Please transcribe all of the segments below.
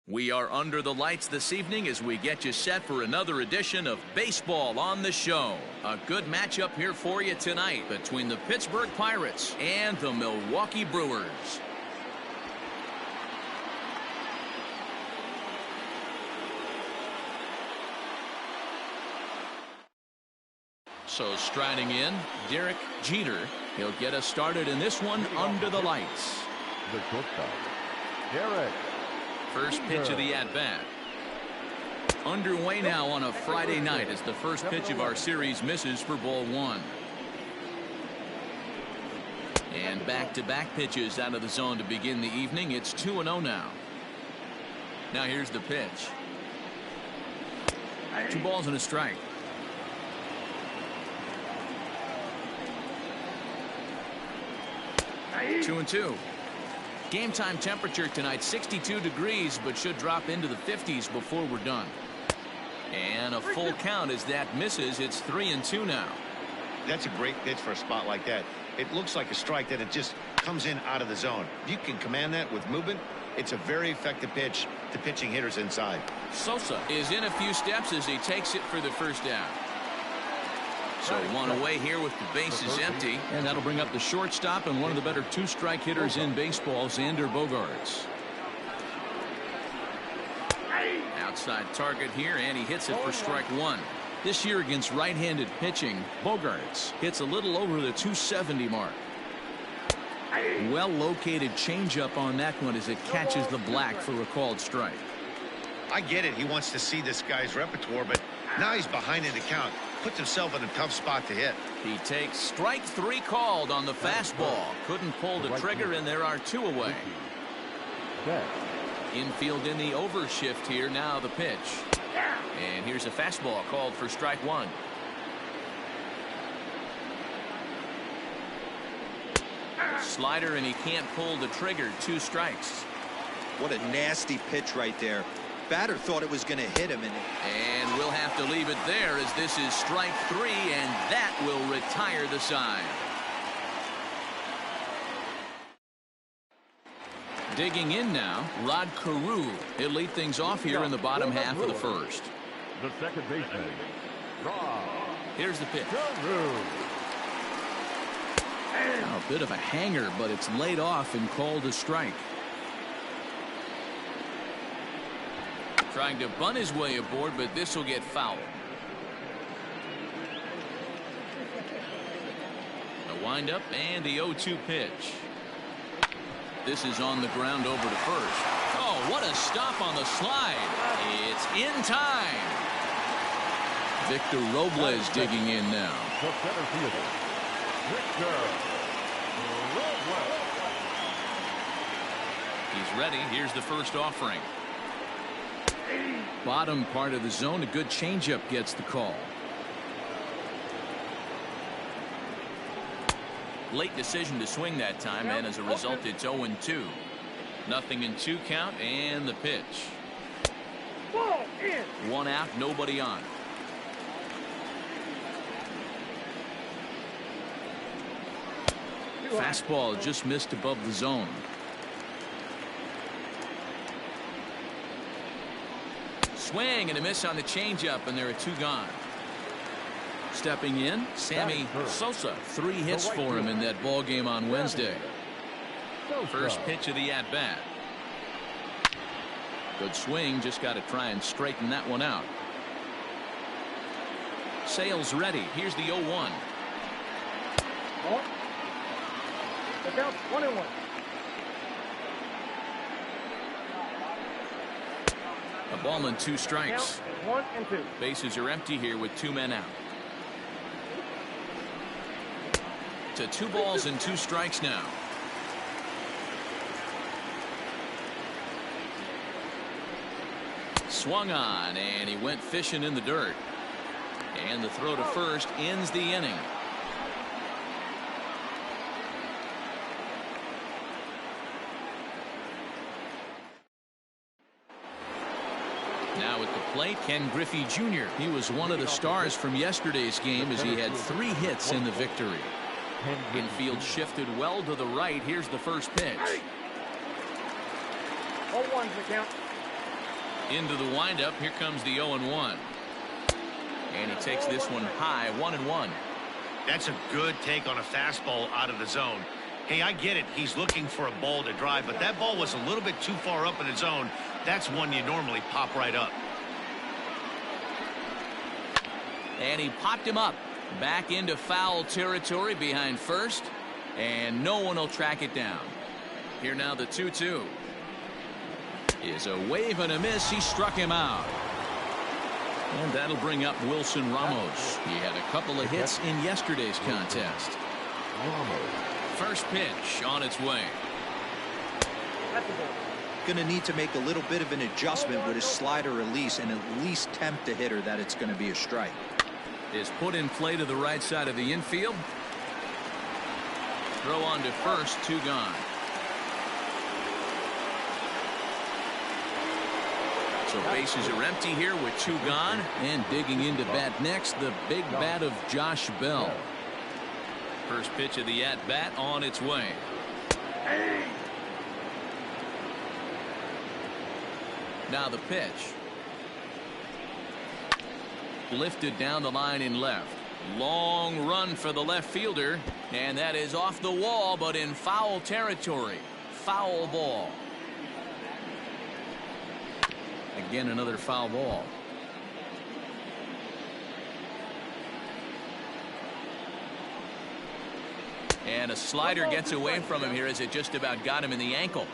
We are under the lights this evening as we get you set for another edition of Baseball on the Show. A good matchup here for you tonight between the Pittsburgh Pirates and the Milwaukee Brewers. So striding in, Derek Jeter. He'll get us started in this one under the lights. The shortstop, Derek. First pitch of the at-bat. Underway now on a Friday night as the first pitch of our series misses for ball one. And back-to-back pitches out of the zone to begin the evening. It's 2-0 now. Now here's the pitch. 2 balls and a strike. 2-2. Game time temperature tonight 62 degrees, but should drop into the 50s before we're done. And a full count as that misses. It's 3-2 now. That's a great pitch for a spot like that. It looks like a strike that it just comes in out of the zone. If you can command that with movement, it's a very effective pitch to pitching hitters inside. Sosa is in a few steps as he takes it for the first down. So one away here with the bases empty. And that'll bring up the shortstop and one of the better two-strike hitters in baseball, Xander Bogaerts. Outside target here, and he hits it for strike one. This year against right-handed pitching, Bogaerts hits a little over the 270 mark. Well-located changeup on that one as it catches the black for a called strike. I get it. He wants to see this guy's repertoire, but now he's behind in the count. Puts himself in a tough spot to hit. He takes strike 3 called on the fastball. Couldn't pull the trigger, and there are 2 away. Infield in the overshift here. Now the pitch. And here's a fastball called for strike 1. Slider, and he can't pull the trigger. 2 strikes. What a nasty pitch right there. Batter thought it was going to hit him. And we'll have to leave it there as this is strike 3, and that will retire the side. Digging in now, Rod Carew. He'll lead things off here in the bottom half of the first. The second baseman, Rod. Here's the pitch. Carew. A bit of a hanger, but it's laid off and called a strike. Trying to bunt his way aboard, but this will get fouled. A windup and the 0-2 pitch. This is on the ground over to first. Oh, what a stop on the slide. It's in time. Victor Robles digging in now. The center fielder, Victor Robles. He's ready. Here's the first offering. Bottom part of the zone, a good changeup gets the call. Late decision to swing that time, and as a result it's 0-2. Nothing in 2 count, and the pitch. 1 out, nobody on. Fastball just missed above the zone. Swing and a miss on the changeup, and there are 2 gone. Stepping in, Sammy Sosa. 3 hits for him in that ball game on Wednesday. First pitch of the at-bat. Good swing, just got to try and straighten that one out. Sale's ready. Here's the 0-1. The count 1-1. A ball and 2 strikes. 1-2. Bases are empty here with 2 men out. To 2 balls and 2 strikes now. Swung on, and he went fishing in the dirt. And the throw to first ends the inning. Now at the plate, Ken Griffey Jr. He was one of the stars from yesterday's game as he had 3 hits in the victory. Infield shifted well to the right. Here's the first pitch. 0-1's the count. Into the windup. Here comes the 0-1. And he takes this one high, 1-1. That's a good take on a fastball out of the zone. Hey, I get it. He's looking for a ball to drive, but that ball was a little bit too far up in the zone. That's one you normally pop right up. And he popped him up. Back into foul territory behind first. And no one will track it down. Here now the 2-2. Is a wave and a miss. He struck him out. And that'll bring up Wilson Ramos. He had a couple of hits in yesterday's contest. First pitch on its way. Going to need to make a little bit of an adjustment with his slider release and at least tempt the hitter that it's going to be a strike. Is put in play to the right side of the infield. Throw on to first, 2 gone. So bases are empty here with 2 gone. And digging into bat next, the big bat of Josh Bell. First pitch of the at-bat on its way. Now the pitch. Lifted down the line in left. Long run for the left fielder. And that is off the wall, but in foul territory. Foul ball. Again, another foul ball. And a slider gets away from him here as it just about got him in the ankle.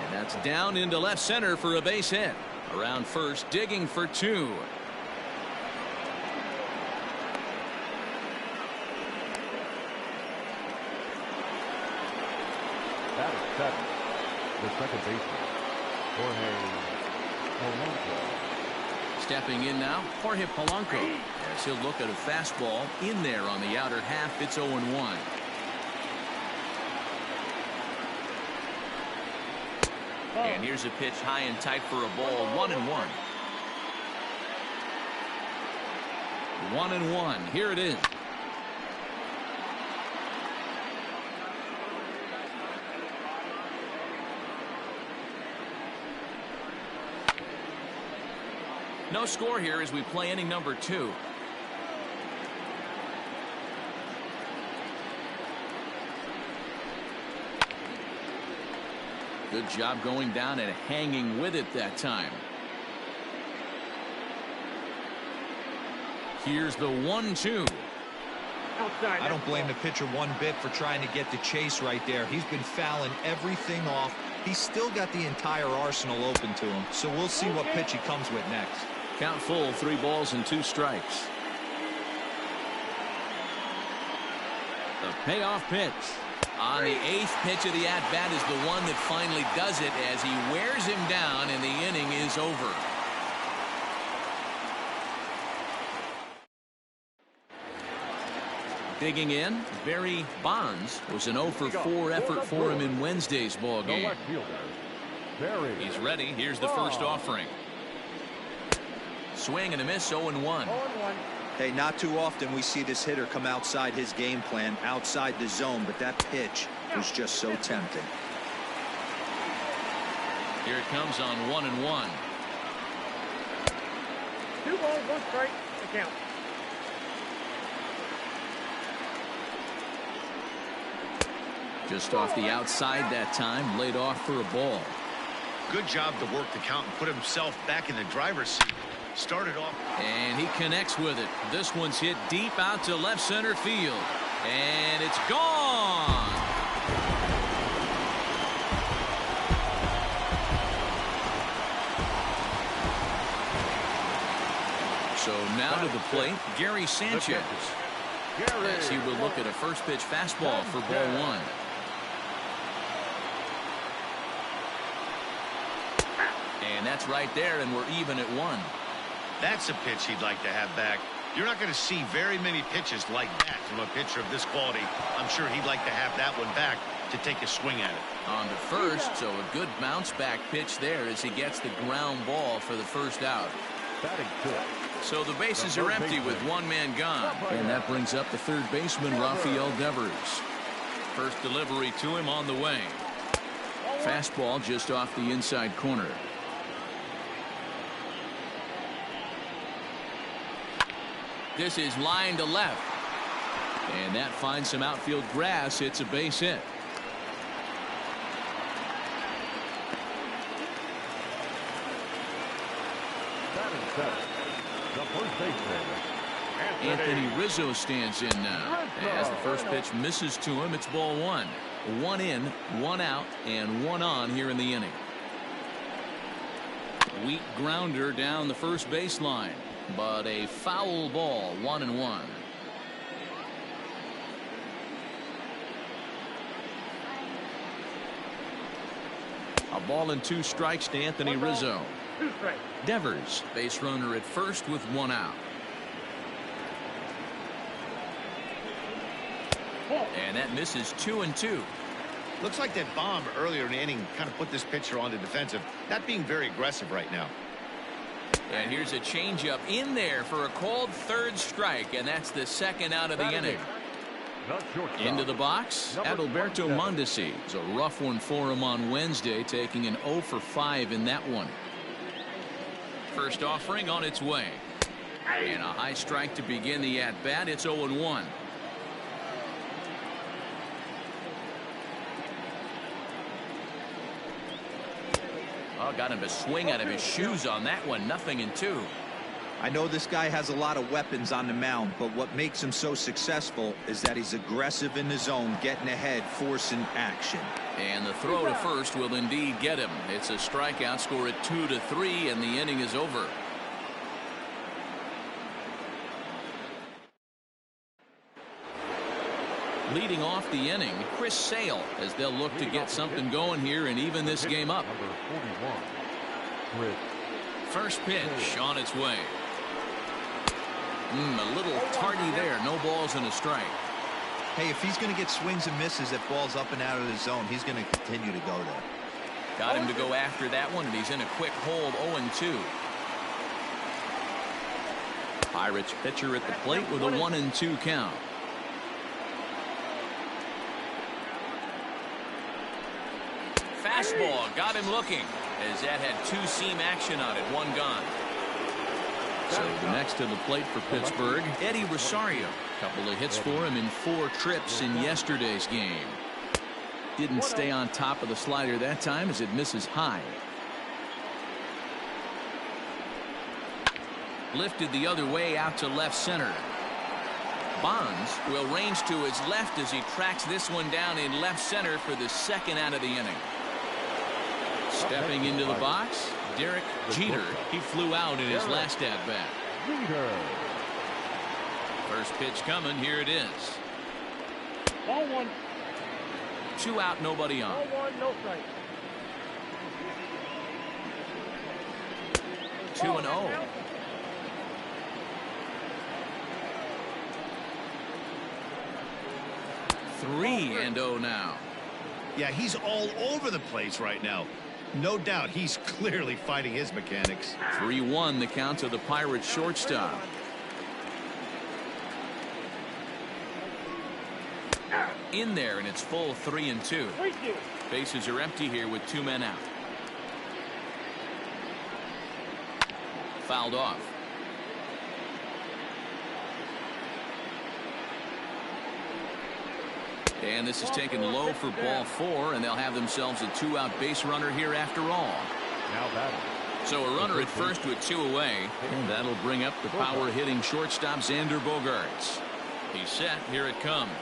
And that's down into left center for a base hit. Around first, digging for 2. That is 7. The second baseman, Jorge Polanco. Stepping in now, Jorge Polanco. As he'll look at a fastball in there on the outer half. It's 0-1. And here's a pitch high and tight for a ball. 1-1. 1-1. Here it is. No score here as we play inning number 2. Good job going down and hanging with it that time. Here's the 1-2. Outside. I don't blame the pitcher one bit for trying to get the chase right there. He's been fouling everything off. He's still got the entire arsenal open to him. So we'll see what pitch he comes with next. Count full, 3 balls and 2 strikes. The payoff pitch. On the 8th pitch of the at-bat is the one that finally does it as he wears him down and the inning is over. Digging in, Barry Bonds was an 0 for 4 effort for him in Wednesday's ball The game. left fielder, Barry. He's ready. Here's the first offering. Swing and a miss, 0-1. 0-1. Hey, not too often we see this hitter come outside his game plan, outside the zone, but that pitch was just so tempting. Here it comes on 1-1. 2 balls, 1 strike. The count. Just off the outside that time, laid off for a ball. Good job to work the count and put himself back in the driver's seat. Started off. And he connects with it. This one's hit deep out to left center field. And it's gone. So now to the plate, Gary Sanchez. As he will look at a first pitch fastball for ball 1. And that's right there, and we're even at 1. That's a pitch he'd like to have back. You're not going to see very many pitches like that from a pitcher of this quality. I'm sure he'd like to have that one back to take a swing at it. On to first, so a good bounce back pitch there as he gets the ground ball for the first out. So the bases are empty with 1 man gone. And that brings up the third baseman, Rafael Devers. First delivery to him on the way. Fastball just off the inside corner. This is line to left. And that finds some outfield grass. It's a base hit. The first baseman, Anthony Rizzo stands in now. As the first pitch misses to him, it's ball one. One in, one out, and one on here in the inning. Weak grounder down the first baseline, but a foul ball, 1-1. A ball and 2 strikes to Anthony Rizzo. 2 strikes. Devers, base runner at first with 1 out. And that misses 2-2. Looks like that bomb earlier in the inning kind of put this pitcher on the defensive, not being very aggressive right now. And here's a changeup in there for a called 3rd strike, and that's the 2nd out of the inning. Into the box, Adalberto Mondesi. It's a rough one for him on Wednesday, taking an 0 for 5 in that one. First offering on its way. And a high strike to begin the at-bat. It's 0-1. Oh, got him to swing out of his shoes on that one. 0-2. I know this guy has a lot of weapons on the mound, but what makes him so successful is that he's aggressive in the zone, getting ahead, forcing action. And the throw to first will indeed get him. It's a strikeout, score at 2-3, and the inning is over. Leading off the inning, Chris Sale, as they'll look to get something going here and even this game up. Number 41, Chris. First pitch on its way. A little tardy there. No balls and a strike. Hey, if he's going to get swings and misses at balls up and out of the zone, he's going to continue to go there. Got him to go after that one, and he's in a quick hold. 0-2. Pirates pitcher at the plate with a 1-2 count. Fastball got him looking, as that had 2-seam action on it. 1 gone. So the next to the plate for Pittsburgh, Eddie Rosario. Couple of hits for him in 4 trips in yesterday's game. Didn't stay on top of the slider that time, as it misses high. Lifted the other way out to left center. Bonds will range to his left as he tracks this one down in left center for the 2nd out of the inning. Stepping into the box, Derek Jeter. He flew out in his last at-bat. First pitch coming. Here it is. Ball 1. 2 out, nobody on. Ball 1, no strike. 2-0. Three and 0 now. Yeah, he's all over the place right now. No doubt he's clearly fighting his mechanics. 3-1 the count to the Pirates shortstop. In there, and it's full 3-2. Bases are empty here with 2 men out. Fouled off. And this is taken low for ball 4, and they'll have themselves a 2-out base runner here after all. Now batting. So a runner at first with 2 away, and that'll bring up the power hitting shortstop Xander Bogaerts. He's set. Here it comes.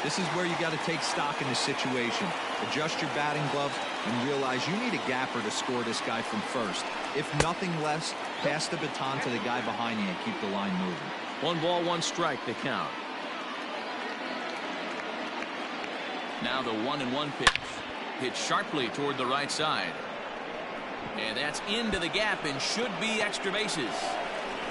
This is where you got to take stock in the situation. Adjust your batting glove and realize you need a gapper to score this guy from first. If nothing less, pass the baton to the guy behind you and keep the line moving. 1 ball, 1 strike to count. Now the 1-1 pitch. Hit sharply toward the right side. And that's into the gap and should be extra bases.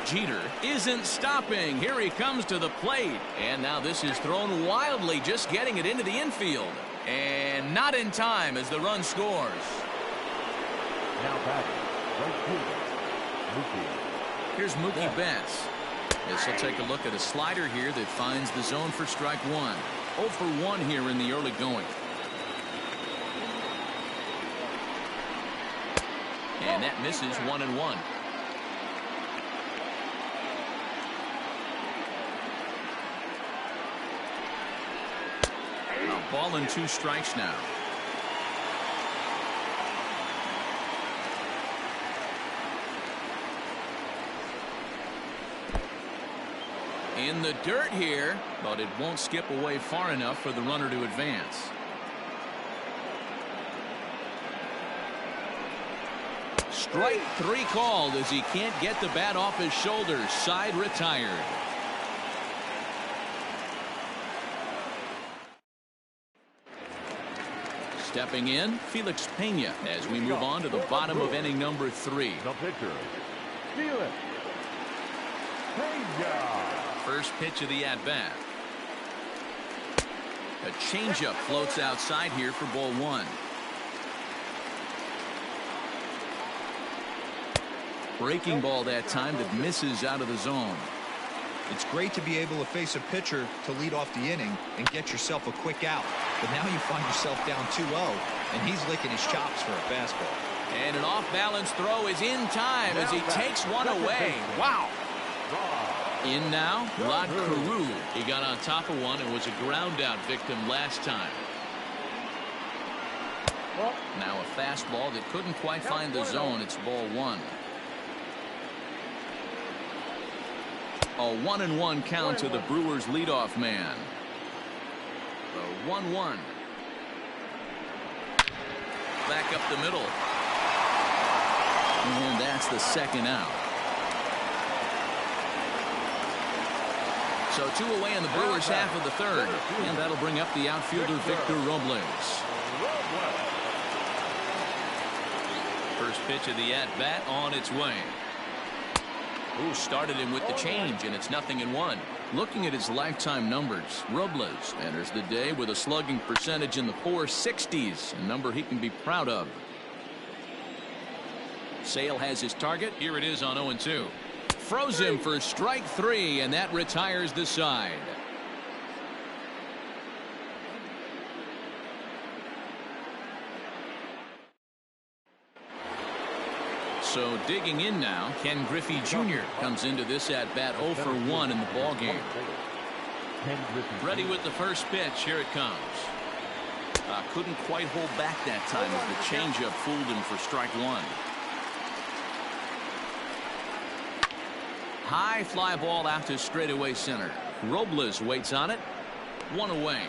Jeter isn't stopping. Here he comes to the plate. And now this is thrown wildly, just getting it into the infield. And not in time as the run scores. Now batting. Right fielder, Mookie. Here's Mookie Betts. As he'll take a look at a slider here that finds the zone for strike 1. 0 for 1 here in the early going. And that misses 1-1. A ball and 2 strikes now. In the dirt here, but it won't skip away far enough for the runner to advance. Strike 3 called as he can't get the bat off his shoulders. Side retired. Stepping in, Felix Pena as we move on to the bottom of inning number 3. The pitcher, Felix Pena. First pitch of the at-bat. A changeup floats outside here for ball 1. Breaking ball that time that misses out of the zone. It's great to be able to face a pitcher to lead off the inning and get yourself a quick out. But now you find yourself down 2-0, and he's licking his chops for a fastball. And an off-balance throw is in time as he takes one away. Wow. In now, Rod Carew. He got on top of one and was a ground-out victim last time. Now a fastball that couldn't quite find the zone. It's ball 1. A 1-1 count to the Brewers leadoff man. The 1-1. Back up the middle. And that's the second out. So 2 away in the Brewers half of the third. And that'll bring up the outfielder Victor Robles. First pitch of the at-bat on its way. Ooh, started him with the change, and it's 0-1. Looking at his lifetime numbers, Robles enters the day with a slugging percentage in the 460s, a number he can be proud of. Sale has his target. Here it is on 0-2. Froze him for strike 3, and that retires the side. So digging in now, Ken Griffey Jr. comes into this at bat 0 for 1 in the ball game. Ready with the first pitch. Here it comes. Couldn't quite hold back that time as the changeup fooled him for strike 1. High fly ball out to straightaway center. Robles waits on it. 1 away.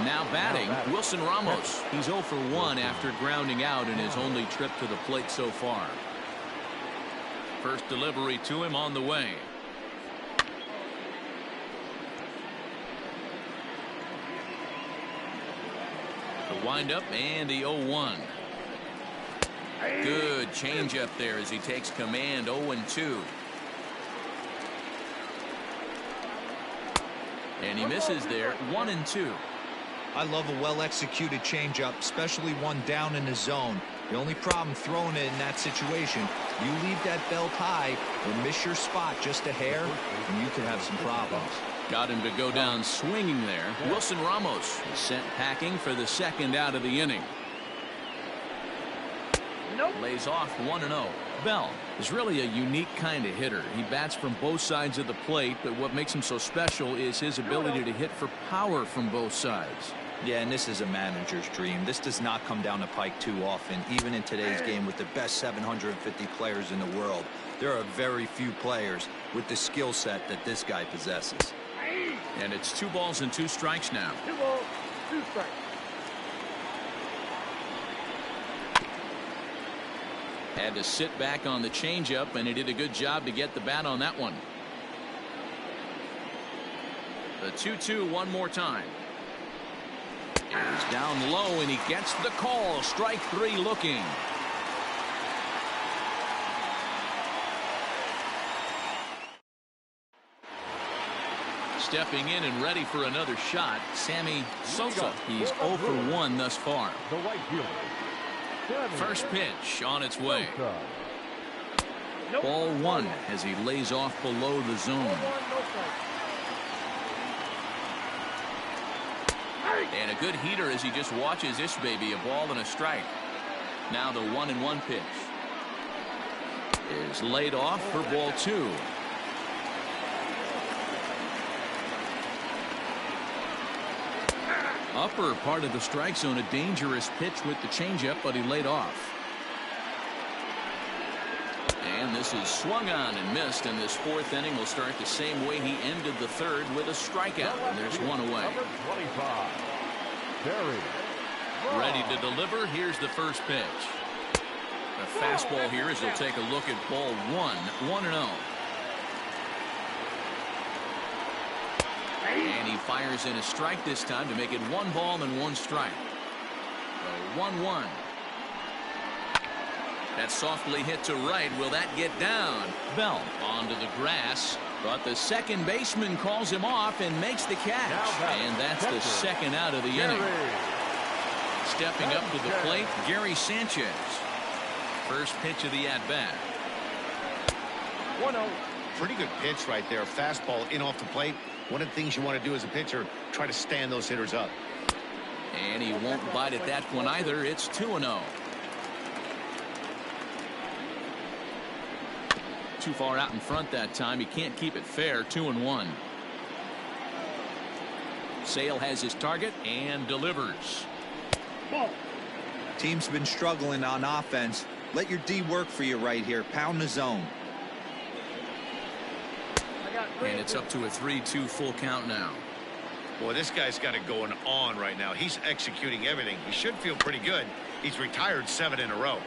Now batting, Wilson Ramos. He's 0 for 1 after grounding out in his only trip to the plate so far. First delivery to him on the way. The windup and the 0-1. Good changeup there as he takes command. 0-2. And he misses there. 1-2. I love a well-executed changeup, especially one down in the zone. The only problem throwing it in that situation, you leave that belt high or miss your spot just a hair, and you can have some problems. Got him to go down swinging there. Wilson Ramos is sent packing for the second out of the inning. Lays off 1-0. Bell is really a unique kind of hitter. He bats from both sides of the plate, but what makes him so special is his ability to hit for power from both sides. Yeah, and this is a manager's dream. This does not come down the pike too often. Even in today's game with the best 750 players in the world, there are very few players with the skill set that this guy possesses. And it's 2 balls and 2 strikes now. 2 balls, 2 strikes. Had to sit back on the changeup, and he did a good job to get the bat on that one. The 2-2 one more time. He's down low, and he gets the call. Strike 3 looking. Stepping in and ready for another shot, Sammy Sosa. He's 0 for 1 thus far. The right fielder. First pitch on its way. Nope. Ball one as he lays off below the zone. 1, no strike. And a good heater as he just watches this baby, a ball and a strike. Now the 1-1 pitch is laid off for ball two. Upper part of the strike zone, a dangerous pitch with the changeup, but he laid off. And this is swung on and missed, and this fourth inning will start the same way he ended the third with a strikeout, and there's one away. Number 25. Terry. Ready to deliver. Here's the first pitch. A fastball here as he'll take a look at ball one, 1-0. And he fires in a strike this time to make it 1 ball and 1 strike. The 1-1. That's softly hit to right. Will that get down? Bell onto the grass, but the second baseman calls him off and makes the catch. And that's the second out of the inning. Stepping up to the plate, Gary Sanchez. First pitch of the at-bat. 1-0. Pretty good pitch right there. Fastball in off the plate. One of the things you want to do as a pitcher, try to stand those hitters up. And he won't bite at that one either. It's 2-0. Too far out in front that time. He can't keep it fair. 2-1. Sale has his target and delivers. Ball. Team's been struggling on offense. Let your D work for you right here. Pound the zone. I got 3. And it's up to a 3-2 full count now. Boy, this guy's got it going on right now. He's executing everything. He should feel pretty good. He's retired 7 in a row.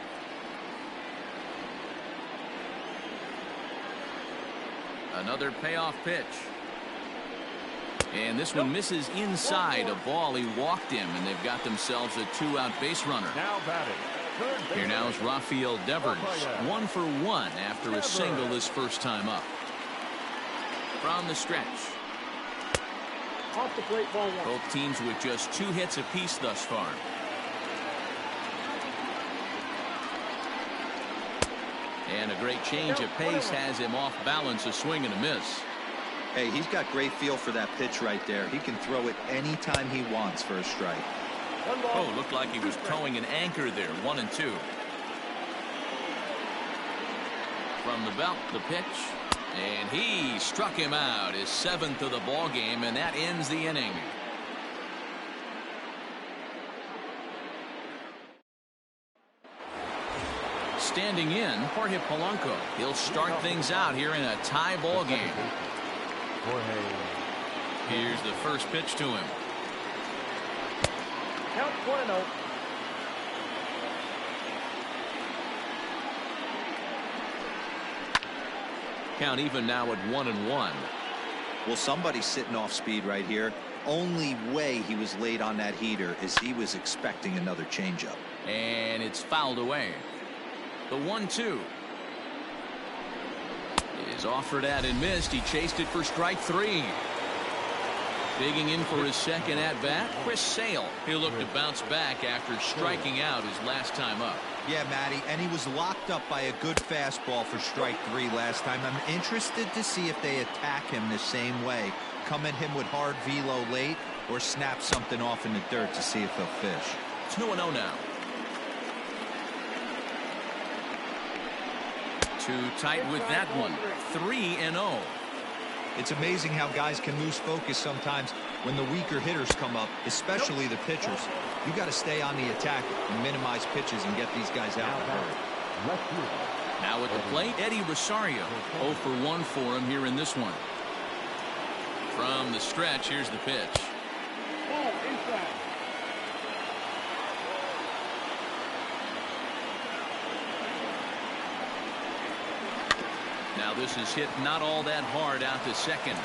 Another payoff pitch. And this one misses inside a ball. He walked him, and they've got themselves a 2-out base runner. Now batting. Third base. Here now is Rafael Devers. 1 for 1 after a single his first time up. From the stretch. Off the plate, ball 1. Both teams with just 2 hits apiece thus far. And a great change of pace has him off balance, a swing and a miss. Hey, he's got great feel for that pitch right there. He can throw it anytime he wants for a strike. 1 ball. Oh, looked like he was towing an anchor there. 1-2. From the belt, the pitch. And he struck him out, his 7th of the ball game, and that ends the inning. Standing in, Jorge Polanco. He'll start things out here in a tie ball game. Here's the first pitch to him. Count 1-0. Count even now at 1-1. Well, somebody's sitting off speed right here. Only way he was late on that heater is he was expecting another changeup. And it's fouled away. The 1-2 is offered at and missed. He chased it for strike 3. Digging in for his second at bat, Chris Sale. He'll look to bounce back after striking out his last time up. Yeah, Matty, and he was locked up by a good fastball for strike 3 last time. I'm interested to see if they attack him the same way. Come at him with hard velo late or snap something off in the dirt to see if he'll fish. 2-0 now. Too tight with that one. 3-0. It's amazing how guys can lose focus sometimes when the weaker hitters come up, especially the pitchers. You got to stay on the attack and minimize pitches and get these guys out in a hurry. Now at the plate, Eddie Rosario. 0 for 1 for him here in this one. From the stretch, here's the pitch. Ball inside. Now this is hit not all that hard out to second.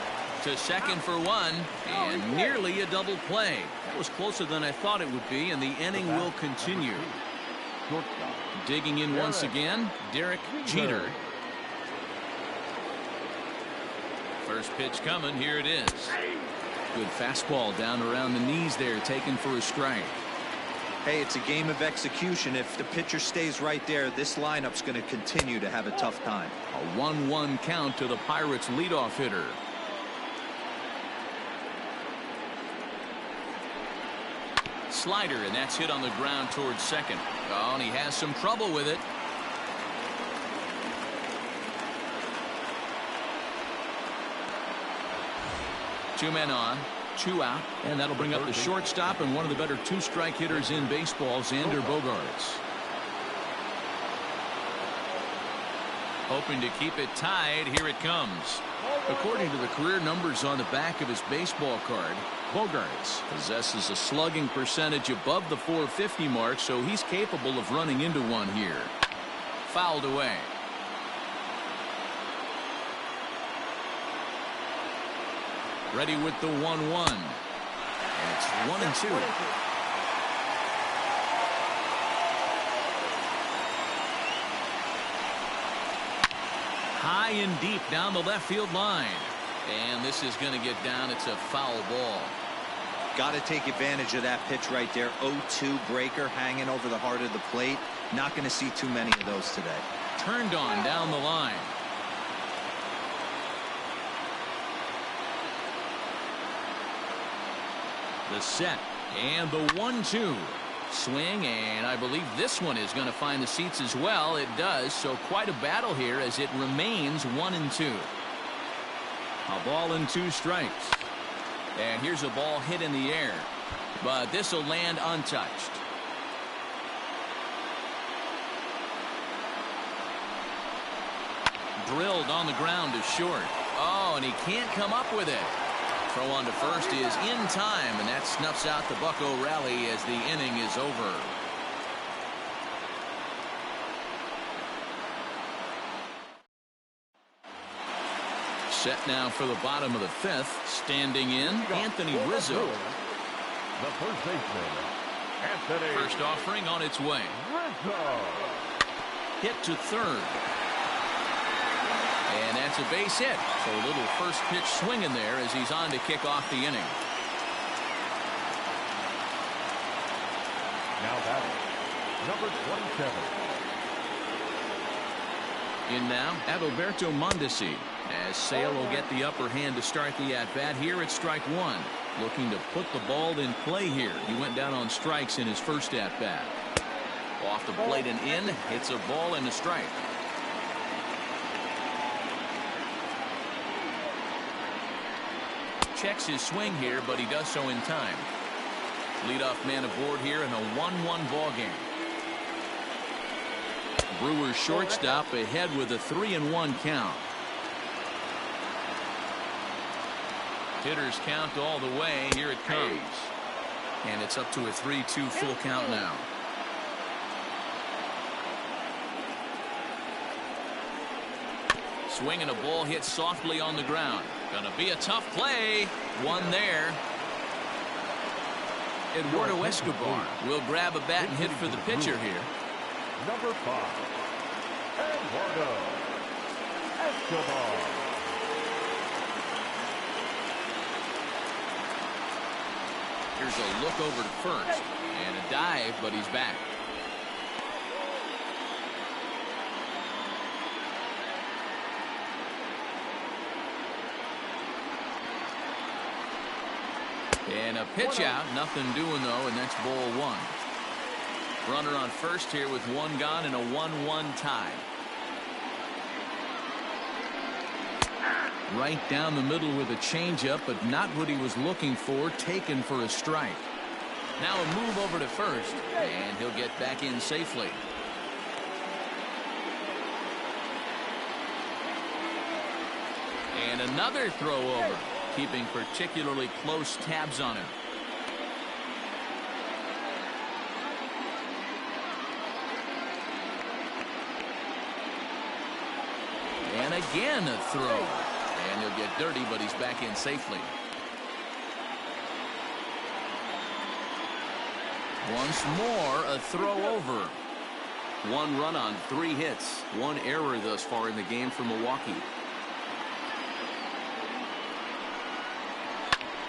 To second for 1, and nearly a double play. That was closer than I thought it would be, and the inning will continue. Digging in once again, Derek Jeter. First pitch coming, here it is. Good fastball down around the knees there, taken for a strike. Hey, it's a game of execution. If the pitcher stays right there, this lineup's going to continue to have a tough time. A 1-1 count to the Pirates leadoff hitter. Slider, and that's hit on the ground towards second. Oh, and he has some trouble with it. Two men on, two out, and that'll bring up the shortstop and one of the better two-strike hitters in baseball, Xander Bogaerts. Hoping to keep it tied. Here it comes. According to the career numbers on the back of his baseball card, Bogaerts possesses a slugging percentage above the .450 mark, so he's capable of running into one here. Fouled away. Ready with the 1-1. And it's 1-2. High and deep down the left field line. And this is going to get down. It's a foul ball. Got to take advantage of that pitch right there. 0-2 breaker hanging over the heart of the plate. Not going to see too many of those today. Turned on down the line. The set and the 1-2. Swing, and I believe this one is going to find the seats as well. It does, so quite a battle here as it remains 1-2. A ball and 2 strikes. And here's a ball hit in the air, but this will land untouched. Drilled on the ground to short. Oh, and he can't come up with it. Throw on to first is in time, and that snuffs out the Bucco rally as the inning is over. Set now for the bottom of the 5th. Standing in, Anthony Rizzo. The first baseman, Anthony. First offering on its way. Rizzo. Hit to third. And that's a base hit. So a little first pitch swing in there as he's on to kick off the inning. Now batting, number 27. In now, Adalberto Mondesi, as Sale will get the upper hand to start the at-bat here at strike one. Looking to put the ball in play here. He went down on strikes in his first at-bat. Off the plate and in. It's a ball and a strike. Checks his swing here, but he does so in time. Leadoff man aboard here in a 1-1 ball game. Brewers shortstop ahead with a 3-1 count. Hitters count all the way. Here it comes. And it's up to a 3-2 full count now. Swing and a ball hit softly on the ground. Gonna be a tough play. One there. Eduardo Escobar will grab a bat and hit for the pitcher here. Number 5, Eduardo Escobar. Here's a look over to first. And a dive, but he's back. And a pitch out. Nothing doing, though, and that's ball one. Runner on first here with one gone and a 1-1 tie. Right down the middle with a changeup, but not what he was looking for. Taken for a strike. Now a move over to first, and he'll get back in safely. And another throw over, keeping particularly close tabs on him. And again a throw. And he'll get dirty, but he's back in safely. Once more, a throw over. One run on 3 hits. One error thus far in the game for Milwaukee.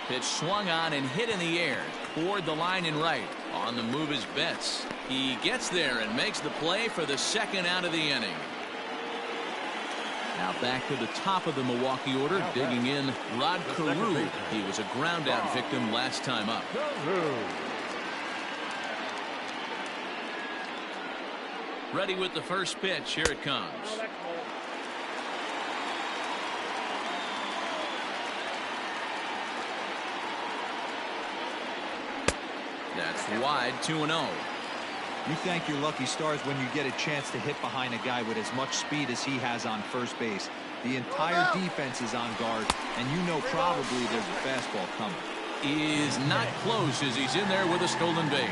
Pitch swung on and hit in the air toward the line and right. On the move is Betts. He gets there and makes the play for the second out of the inning. Now back to the top of the Milwaukee order, digging in Rod Carew. He was a ground out victim last time up. Ready with the first pitch. Here it comes. That's wide, 2-0. You thank your lucky stars when you get a chance to hit behind a guy with as much speed as he has on first base. The entire defense is on guard, and you know probably there's a fastball coming. Is not close as he's in there with a stolen base.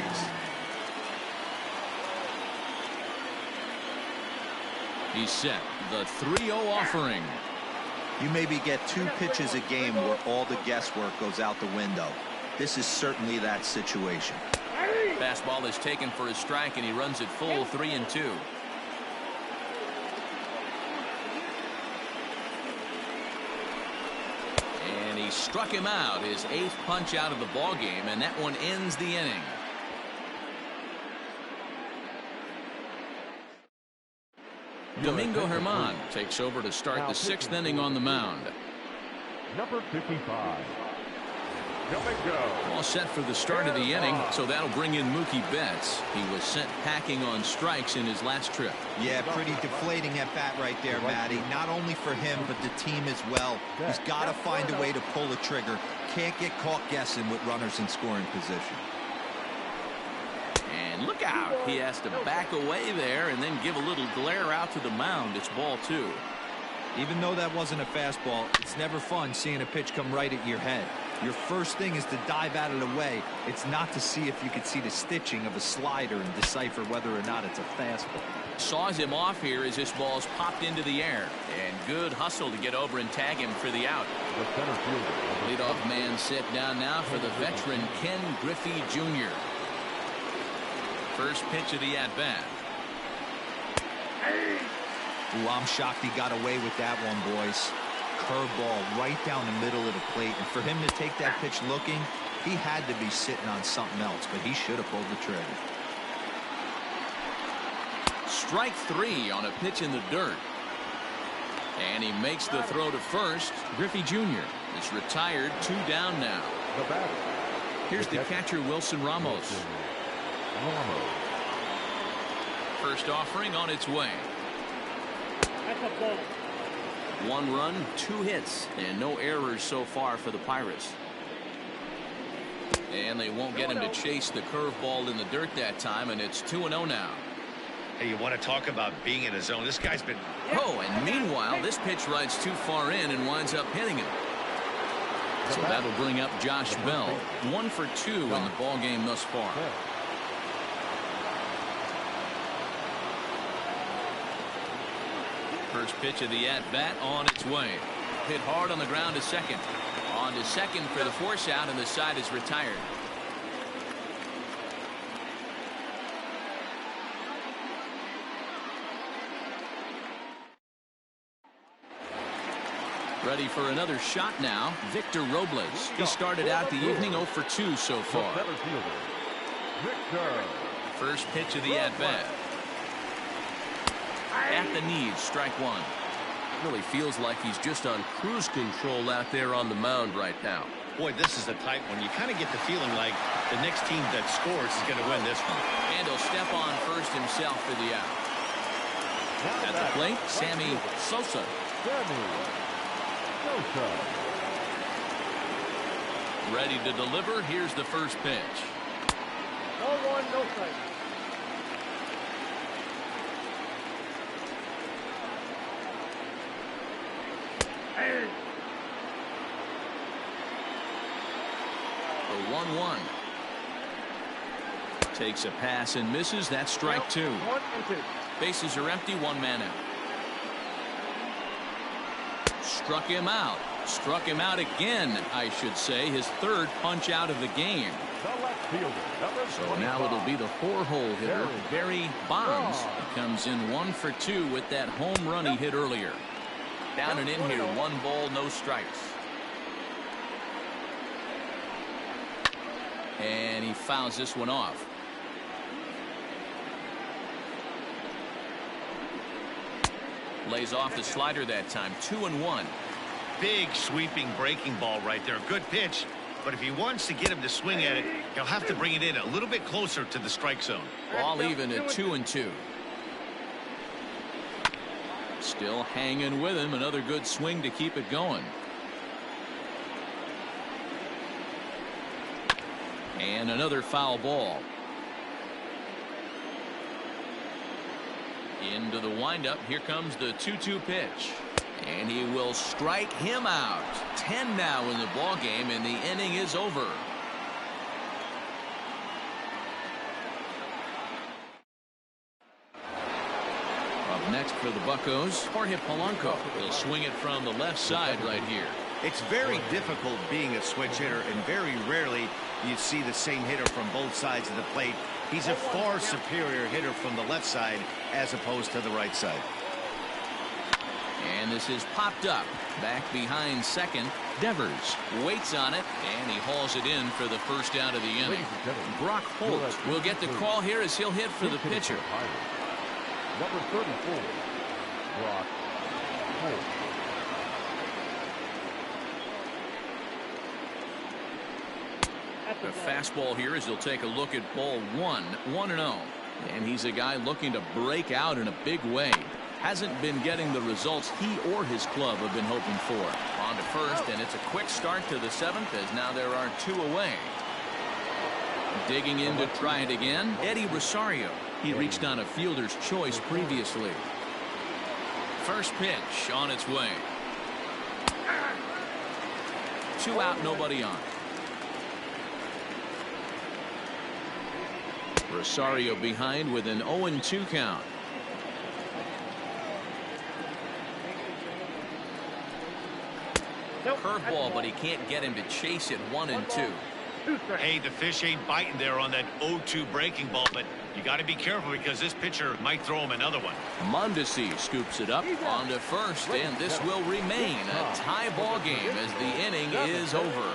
He's set. The 3-0 offering. You maybe get 2 pitches a game where all the guesswork goes out the window. This is certainly that situation. Fastball is taken for a strike, and he runs it full, 3-2. And he struck him out, his 8th punch out of the ball game, and that one ends the inning. Domingo Germán takes over to start the 6th inning on the mound. Number 55. Domingo. All set for the start of the inning, so that'll bring in Mookie Betts. He was sent packing on strikes in his last trip. Yeah, pretty deflating at bat right there, Matty. Not only for him, but the team as well. He's got to find a way to pull the trigger. Can't get caught guessing with runners in scoring position. And look out. He has to back away there and then give a little glare out to the mound. It's ball 2. Even though that wasn't a fastball, it's never fun seeing a pitch come right at your head. Your first thing is to dive out of the way. It's not to see if you could see the stitching of a slider and decipher whether or not it's a fastball. Saws him off here as this ball's popped into the air. And good hustle to get over and tag him for the out. The center fielder. Leadoff man set down now for the veteran Ken Griffey Jr. First pitch of the at-bat. Ooh, I'm shocked he got away with that one, boys. Curveball right down the middle of the plate, and for him to take that pitch looking, he had to be sitting on something else, but he should have pulled the trigger. Strike 3 on a pitch in the dirt. And he makes the throw to first. Griffey Jr. is retired, 2 down now. The batter. Here's the catcher, Wilson Ramos. First offering on its way. That's a ball. 1 run, 2 hits, and no errors so far for the Pirates. And they won't get him to chase the curveball in the dirt that time, and it's 2-0 now. Hey, you want to talk about being in a zone? This guy's been... Oh, and meanwhile, this pitch rides too far in and winds up hitting him. So that'll bring up Josh Bell. 1 for 2 in the ball game thus far. First pitch of the at-bat on its way. Hit hard on the ground to second. On to second for the force out, and the side is retired. Ready for another shot now, Victor Robles. He started out the evening 0 for 2 so far. First pitch of the at-bat. At the knees, strike 1. Really feels like he's just on cruise control out there on the mound right now. Boy, this is a tight one. You kind of get the feeling like the next team that scores is going to win this one. And he'll step on first himself for the out. At the plate, Sammy Sosa. Ready to deliver. Here's the first pitch. 0-1, no strike. The 1-1. Takes a pass and misses. That's strike 2. 1 and 2. Bases are empty. 1 man out. Struck him out. Struck him out again, I should say. His 3rd punch out of the game. So now it'll be the 4-hole hitter, Barry Bonds. He comes in 1 for 2 with that home run he hit earlier. Down and in here, 1 ball, no strikes. And he fouls this one off. Lays off the slider that time. 2-1. Big sweeping breaking ball right there. Good pitch. But if he wants to get him to swing at it, he'll have to bring it in a little bit closer to the strike zone. Ball even at 2-2. Still hanging with him. Another good swing to keep it going. And another foul ball. Into the windup. Here comes the 2-2 pitch. And he will strike him out. 10 now in the ball game, and the inning is over. Up next for the Buccos, Jorge Polanco. He'll swing it from the left side right here. It's very difficult being a switch hitter, and very rarely you see the same hitter from both sides of the plate. He's a far superior hitter from the left side as opposed to the right side. And this is popped up. Back behind second. Devers waits on it, and he hauls it in for the first out of the inning. Brock Holt will get the call here as he'll hit for the pitcher. Number 34, Brock Holt. The fastball here as he'll take a look at ball 1, 1-0. And he's a guy looking to break out in a big way. Hasn't been getting the results he or his club have been hoping for. On to first, and it's a quick start to the 7th as now there are 2 away. Digging in to try it again, Eddie Rosario. He reached on a fielder's choice previously. First pitch on its way. 2 out, nobody on. Rosario behind with an 0-2 count. Curveball, but he can't get him to chase it. 1-2. Hey, the fish ain't biting there on that 0-2 breaking ball, but you got to be careful because this pitcher might throw him another one. Mondesi scoops it up on to first, and this will remain a tie ball game as the inning is over.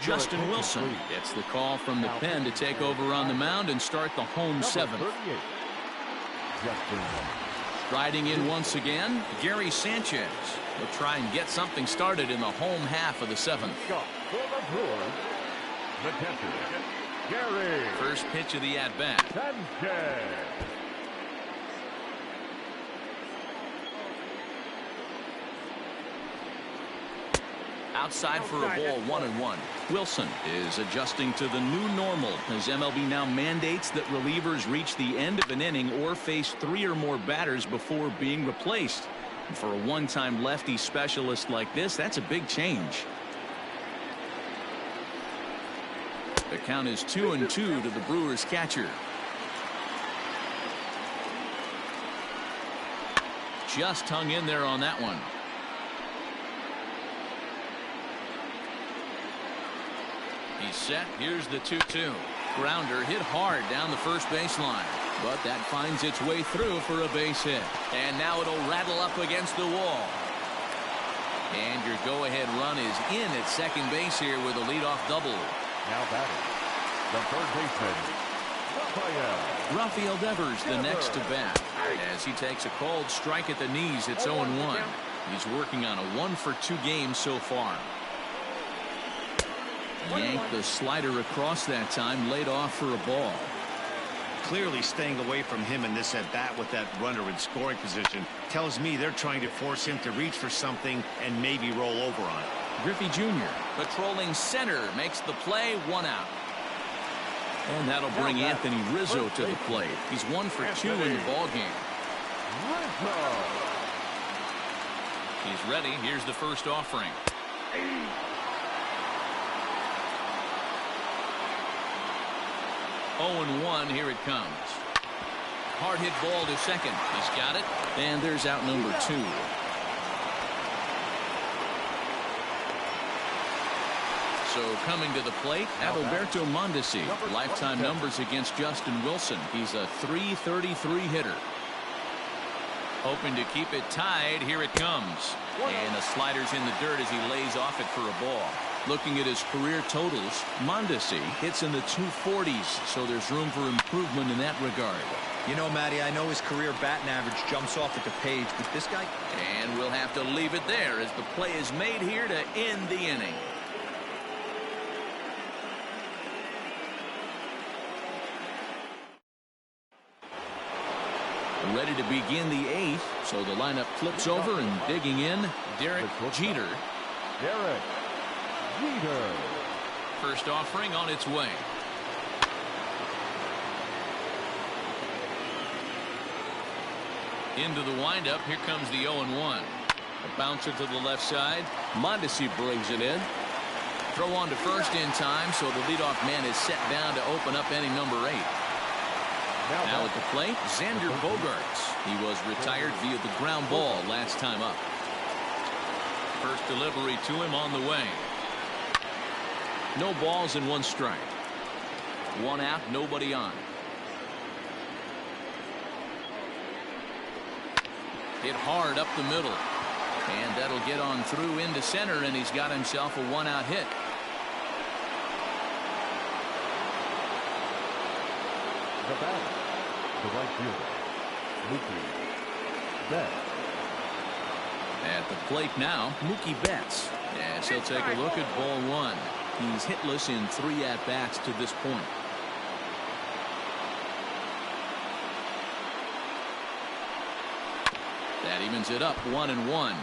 Justin Wilson gets the call from the pen to take over on the mound and start the home 7th. Riding in once again, Gary Sanchez will try and get something started in the home half of the 7th. First pitch of the at-bat. Outside for a ball, 1-1. Wilson is adjusting to the new normal as MLB now mandates that relievers reach the end of an inning or face 3 or more batters before being replaced. And for a one-time lefty specialist like this, that's a big change. The count is 2-2 to the Brewers catcher. Just hung in there on that one. He's set. Here's the 2-2. Grounder hit hard down the first baseline, but that finds its way through for a base hit. And now it'll rattle up against the wall. And your go-ahead run is in at second base here with a leadoff double. Now batting, the third baseman, Rafael Devers, the next to bat. As he takes a called strike at the knees, it's 0-1. He's working on a 1-for-2 game so far. Yanked the slider across that time, laid off for a ball. Clearly staying away from him in this at-bat with that runner in scoring position tells me they're trying to force him to reach for something and maybe roll over on it. Griffey Jr. patrolling center makes the play, 1 out. And that'll bring Anthony Rizzo to the plate. He's 1-for-2 in the ball game. He's ready. Here's the first offering. Oh, 1, here it comes. Hard hit ball to second. He's got it. And there's out number 2. So coming to the plate, Adalberto Mondesi. Lifetime numbers against Justin Wilson. He's a .333 hitter. Hoping to keep it tied. Here it comes. And the slider's in the dirt as he lays off it for a ball. Looking at his career totals, Mondesi hits in the 240s, so there's room for improvement in that regard. You know, Matty, I know his career batting average jumps off at the page, but this guy... And we'll have to leave it there as the play is made here to end the inning. Ready to begin the 8th, so the lineup flips over and digging in, Derek Jeter. Derek Jeter. First offering on its way. Into the windup, here comes the 0-1. A bouncer to the left side. Mondesi brings it in. Throw on to first in time, so the leadoff man is set down to open up inning number 8. Now at the plate, Xander Bogaerts. He was retired via the ground ball last time up. First delivery to him on the way. No balls and 1 strike. 1 out, nobody on. Hit hard up the middle. And that'll get on through into center, and he's got himself a 1-out hit. The batter, the right fielder, Mookie Betts. At the plate now, Mookie Betts. Yes, he'll take a look at ball 1. He's hitless in 3 at-bats to this point. That evens it up 1-1.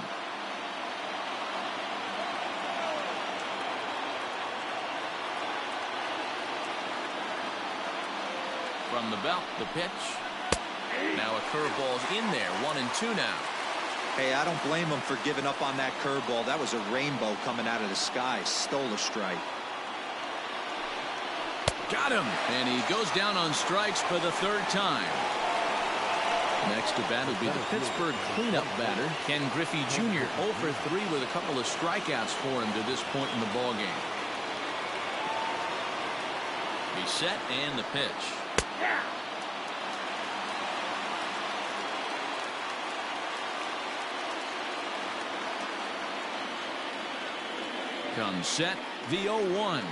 From the belt, the pitch. Now a curveball's in there, 1-2 now. Hey, I don't blame him for giving up on that curveball. That was a rainbow coming out of the sky. Stole a strike. Got him. And he goes down on strikes for the 3rd time. Next to bat will be the Pittsburgh cleanup batter, Ken Griffey Jr. 0 for 3 with a couple of strikeouts for him to this point in the ballgame. He's set and the pitch. Comes set, the 0-1.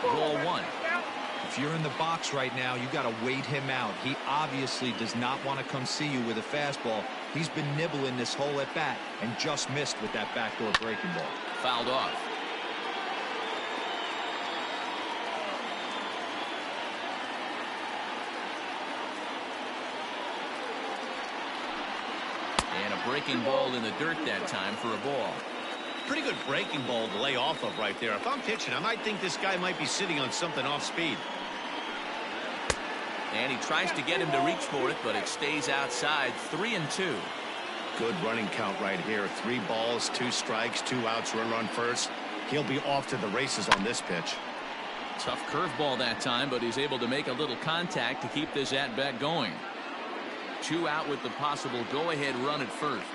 Ball 1. If you're in the box right now, you got to wait him out. He obviously does not want to come see you with a fastball. He's been nibbling this whole at bat and just missed with that backdoor breaking ball. Fouled off. And a breaking ball in the dirt that time for a ball. Pretty good breaking ball to lay off of right there. If I'm pitching, I might think this guy might be sitting on something off speed. And he tries to get him to reach for it, but it stays outside. 3-2. Good running count right here. 3 balls, 2 strikes, 2 outs, runner on first. He'll be off to the races on this pitch. Tough curveball that time, but he's able to make a little contact to keep this at-bat going. 2 out with the possible go-ahead run at first.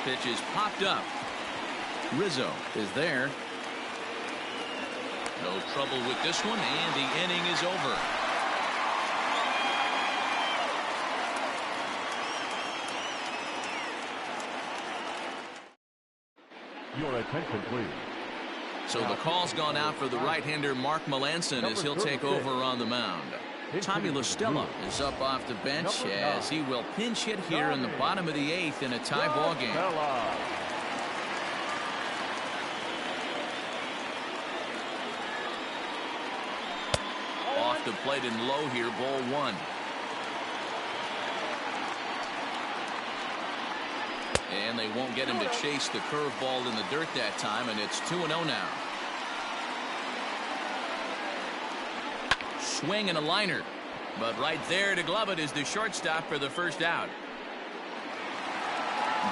Pitch is popped up. Rizzo is there. No trouble with this one, and the inning is over. Your attention, please. So the call's gone out for the right-hander Mark Melanson as he'll take over on the mound. Tommy La Stella is up off the bench as he will pinch hit here in the bottom of the 8th in a tie ball game. Off the plate and low here, ball 1. And they won't get him to chase the curveball in the dirt that time, and it's 2-0 now. Swing and a liner, but right there to glove it is the shortstop for the first out.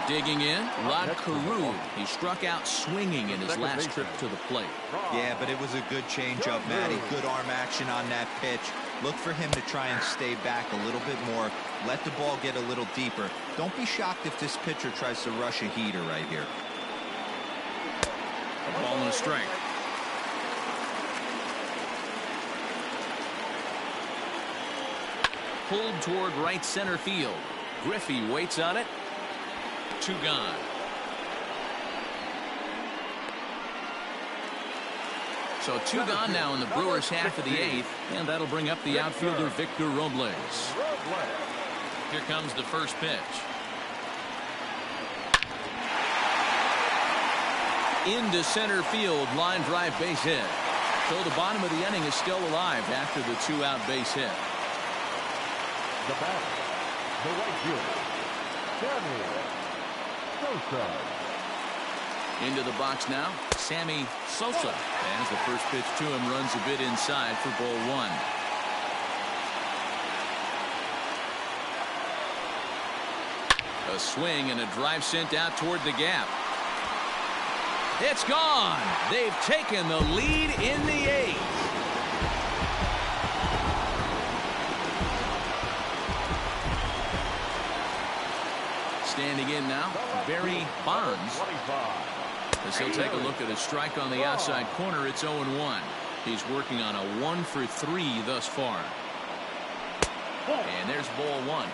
Digging in, Rod Carew. He struck out swinging in his last trip to the plate. Yeah, but it was a good changeup, Matty. Good arm action on that pitch. Look for him to try and stay back a little bit more. Let the ball get a little deeper. Don't be shocked if this pitcher tries to rush a heater right here. A ball and a strike. pulled toward right center field. Griffey waits on it. 2 gone. So 2 gone now in the Brewers' half of the 8th, and that'll bring up the outfielder Victor Robles. Here comes the first pitch. Into center field, line drive, base hit. So the bottom of the inning is still alive after the 2-out base hit. The batter, the right fielder, Sammy Sosa. Into the box now, Sammy Sosa. As the first pitch to him runs a bit inside for ball 1. A swing and a drive sent out toward the gap. It's gone. They've taken the lead in the 8th. Standing in now, Barry Bonds. As he'll take a look at a strike on the outside corner, it's 0-1. He's working on a 1 for 3 thus far. And there's ball 1.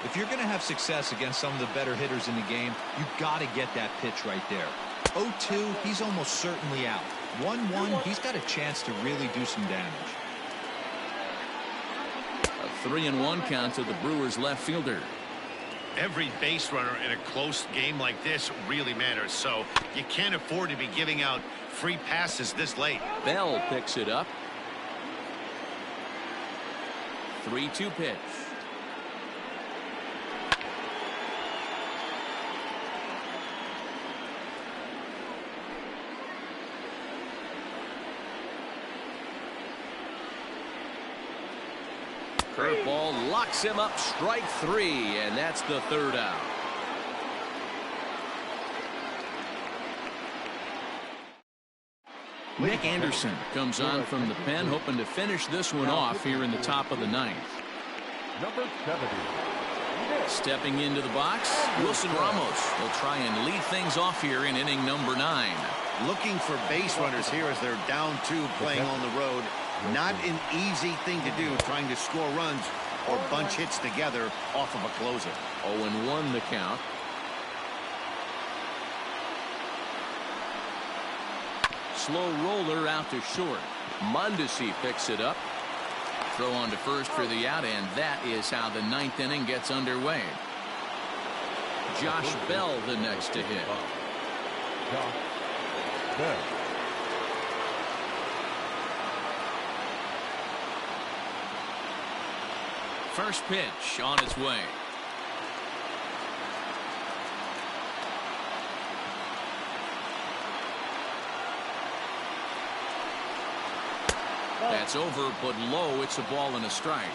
If you're going to have success against some of the better hitters in the game, you've got to get that pitch right there. 0-2, he's almost certainly out. 1-1, he's got a chance to really do some damage. A 3-1 count to the Brewers left fielder. Every base runner in a close game like this really matters, so you can't afford to be giving out free passes this late. Bell picks it up. 3-2 pitch. Curveball locks him up, strike 3, and that's the 3rd out. Nick Anderson comes on from the pen, hoping to finish this one off here in the top of the 9th. Number 70. Stepping into the box, Wilson Ramos will try and lead things off here in inning number 9. Looking for base runners here as they're down 2 playing on the road. Not an easy thing to do, trying to score runs or bunch hits together off of a closer. 0-1 the count. Slow roller out to short. Mondesi picks it up. Throw on to first for the out, and that is how the 9th inning gets underway. Josh Bell the next to hit. Josh Bell. First pitch on its way. That's over, but low. It's a ball and a strike.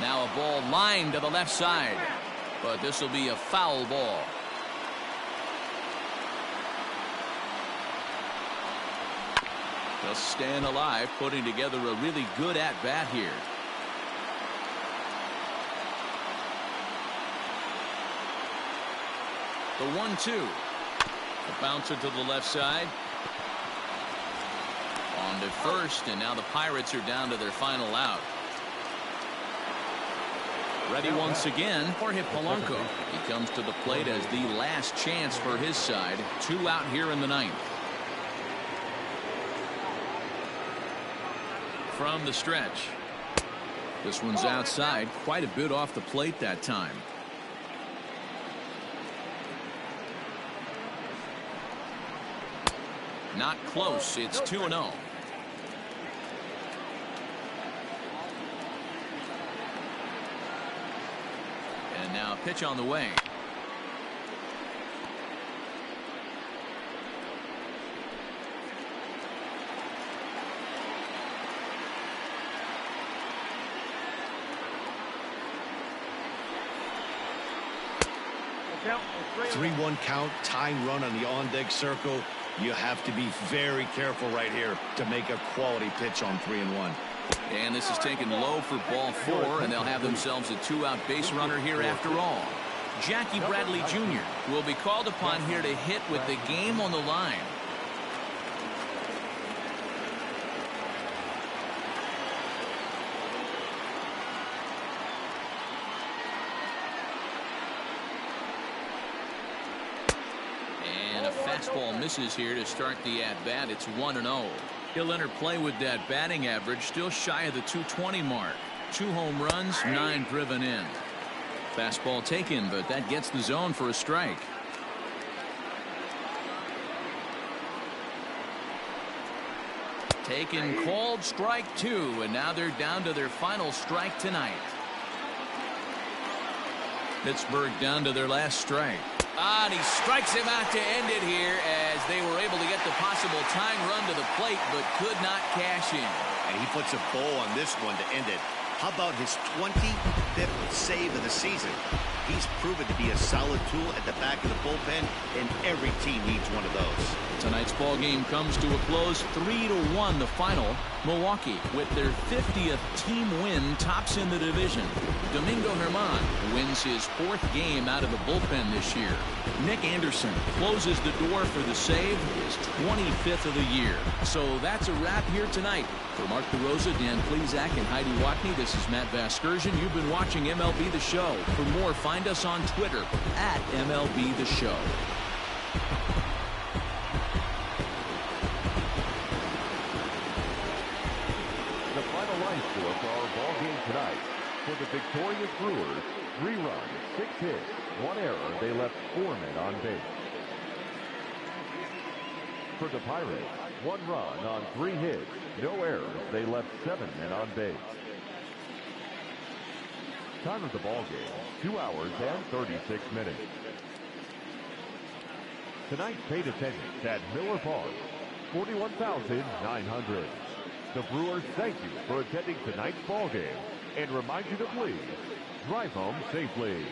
Now a ball lined to the left side, but this will be a foul ball. Just staying alive, putting together a really good at-bat here. The 1-2. A bouncer to the left side. On to first, and now the Pirates are down to their final out. Ready once again, Jorge Polanco. He comes to the plate as the last chance for his side. 2 out here in the 9th. From the stretch. This one's outside, quite a bit off the plate that time. Not close. It's 2-0. And now a pitch on the way. Count. 3-1 count, tying run on the on-deck circle. You have to be very careful right here to make a quality pitch on 3-1. And this is taken low for ball 4, and they'll have themselves a 2-out base runner here after all. Jackie Bradley Jr. will be called upon here to hit with the game on the line. And a fastball misses here to start the at-bat. It's 1-0. He'll enter play with that batting average, still shy of the 220 mark. 2 home runs, 9 driven in. Fastball taken, but that gets the zone for a strike. Taken, called, strike 2, and now they're down to their final strike tonight. Pittsburgh down to their last strike. And he strikes him out to end it here as they were able to get the possible tying run to the plate but could not cash in. And he puts a bow on this one to end it. How about his 25th save of the season? He's proven to be a solid tool at the back of the bullpen, and every team needs one of those. Tonight's ball game comes to a close, 3-1 the final. Milwaukee, with their 50th team win, tops in the division. Domingo Germán wins his 4th game out of the bullpen this year. Nick Anderson closes the door for the save, his 25th of the year. So that's a wrap here tonight. For Mark DeRosa, Dan Plesac, and Heidi Watney, this is Matt Vasgersian. You've been watching MLB The Show. For more, find us on Twitter at MLB The Show. The final line score for our ball game tonight. For the victorious Brewers, 3 runs, 6 hits, 1 error. They left 4 men on base. For the Pirates, 1 run on 3 hits, no errors. They left 7 men on base. Time of the ball game, 2 hours and 36 minutes. Tonight's paid attendance at Miller Park, 41,900. The Brewers thank you for attending tonight's ball game and remind you to please drive home safely.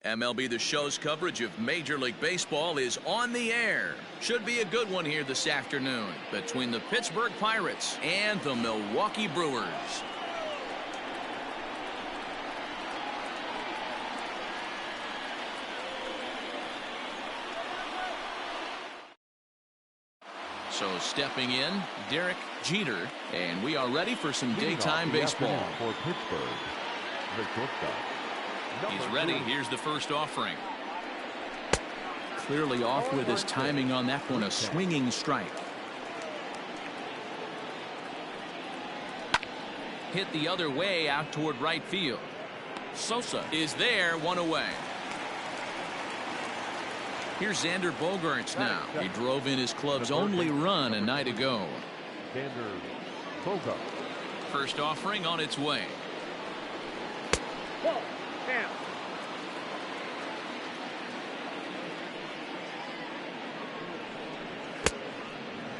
MLB The Show's coverage of Major League Baseball is on the air. Should be a good one here this afternoon between the Pittsburgh Pirates and the Milwaukee Brewers. So stepping in, Derek Jeter, and we are ready for some daytime baseball. For Pittsburgh, the shortstop. He's ready. Here's the first offering. Clearly off with his timing on that one, a swinging strike. Hit the other way out toward right field. Sosa is there, 1 away. Here's Xander Bogaerts now. He drove in his club's only run a night ago. Xander Bogaerts. First offering on its way.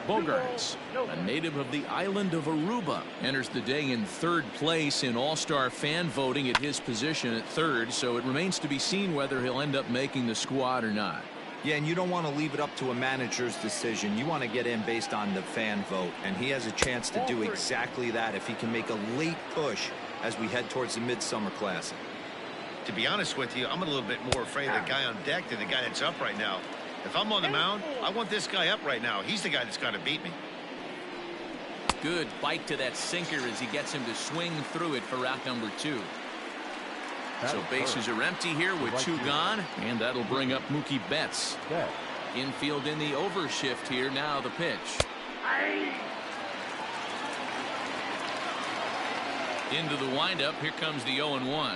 Bogaerts, a native of the island of Aruba, enters the day in 3rd place in All-Star fan voting at his position at 3rd, so it remains to be seen whether he'll end up making the squad or not. Yeah, and you don't want to leave it up to a manager's decision. You want to get in based on the fan vote, and he has a chance to do exactly that if he can make a late push as we head towards the Midsummer Classic. To be honest with you, I'm a little bit more afraid of the guy on deck than the guy that's up right now. If I'm on the mound, I want this guy up right now. He's the guy that's got to beat me. Good bite to that sinker as he gets him to swing through it for out number 2. So bases are empty here with 2 gone, and that'll bring up Mookie Betts. Infield in the overshift here. Now the pitch. Into the windup. Here comes the 0-1.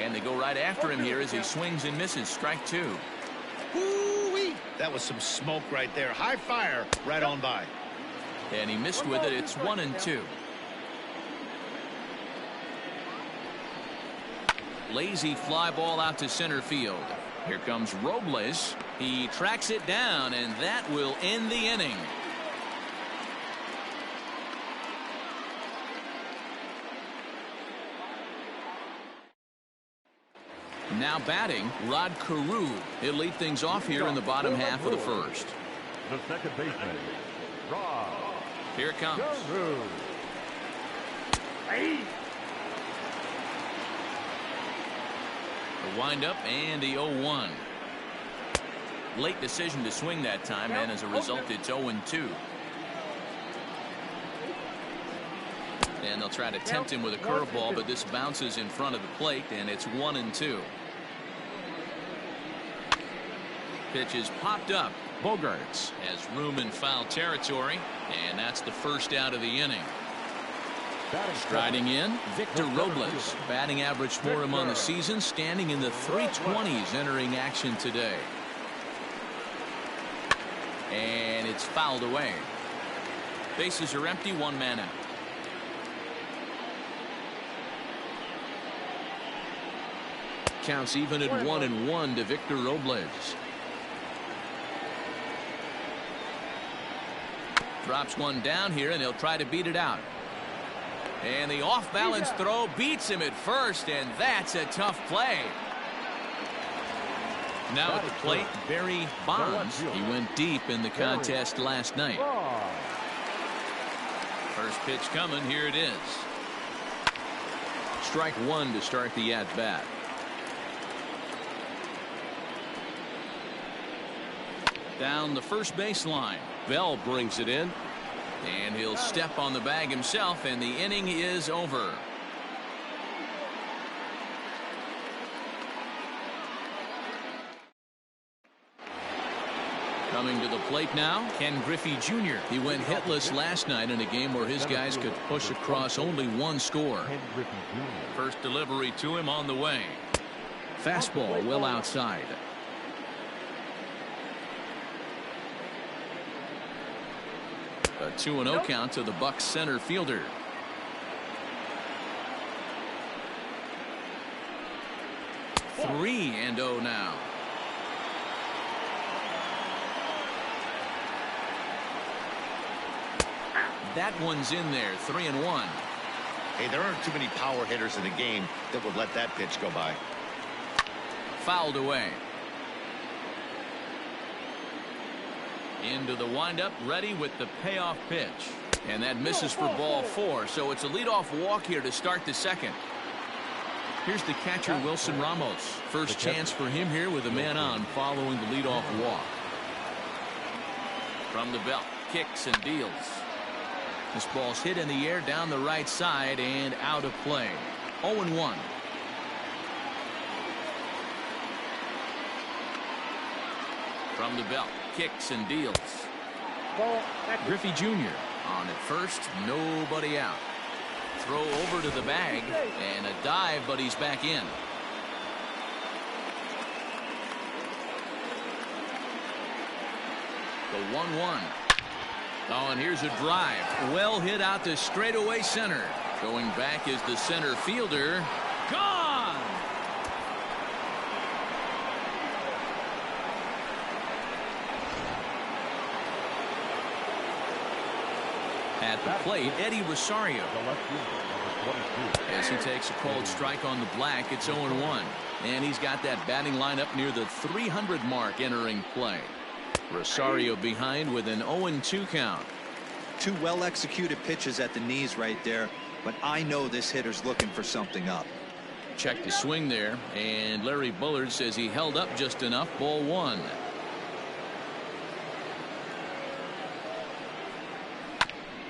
And they go right after him here as he swings and misses. Strike 2. Woo-wee. That was some smoke right there. High fire right on by. And he missed with it. It's 1-2. Lazy fly ball out to center field. Here comes Robles. He tracks it down, and that will end the inning. Now batting, Rod Carew. He'll lead things off here in the bottom half of the first. The second baseman, Rod. Here it comes. The windup and the 0-1. Late decision to swing that time, and as a result, it's 0-2. And they'll try to tempt him with a curveball, but this bounces in front of the plate, and it's 1-2. Pitch is popped up. Bogarts has room in foul territory, and that's the first out of the inning. Striding in, Victor Robles. Batting average for him on the season, standing in the 320s entering action today. And it's fouled away. Bases are empty, 1 man out. Counts even at 1-1 to Victor Robles. Drops one down here, and he'll try to beat it out. And the off-balance throw beats him at first, and that's a tough play. Now at the plate, Barry Bonds. He went deep in the contest last night. First pitch coming. Here it is. Strike 1 to start the at-bat. Down the first baseline. Bell brings it in. And he'll step on the bag himself, and the inning is over. Coming to the plate now, Ken Griffey Jr. He went hitless last night in a game where his guys could push across only 1 score. First delivery to him on the way. Fastball well outside. A 2-0 count to the Bucs center fielder. Three and 0 now. That one's in there. 3-1. Hey, there aren't too many power hitters in the game that would let that pitch go by. Fouled away. Into the windup, ready with the payoff pitch. And that misses for ball 4, so it's a leadoff walk here to start the second. Here's the catcher, Wilson Ramos. First chance for him here with a man on following the leadoff walk. From the belt, kicks and deals. This ball's hit in the air down the right side and out of play. 0-1. From the belt, kicks and deals. Griffey Jr. on at first, nobody out. Throw over to the bag and a dive, but he's back in. The 1-1. Oh, and here's a drive. Well hit out to straightaway center. Going back is the center fielder. Gone! At the plate, Eddie Rosario. As he takes a cold strike on the black, it's 0-1. And he's got that batting lineup near the 300 mark entering play. Rosario behind with an 0-2 count. 2 well-executed pitches at the knees right there, but I know this hitter's looking for something up. Check the swing there, and Larry Bullard says he held up just enough. Ball 1.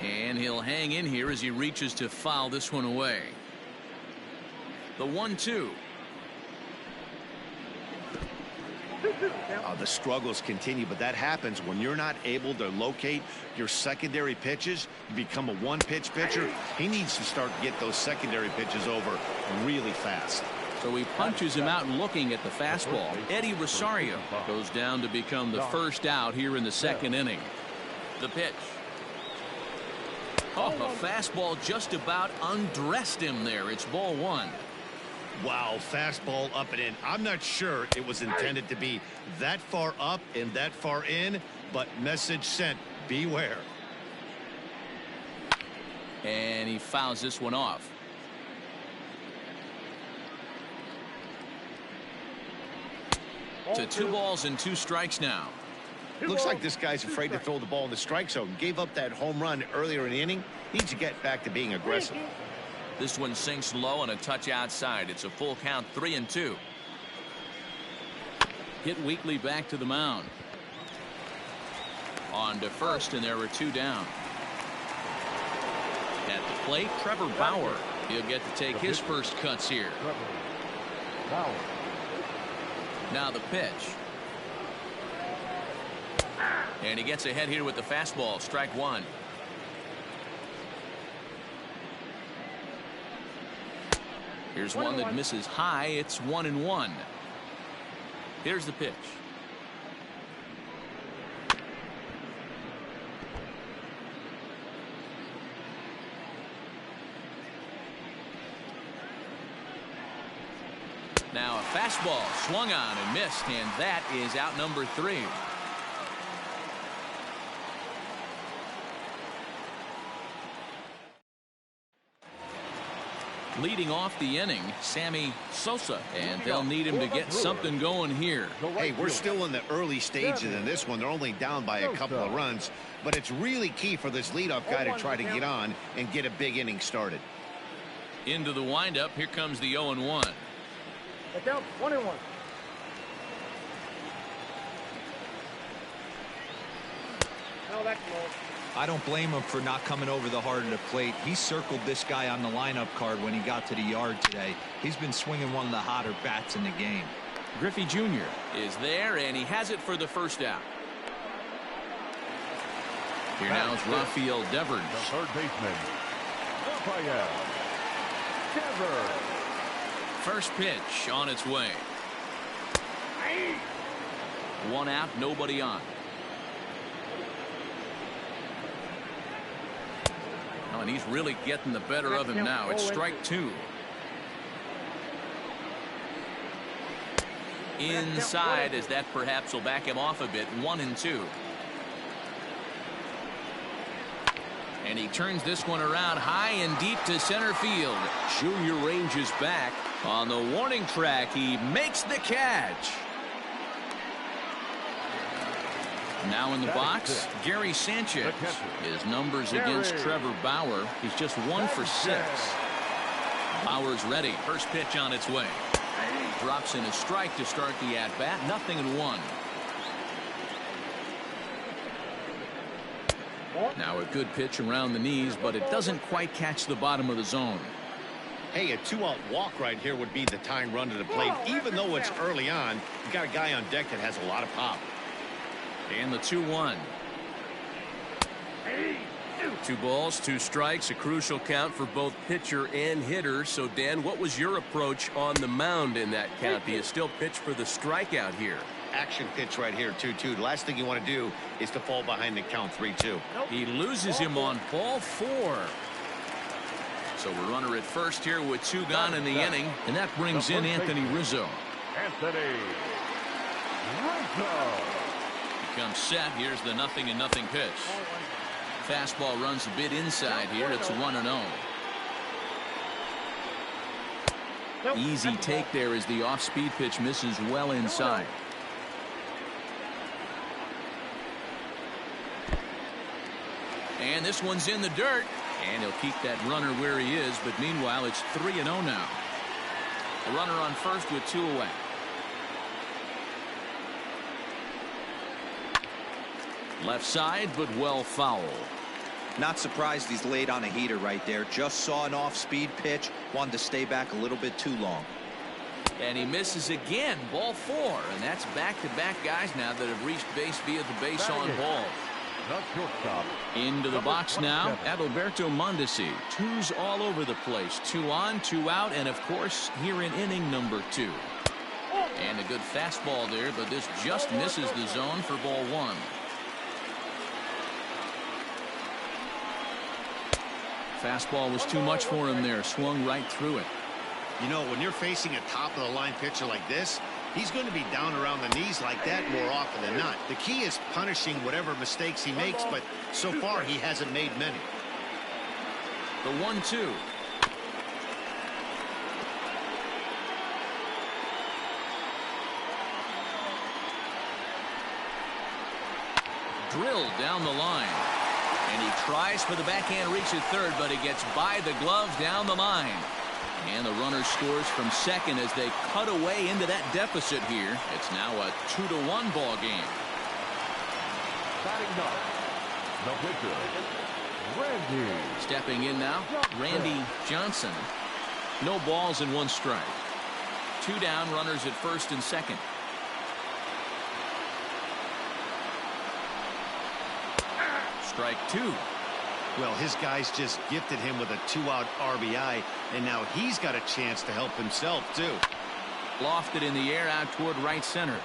And he'll hang in here as he reaches to foul this one away. The 1-2. The struggles continue, but that happens when you're not able to locate your secondary pitches. You become a one-pitch pitcher. He needs to start to get those secondary pitches over really fast. So he punches him out looking at the fastball. Eddie Rosario goes down to become the first out here in the second inning. The pitch. Oh, a fastball just about undressed him there. It's ball one. Wow, fastball up and in. I'm not sure it was intended to be that far up and that far in, but message sent, beware. And he fouls this one off. To 2 balls and 2 strikes now. Looks like this guy's afraid to throw the ball in the strike zone. Gave up that home run earlier in the inning. Needs to get back to being aggressive. This one sinks low and a touch outside. It's a full count, 3-2. Hit weakly back to the mound. On to first, and there are 2 down. At the plate, Trevor Bauer. He'll get to take his first cuts here. Now the pitch. And he gets ahead here with the fastball. Strike one. Here's one that misses high. It's 1-1. Here's the pitch. Now a fastball swung on and missed, and that is out number 3. Leading off the inning, Sammy Sosa, and they'll need him to get something going here. Hey, we're still in the early stages in this one. They're only down by a couple of runs, but it's really key for this leadoff guy to try to get on and get a big inning started. Into the windup, here comes the 0-1. That's out, 1-1. No, that's low. I don't blame him for not coming over the heart of the plate. He circled this guy on the lineup card when he got to the yard today. He's been swinging one of the hotter bats in the game. Griffey Jr. is there, and he has it for the first out. Here now is Rafael Devers. The third baseman, Rafael Devers. First pitch on its way. 1 out, nobody on. Oh, and he's really getting the better of him now. It's strike 2. Inside, as that perhaps will back him off a bit. 1-2. And he turns this one around high and deep to center field. Junior ranges back. On the warning track, he makes the catch. Now in the box, Gary Sanchez. His numbers against Trevor Bauer. He's just 1 for 6. Bauer's ready. First pitch on its way. Drops in a strike to start the at-bat. 0-1. Now a good pitch around the knees, but it doesn't quite catch the bottom of the zone. Hey, a 2-out walk right here would be the tying run to the plate. Even though it's early on, you got a guy on deck that has a lot of pop. And the 2-1. 2 balls, 2 strikes, a crucial count for both pitcher and hitter. So, Dan, what was your approach on the mound in that count? Do you still pitch for the strikeout here? Action pitch right here, 2-2. The last thing you want to do is to fall behind the count 3-2. He loses him on ball 4. So a runner at first here with 2 gone in the inning, and that brings in Anthony Rizzo. Anthony Rizzo. Comes set. Here's the 0-0 pitch. Fastball runs a bit inside here. It's 1-0. Easy take there as the off-speed pitch misses well inside. And this one's in the dirt. And he'll keep that runner where he is. But meanwhile, it's 3-0 now. A runner on first with 2 away. Left side, but well foul. Not surprised he's laid on a heater right there. Just saw an off-speed pitch. Wanted to stay back a little bit too long. And he misses again. Ball 4. And that's back-to-back guys now that have reached base via the base on balls. Into the box now, Adalberto Mondesi. 2s all over the place. 2 on, 2 out, and of course, here in inning number 2. And a good fastball there, but this just misses the zone for ball 1. Fastball was too much for him there. Swung right through it. You know, when you're facing a top-of-the-line pitcher like this, he's going to be down around the knees like that more often than not. The key is punishing whatever mistakes he makes, but so far he hasn't made many. The 1-2. Drilled down the line. And he tries for the backhand reach at third, but it gets by the glove down the line. And the runner scores from second as they cut away into that deficit here. It's now a 2-1 ball game. Batting up, the pitcher, Randy. Stepping in now, Randy Johnson. No balls and 1 strike. 2 down, runners at first and second. Strike 2. Well, his guys just gifted him with a 2-out RBI, and now he's got a chance to help himself, too. Lofted in the air out toward right center.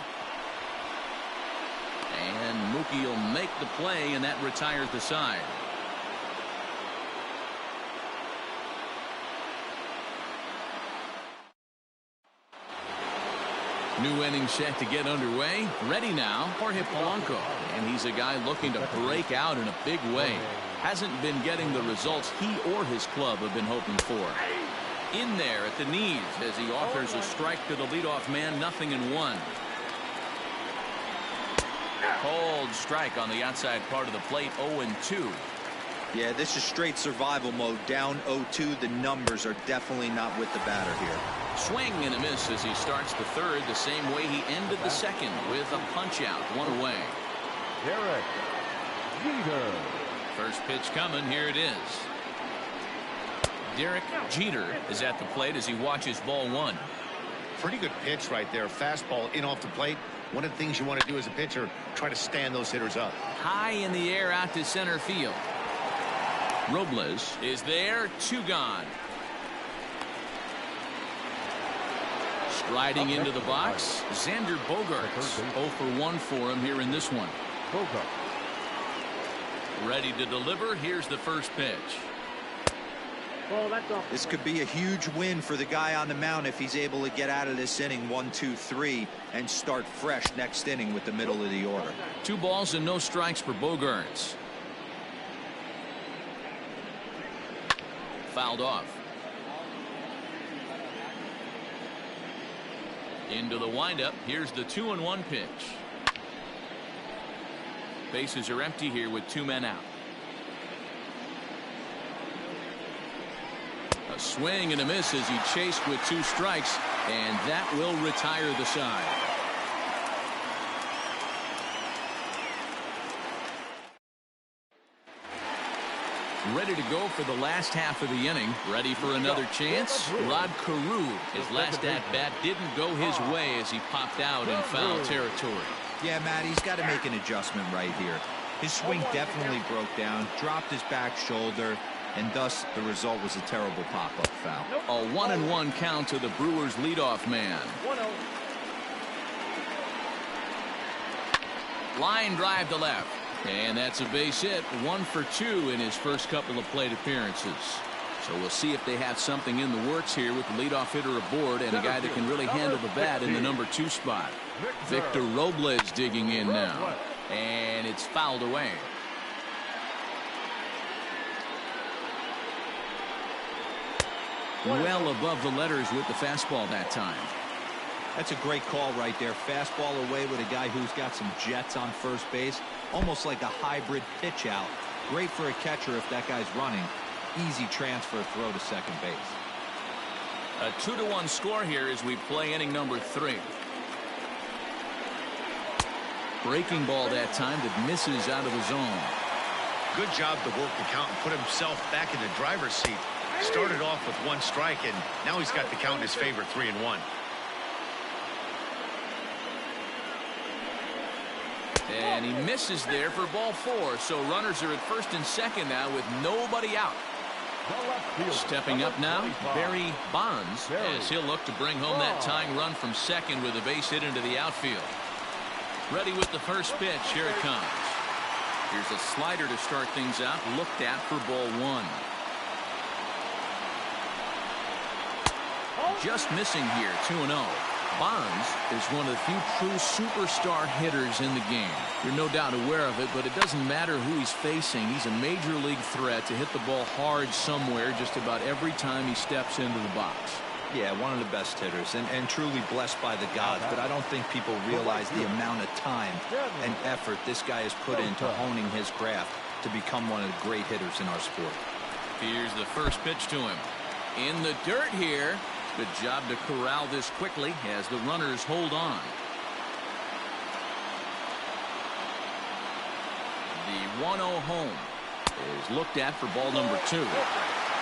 And Mookie will make the play, and that retires the side. New inning set to get underway. Ready now, Jorge Polanco. And he's a guy looking to break out in a big way. Hasn't been getting the results he or his club have been hoping for. In there at the knees as he offers a strike to the leadoff man, 0-1. Cold strike on the outside part of the plate, 0-2. Yeah, this is straight survival mode. Down 0-2. The numbers are definitely not with the batter here. Swing and a miss as he starts the third the same way he ended the second with a punch out, 1 away. Derek Jeter. First pitch coming. Here it is. Derek Jeter is at the plate as he watches ball 1. Pretty good pitch right there. Fastball in off the plate. One of the things you want to do as a pitcher, try to stand those hitters up. High in the air out to center field. Robles is there. 2 gone. Striding into the box, Xander Bogaerts. 0 for 1 for him here in this one. Ready to deliver. Here's the first pitch. This could be a huge win for the guy on the mound if he's able to get out of this inning 1, 2, 3 and start fresh next inning with the middle of the order. 2 balls and no strikes for Bogaerts. Fouled off. Into the windup. Here's the 2-1 pitch. Bases are empty here with 2 men out. A swing and a miss as he chased with 2 strikes, and that will retire the side. Ready to go for the last half of the inning. Ready for another chance. Rod Carew, his last at-bat didn't go his way as he popped out in foul territory. Yeah, Matt, he's got to make an adjustment right here. His swing definitely broke down, dropped his back shoulder, and thus the result was a terrible pop-up foul. A 1-1 count to the Brewers leadoff man. Line drive to left. And that's a base hit. 1 for 2 in his first couple of plate appearances. So we'll see if they have something in the works here with the leadoff hitter aboard and a guy that can really handle the bat in the number 2 spot. Victor Robles digging in now. And it's fouled away. Well above the letters with the fastball that time. That's a great call right there. Fastball away with a guy who's got some jets on first base. Almost like a hybrid pitch out. Great for a catcher if that guy's running. Easy transfer throw to second base. A 2-1 score here as we play inning number 3. Breaking ball that time that misses out of the zone. Good job to work the count and put himself back in the driver's seat. Started off with 1 strike, and now he's got the count in his favor, 3-1. And he misses there for ball 4. So runners are at first and second now with nobody out. Stepping up now, Barry Bonds, as he'll look to bring home that tying run from second with a base hit into the outfield. Ready with the first pitch. Here it comes. Here's a slider to start things out. Looked at for ball 1. Just missing here, 2-0. Bonds is one of the few true superstar hitters in the game. You're no doubt aware of it, but it doesn't matter who he's facing. He's a major league threat to hit the ball hard somewhere just about every time he steps into the box. Yeah, one of the best hitters and truly blessed by the gods, but I don't think people realize the amount of time and effort this guy has put into honing his craft to become one of the great hitters in our sport. Here's the first pitch to him. In the dirt here. Good job to corral this quickly as the runners hold on. The 1-0 home is looked at for ball number 2.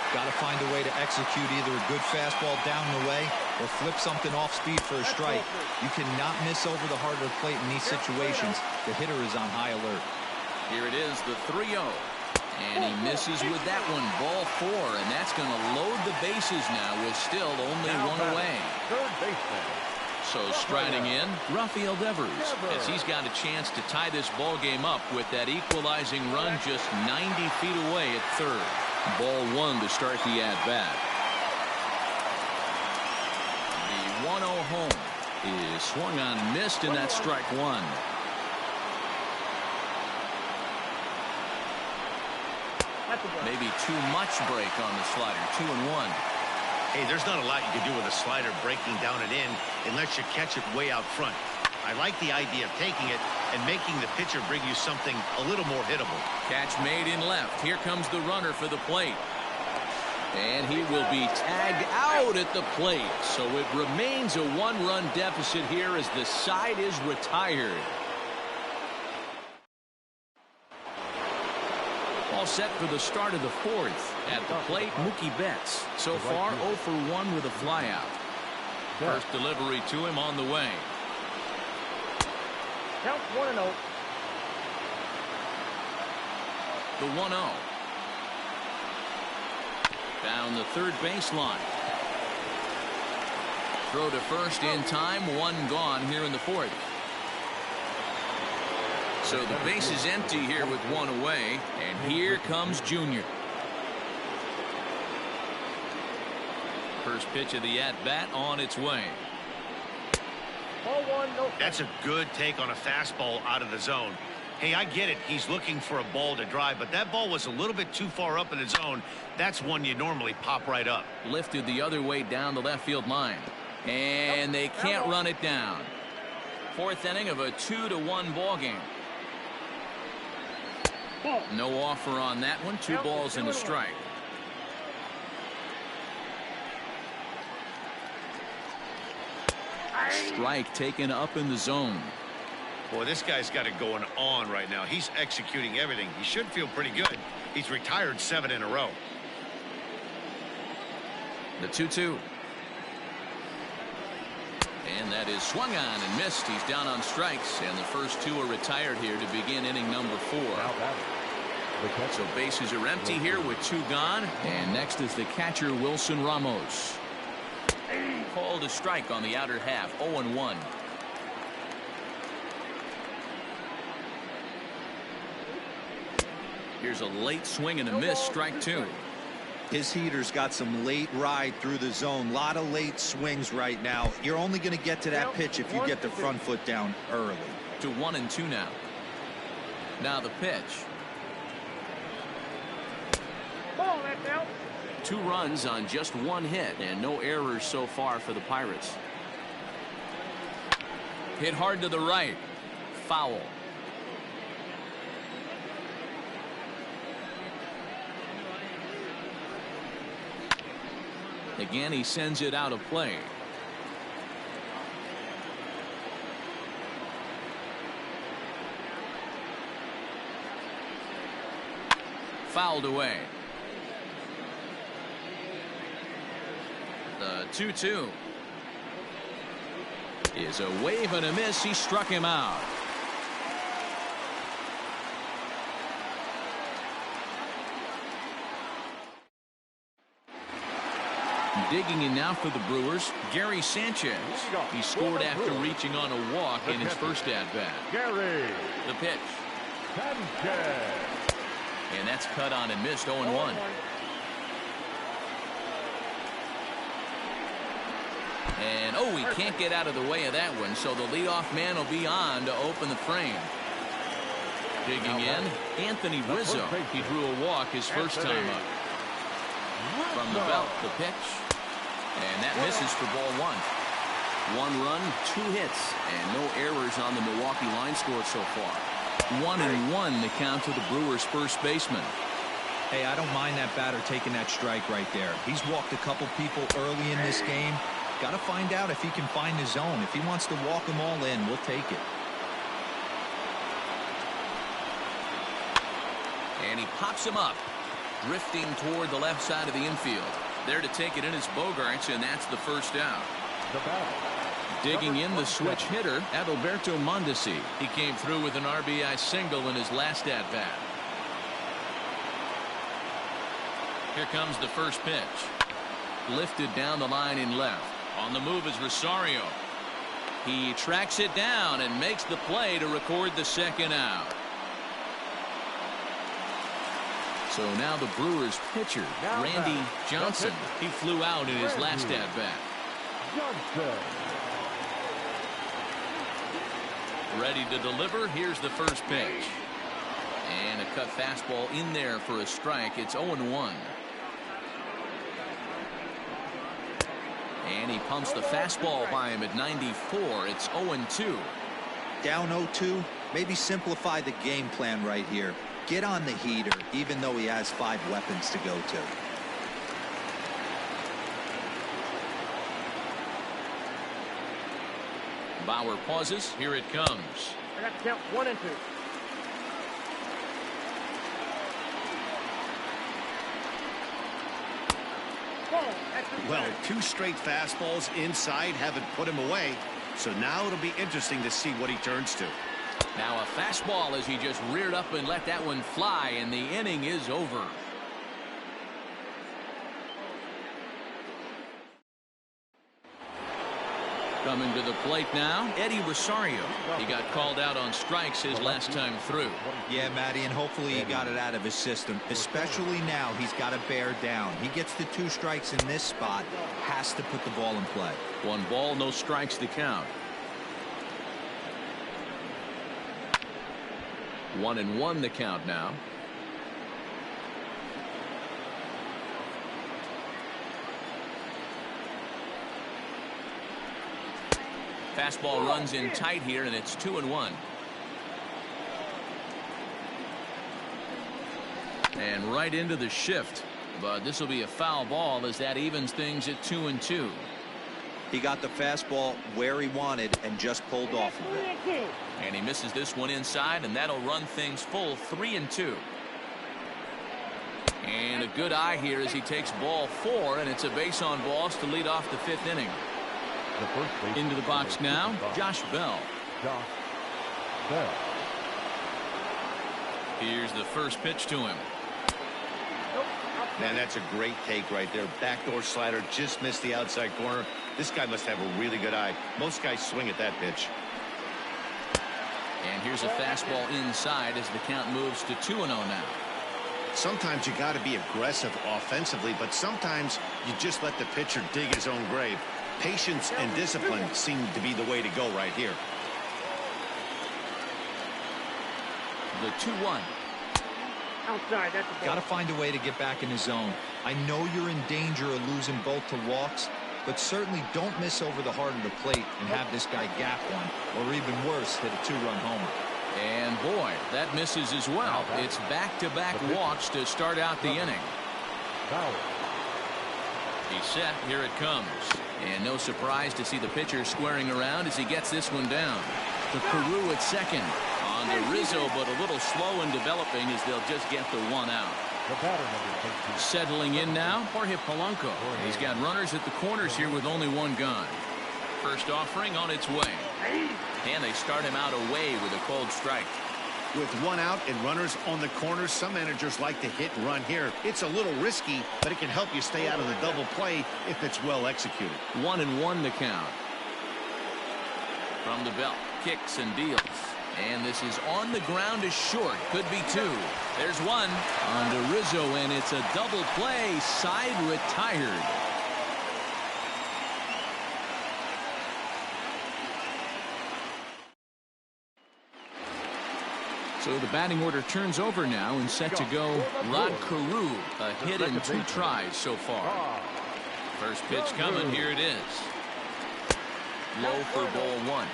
Got to find a way to execute either a good fastball down the way or flip something off speed for a strike. You cannot miss over the heart of the plate in these situations. The hitter is on high alert. Here it is, the 3-0. And he misses with that one, ball 4, and that's going to load the bases now with still only 1 away. So striding in, Rafael Devers, as he's got a chance to tie this ball game up with that equalizing run just 90 feet away at third. Ball 1 to start the at-bat. The 1-0 home is swung on and missed, and that's strike 1. Maybe too much break on the slider. 2-1. Hey, there's not a lot you can do with a slider breaking down and in unless you catch it way out front. I like the idea of taking it and making the pitcher bring you something a little more hittable. Catch made in left. Here comes the runner for the plate. And he will be tagged out at the plate. So it remains a 1-run deficit here as the side is retired. All set for the start of the 4th. At the plate, Mookie Betts. So far, 0 for 1 with a flyout. First delivery to him on the way. Count 1-0. The 1-0. Down the third baseline. Throw to first in time. 1 gone here in the 4th. So the base is empty here with 1 away, and here comes Junior. First pitch of the at-bat on its way. Ball 1, no. That's a good take on a fastball out of the zone. Hey, I get it. He's looking for a ball to drive, but that ball was a little bit too far up in the zone. That's one you normally pop right up. Lifted the other way down the left field line, and they can't run it down. 4th inning of a 2-1 ball game. No offer on that one. 2 balls and a strike. Strike taken up in the zone. Boy, this guy's got it going on right now. He's executing everything. He should feel pretty good. He's retired 7 in a row. The 2-2. And that is swung on and missed. He's down on strikes, and the first 2 are retired here to begin inning number 4. So bases are empty here with 2 gone, and next is the catcher Wilson Ramos. Called a strike on the outer half. 0-1. Here's a late swing and a miss. Strike 2. His heater's got some late ride through the zone. A lot of late swings right now. You're only going to get to that pitch if you get the front foot down early. To 1-2 now. Now the pitch. Ball, that's out. 2 runs on just 1 hit and no errors so far for the Pirates. Hit hard to the right. Foul. Again, he sends it out of play. fouled away. The 2-2 is a wave and a miss. He struck him out. Digging in now for the Brewers, Gary Sanchez. He scored after reaching on a walk in his first at-bat. Gary. The pitch. Sanchez. And that's cut on and missed. 0-1. And oh, he can't get out of the way of that one, so the leadoff man will be on to open the frame. Digging in, Anthony Rizzo. He drew a walk his first time up. From the belt, the pitch. And that misses for ball 1. 1 run, 2 hits, and no errors on the Milwaukee line score so far. 1-1 the count to the Brewers' first baseman. Hey, I don't mind that batter taking that strike right there. He's walked a couple people early in this game. Got to find out if he can find his zone. If he wants to walk them all in, we'll take it. And he pops him up, drifting toward the left side of the infield. There to take it in is Bogarts, and that's the first out. Digging in the switch hitter, Adalberto Mondesi. He came through with an RBI single in his last at-bat. Here comes the first pitch. Lifted down the line in left. On the move is Rosario. He tracks it down and makes the play to record the second out. So now the Brewers pitcher, Randy Johnson. He flew out in his last at-bat. Ready to deliver. Here's the first pitch. And a cut fastball in there for a strike. It's 0-1. And he pumps the fastball by him at 94. It's 0-2. Down 0-2. Maybe simplify the game plan right here. Get on the heater, even though he has 5 weapons to go to. Bauer pauses. Here it comes. I got to count 1 and 2. Well, 2 straight fastballs inside haven't put him away. So now it'll be interesting to see what he turns to. Now a fastball as he just reared up and let that one fly, and the inning is over. Coming to the plate now, Eddie Rosario. He got called out on strikes his last time through. Yeah, Matty, and hopefully he got it out of his system. Especially now, he's got to bear down. He gets the 2 strikes in this spot, has to put the ball in play. 1 ball, no strikes to count. 1-1 the count now. Fastball runs in tight here, and it's 2-1. And right into the shift, but this will be a foul ball as that evens things at 2-2. He got the fastball where he wanted and just pulled off of it. And he misses this one inside, and that'll run things full 3-2. And a good eye here as he takes ball 4, and it's a base on balls to lead off the 5th inning. Into the box now, Josh Bell. Here's the first pitch to him. Man, that's a great take right there. Backdoor slider, just missed the outside corner. This guy must have a really good eye. Most guys swing at that pitch. And here's a fastball inside as the count moves to 2-0 now. Sometimes you got to be aggressive offensively, but sometimes you just let the pitcher dig his own grave. Patience and discipline seem to be the way to go right here. The 2-1. Outside, that's a ball. Got to find a way to get back in his zone. I know you're in danger of losing both to walks, but certainly don't miss over the heart of the plate and have this guy gap one, or even worse, hit a 2-run homer. And boy, that misses as well. It's back-to-back walks to start out the inning. He's set. Here it comes. And no surprise to see the pitcher squaring around as he gets this one down. To Peru at second. On to Rizzo, but a little slow in developing as they'll just get the 1 out. The batter, number 13. Settling in now, Jorge Polanco. He's got runners at the corners here with only one gone. First offering on its way. And they start him out away with a cold strike. With one out and runners on the corners, some managers like to hit and run here. It's a little risky, but it can help you stay out of the double play if it's well executed. 1-1 the count. From the belt, kicks and deals. And this is on the ground is short. Could be two. There's one on to Rizzo, and it's a double play. Side retired. So the batting order turns over now, and set to go Rod Carew. A hit in 2 tries so far. First pitch coming. Here it is. Low for ball 1.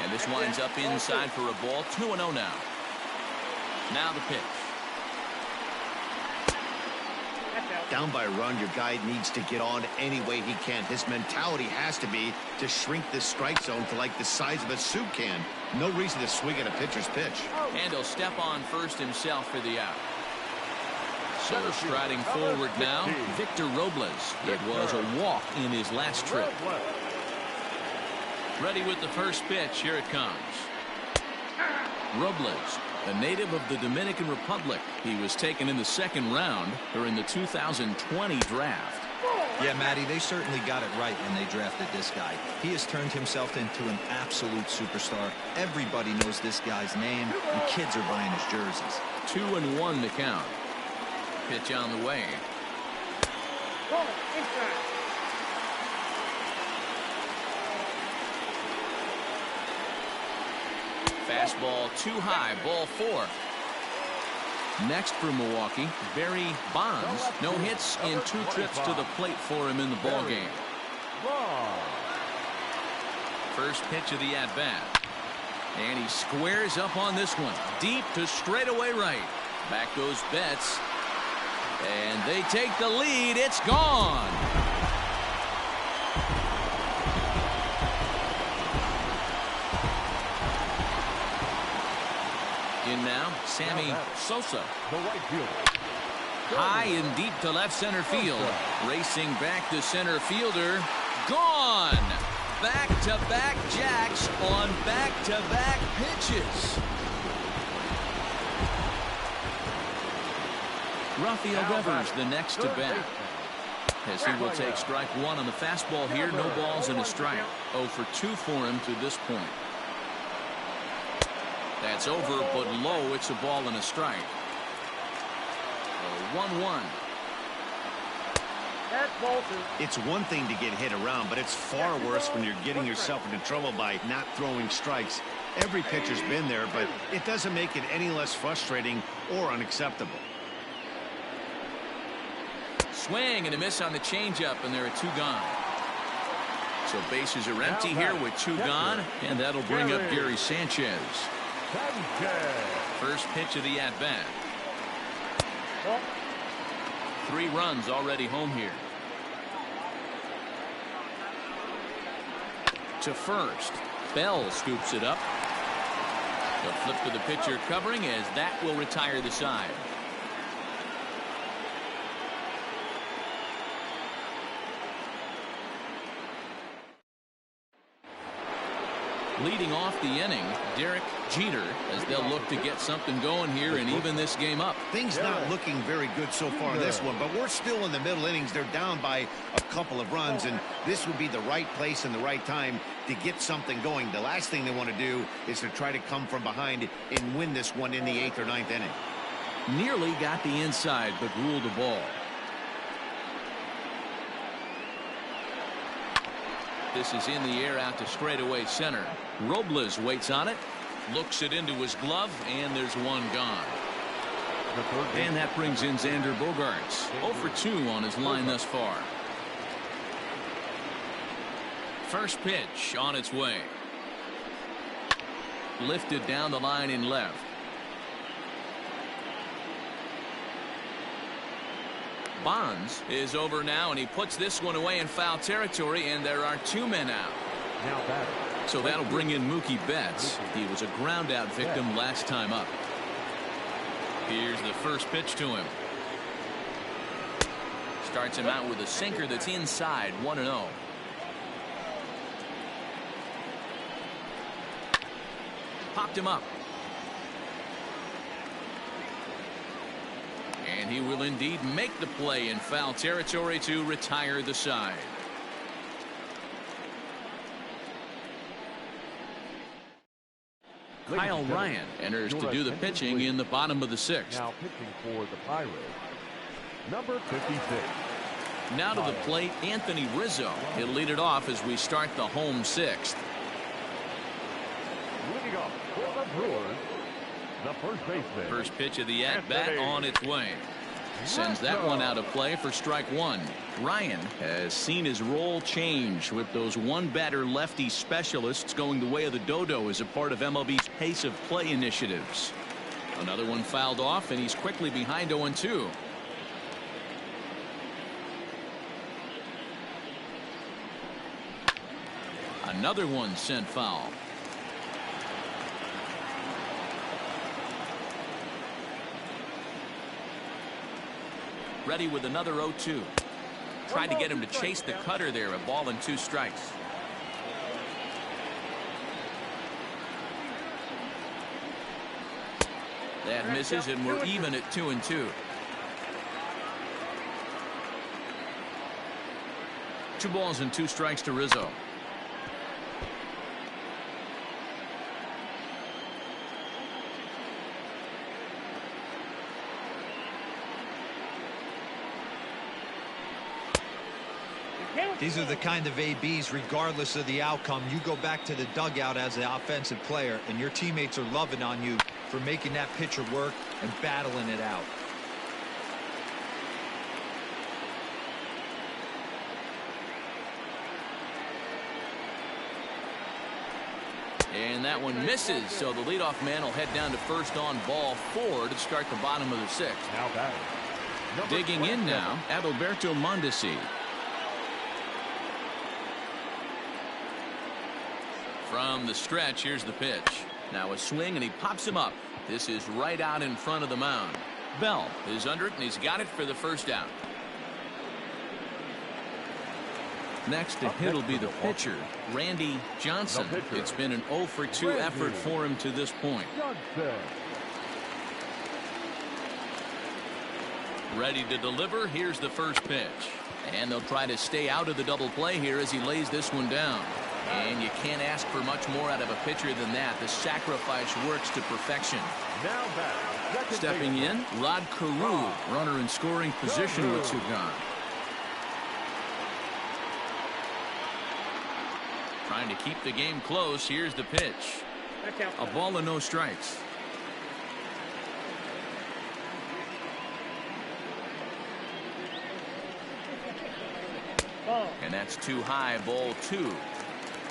And this winds up inside for a ball. 2-0 now. Now the pitch. Down by a run, your guy needs to get on any way he can. His mentality has to be to shrink this strike zone to like the size of a soup can. No reason to swing at a pitcher's pitch. And he'll step on first himself for the out. So striding forward now, Victor Robles. It was a walk in his last trip. Ready with the first pitch. Here it comes. Robles, a native of the Dominican Republic. He was taken in the 2nd round during the 2020 draft. Yeah, Matty, they certainly got it right when they drafted this guy. He has turned himself into an absolute superstar. Everybody knows this guy's name, and kids are buying his jerseys. 2-1 the count. Pitch on the way. Fastball too high, ball 4. Next for Milwaukee, Barry Bonds. No hits in 2 trips to the plate for him in the ball game. First pitch of the at-bat. And he squares up on this one. Deep to straightaway right. Back goes Betts. And they take the lead. It's gone. In now, Sammy Sosa. The right fielder. High and deep to left center field. Racing back to center fielder. Gone. Back-to-back jacks on back-to-back pitches. Rafael Devers the next to bat. As he will take strike 1 on the fastball here. No balls and a strike. 0 for 2 for him to this point. That's over, but low. It's a ball and a strike. 1-1. It's one thing to get hit around, but it's far worse when you're getting yourself into trouble by not throwing strikes. Every pitcher's been there, but it doesn't make it any less frustrating or unacceptable. Swing and a miss on the changeup, and there are 2 gone. So bases are empty here with 2 gone, and that'll bring up Gary Sanchez. First pitch of the at-bat. 3 runs already home here. To first. Bell scoops it up. The flip to the pitcher covering as that will retire the side. Leading off the inning, Derek Jeter, as they'll look to get something going here and even this game up. Things not looking very good so far in this one, but we're still in the middle innings. They're down by a couple of runs, and this would be the right place and the right time to get something going. The last thing they want to do is to try to come from behind and win this one in the 8th or 9th inning. Nearly got the inside, but ruled the ball. This is in the air out to straightaway center. Robles waits on it, looks it into his glove, and there's 1 gone. And that brings in Xander Bogaerts. 0 for 2 on his line thus far. First pitch on its way. Lifted down the line in left. Bonds is over now, and he puts this one away in foul territory, and there are 2 men out. Now batter, So that'll bring in Mookie Betts. He was a ground out victim last time up. Here's the first pitch to him. Starts him out with a sinker that's inside, 1-0. Popped him up. And he will indeed make the play in foul territory to retire the side. Kyle Ryan enters to do the pitching in the bottom of the sixth. Now pitching for the Pirates, number 56. Now to the plate, Anthony Rizzo. He'll lead it off as we start the home sixth. Leading off for the Brewers, the first baseman. First pitch of the at-bat on its way. Sends that one out of play for strike one. Ryan has seen his role change with those one-batter lefty specialists going the way of the dodo as a part of MLB's pace of play initiatives. Another one fouled off, and he's quickly behind 0-2. Another one sent foul. Ready with another 0-2. Tried to get him to chase the cutter there. A ball and 2 strikes. That misses, and we're even at 2-2. 2 balls and 2 strikes to Rizzo. These are the kind of ABs, regardless of the outcome, you go back to the dugout as an offensive player, and your teammates are loving on you for making that pitcher work and battling it out. And that one misses, so the leadoff man will head down to first on ball 4 to start the bottom of the sixth. Now batting. Digging in now, Adalberto Mondesi. From the stretch, here's the pitch. Now a swing, and he pops him up. This is right out in front of the mound. Bell is under it, and he's got it for the first out. Next to hit will be the pitcher, Randy Johnson. It's been an 0-for-2 effort for him to this point. Ready to deliver. Here's the first pitch. And they'll try to stay out of the double play here as he lays this one down. And you can't ask for much more out of a pitcher than that. The sacrifice works to perfection. Now back. Stepping in, Rod Carew, runner in scoring position with 2 gone. Trying to keep the game close. Here's the pitch. A ball and no strikes. And that's too high, ball 2.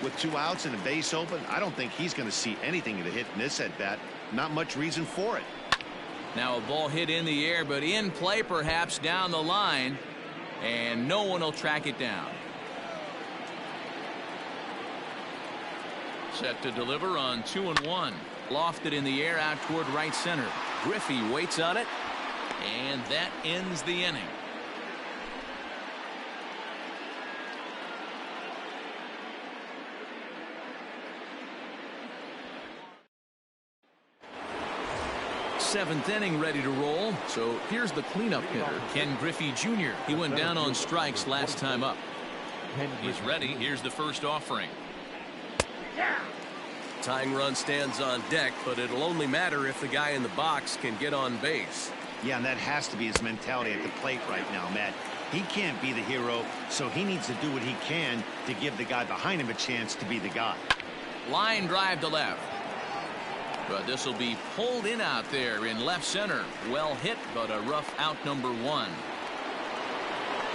With 2 outs and a base open, I don't think he's going to see anything to hit in this at bat. Not much reason for it. Now a ball hit in the air, but in play perhaps down the line, and no one will track it down. Set to deliver on 2-1. Lofted in the air out toward right center. Griffey waits on it, and that ends the inning. Seventh inning ready to roll. So here's the cleanup hitter, Ken Griffey Jr. He went down on strikes last time up. He's ready. Here's the first offering. Tying run stands on deck, but it'll only matter if the guy in the box can get on base. Yeah, and that has to be his mentality at the plate right now, Matt. He can't be the hero, so he needs to do what he can to give the guy behind him a chance to be the guy. Line drive to left. But this will be pulled in out there in left center. Well hit, but a rough out number 1.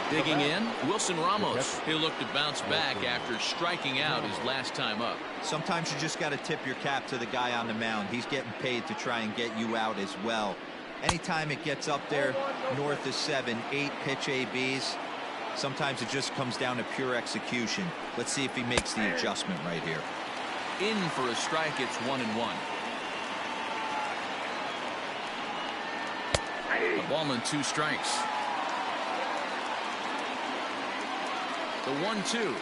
Digging in, Wilson Ramos. He'll look to bounce back after striking out his last time up. Sometimes you just got to tip your cap to the guy on the mound. He's getting paid to try and get you out as well. Anytime it gets up there north of 7, 8 pitch ABs, sometimes it just comes down to pure execution. Let's see if he makes the adjustment right here. In for a strike. It's 1-1. A ball and 2 strikes. The 1-2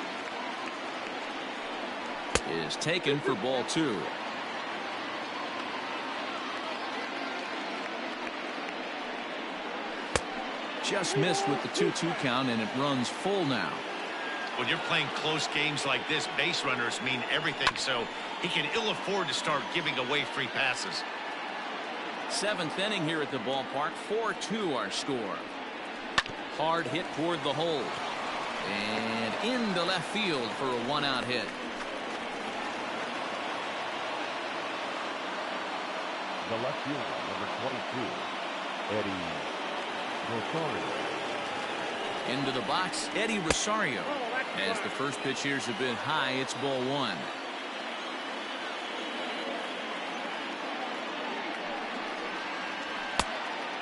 is taken for ball 2. Just missed with the 2-2 count, and it runs full now. When you're playing close games like this, base runners mean everything, so he can ill afford to start giving away free passes. 7th inning here at the ballpark. 4-2 our score. Hard hit toward the hole. And into left field for a 1-out hit. The left fielder, number 22, Eddie Rosario. Into the box, Eddie Rosario. As the first pitch here's a bit high, it's ball 1.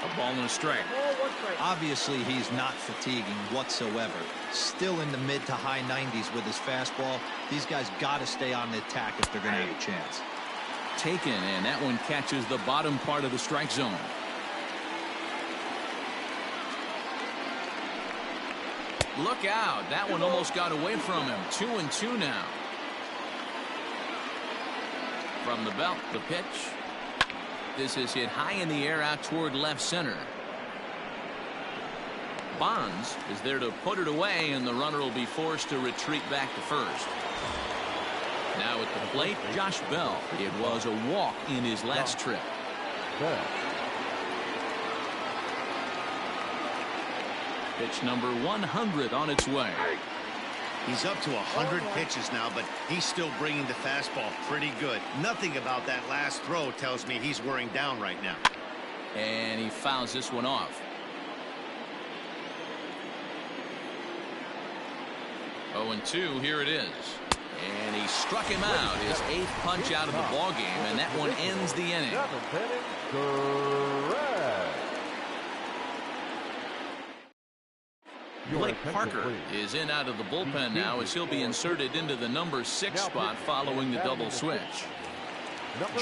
A ball and a strike. Obviously, he's not fatiguing whatsoever. Still in the mid to high 90s with his fastball. These guys got to stay on the attack if they're going to have a chance. Taken, and that one catches the bottom part of the strike zone. Look out. That one almost got away from him. 2-2 now. From the belt, the pitch. This is hit high in the air out toward left center. Bonds is there to put it away, and the runner will be forced to retreat back to first. Now at the plate, Josh Bell. It was a walk in his last trip. Pitch number 100 on its way. He's up to 100 pitches now, but he's still bringing the fastball pretty good. Nothing about that last throw tells me he's wearing down right now. And he fouls this one off. 0-2, here it is. And he struck him out, his 8th punch out of the ball game, and that one ends the inning. Blake Parker is in out of the bullpen now, as he'll be inserted into the number 6 spot following the double switch.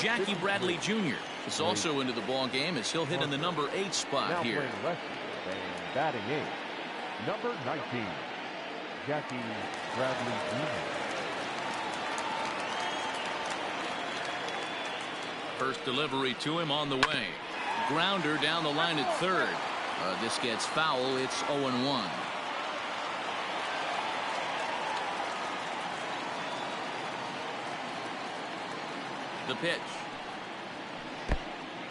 Jackie Bradley Jr. is also into the ball game, as he'll hit in the number 8 spot here. Batting 8, number 19, Jackie Bradley Jr. First delivery to him on the way. Grounder down the line at third. This gets foul. It's 0-1. The pitch.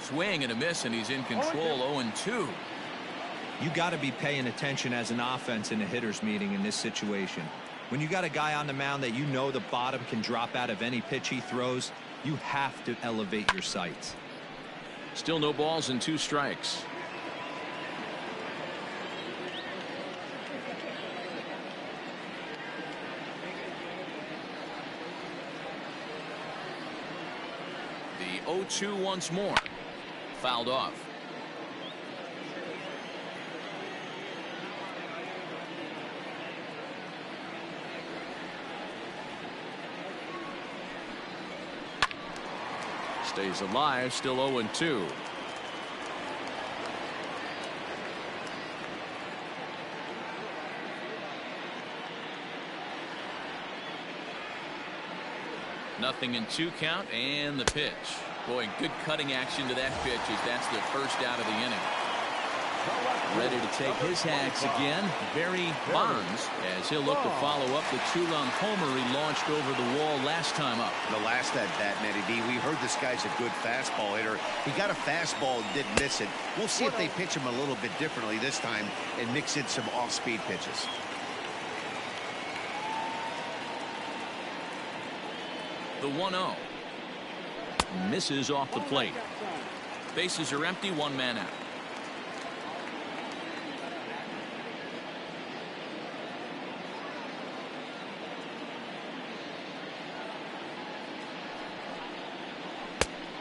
Swing and a miss, and he's in control. 0-2. You got to be paying attention as an offense in a hitter's meeting in this situation. When you got a guy on the mound that you know the bottom can drop out of any pitch he throws, you have to elevate your sights. Still no balls and 2 strikes. The 0-2 once more. Fouled off. Stays alive, still 0-2. Nothing in 2 count, and the pitch. Boy, good cutting action to that pitch, as that's the first out of the inning. Ready to take his hacks again, Barry Bonds, as he'll look to follow up the 2-run homer he launched over the wall last time up. The last at bat, Matty D, we heard this guy's a good fastball hitter. He got a fastball and didn't miss it. We'll see if they pitch him a little bit differently this time and mix in some off-speed pitches. The 1-0. Misses off the plate. Bases are empty, 1 man out.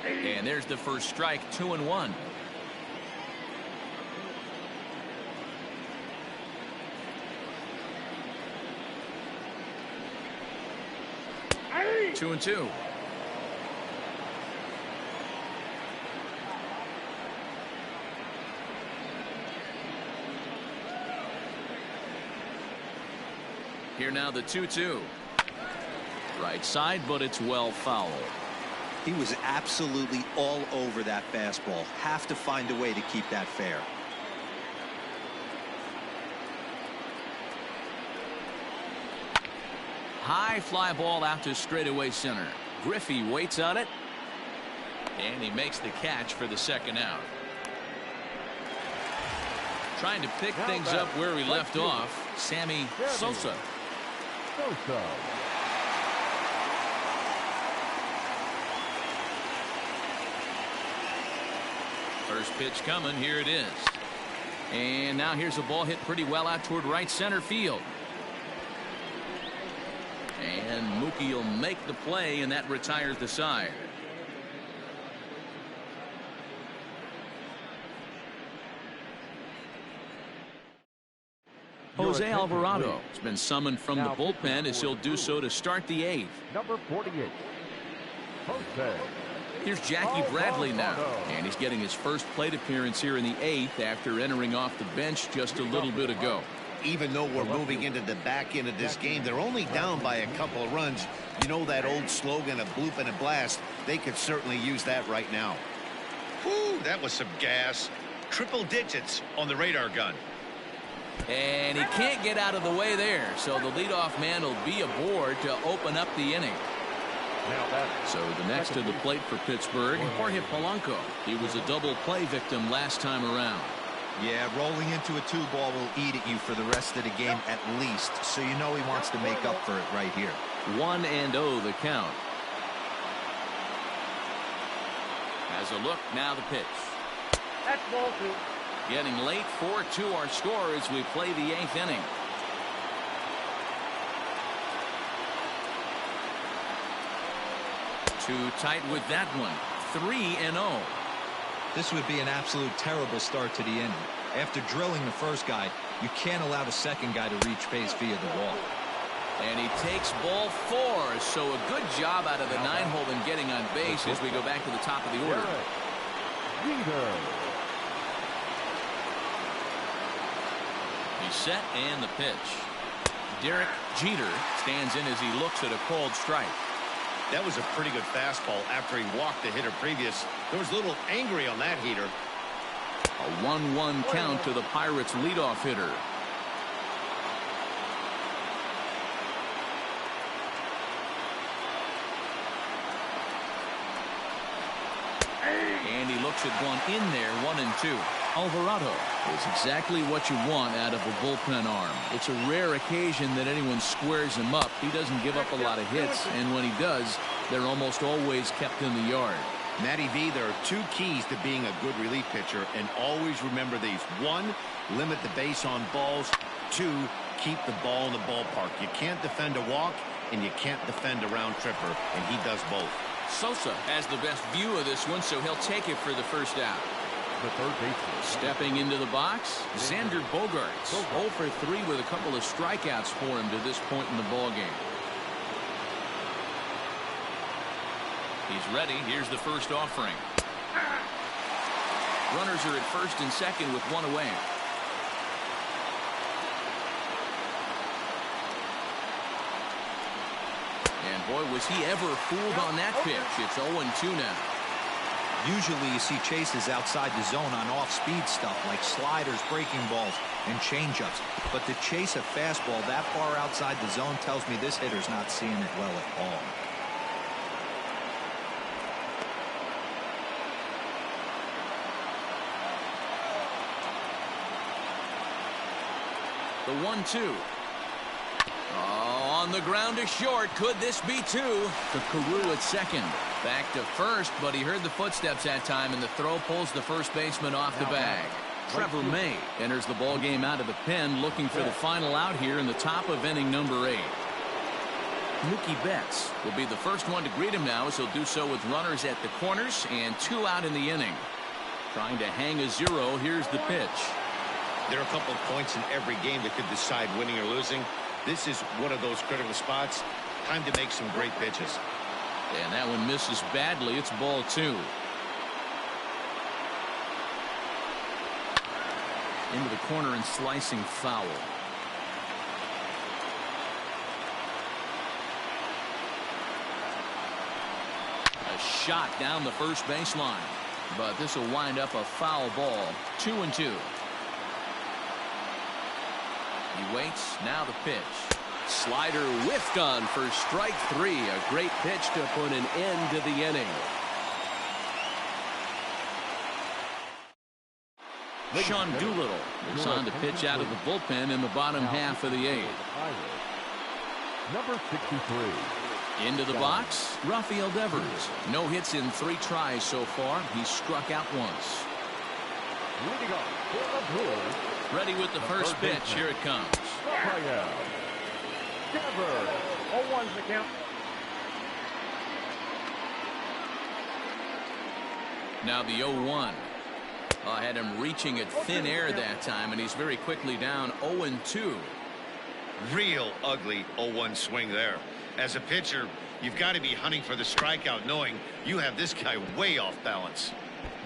And there's the first strike. 2-1. Two and 2. Here now the 2-2. Right side, but it's well fouled. He was absolutely all over that fastball. Have to find a way to keep that fair. High fly ball out to straightaway center. Griffey waits on it. And he makes the catch for the second out. Trying to pick things up where he left off, Sammy Sosa. First pitch coming. Here it is. And now here's a ball hit pretty well out toward right center field. And Mookie will make the play, and that retires the side. Jose Alvarado has been summoned from the bullpen as he'll do so to start the 8th. Number 48, Jose. Here's Jackie Bradley now, and he's getting his first plate appearance here in the 8th after entering off the bench just a little bit ago. Even though we're moving into the back end of this game, they're only down by a couple of runs. You know that old slogan, a bloop and a blast. They could certainly use that right now. Whew, that was some gas. Triple digits on the radar gun. And he can't get out of the way there, so the leadoff man will be aboard to open up the inning. So the next to the plate for Pittsburgh, Jorge Polanco. He was a double play victim last time around. Yeah, rolling into a 2-ball will eat at you for the rest of the game at least, so you know he wants to make up for it right here. 1-0 the count. Has a look, now the pitch. That's ball 2. Getting late, 4-2 our score as we play the 8th inning. Too tight with that one. 3-0. This would be an absolute terrible start to the inning. After drilling the first guy, you can't allow the second guy to reach base via the wall. And he takes ball 4, so a good job out of the 9-hole in getting on base as we go back to the top of the order. He's set, and the pitch. Derek Jeter stands in as he looks at a called strike. That was a pretty good fastball after he walked the hitter previous. There was a little angry on that heater. A 1-1 count to the Pirates leadoff hitter. And he looks at one in there, 1-2. Alvarado is exactly what you want out of a bullpen arm. It's a rare occasion that anyone squares him up. He doesn't give up a lot of hits, and when he does, they're almost always kept in the yard. Matty V, there are 2 keys to being a good relief pitcher, and always remember these. 1, limit the base on balls. 2, keep the ball in the ballpark. You can't defend a walk, and you can't defend a round tripper, and he does both. Sosa has the best view of this one, so he'll take it for the first out. The third baseman. Stepping into the box, Xander Bogaerts. 0 for 3 with a couple of strikeouts for him to this point in the ballgame. He's ready. Here's the first offering. Runners are at first and second with 1 away. And boy, was he ever fooled on that pitch. It's 0-2 now. Usually you see chases outside the zone on off-speed stuff like sliders, breaking balls, and changeups. But to chase a fastball that far outside the zone tells me this hitter's not seeing it well at all. The 1-2. Oh, on the ground to short. Could this be 2? To Carew at second. Back to first, but he heard the footsteps that time, and the throw pulls the first baseman off the bag. Trevor May enters the ball game out of the pen, looking for the final out here in the top of inning number 8. Mookie Betts will be the first one to greet him now, as he'll do so with runners at the corners and 2 out in the inning. Trying to hang a 0. Here's the pitch. There are a couple of points in every game that could decide winning or losing. This is one of those critical spots. Time to make some great pitches. And that one misses badly. It's ball 2. Into the corner and slicing foul. shot down the first baseline. But this will wind up a foul ball. 2-2. He waits. Now the pitch. Slider whiffed on for strike 3. A great pitch to put an end to the inning. Sean Doolittle is on to pitch out of the bullpen in the bottom half of the 8th. Number 63. Into the box, Rafael Devers. No hits in 3 tries so far. He's struck out once. Leading off for the Brewers. Ready with the first pitch. Here it comes. Rafael Devers. 0-1's the count. Now the 0-1. Had him reaching at thin air that time, and he's very quickly down 0-2. Real ugly 0-1 swing there. As a pitcher, you've got to be hunting for the strikeout, knowing you have this guy way off balance.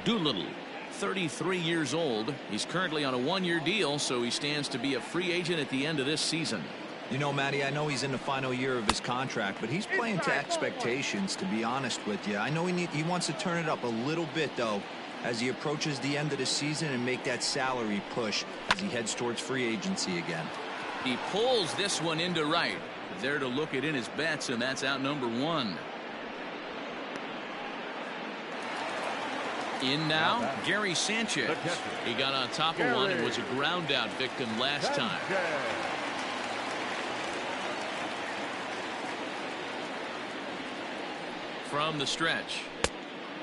Doolittle, 33 years old. He's currently on a 1-year deal, so he stands to be a free agent at the end of this season. You know, Matty, I know he's in the final year of his contract, but he's playing to expectations, to be honest with you. I know he wants to turn it up a little bit, though, as he approaches the end of the season and make that salary push as he heads towards free agency again. He pulls this one into right. There to look it in his bets, and that's out number 1. In now, Gary Sanchez. He got on top of one and was a ground out victim last time. From the stretch.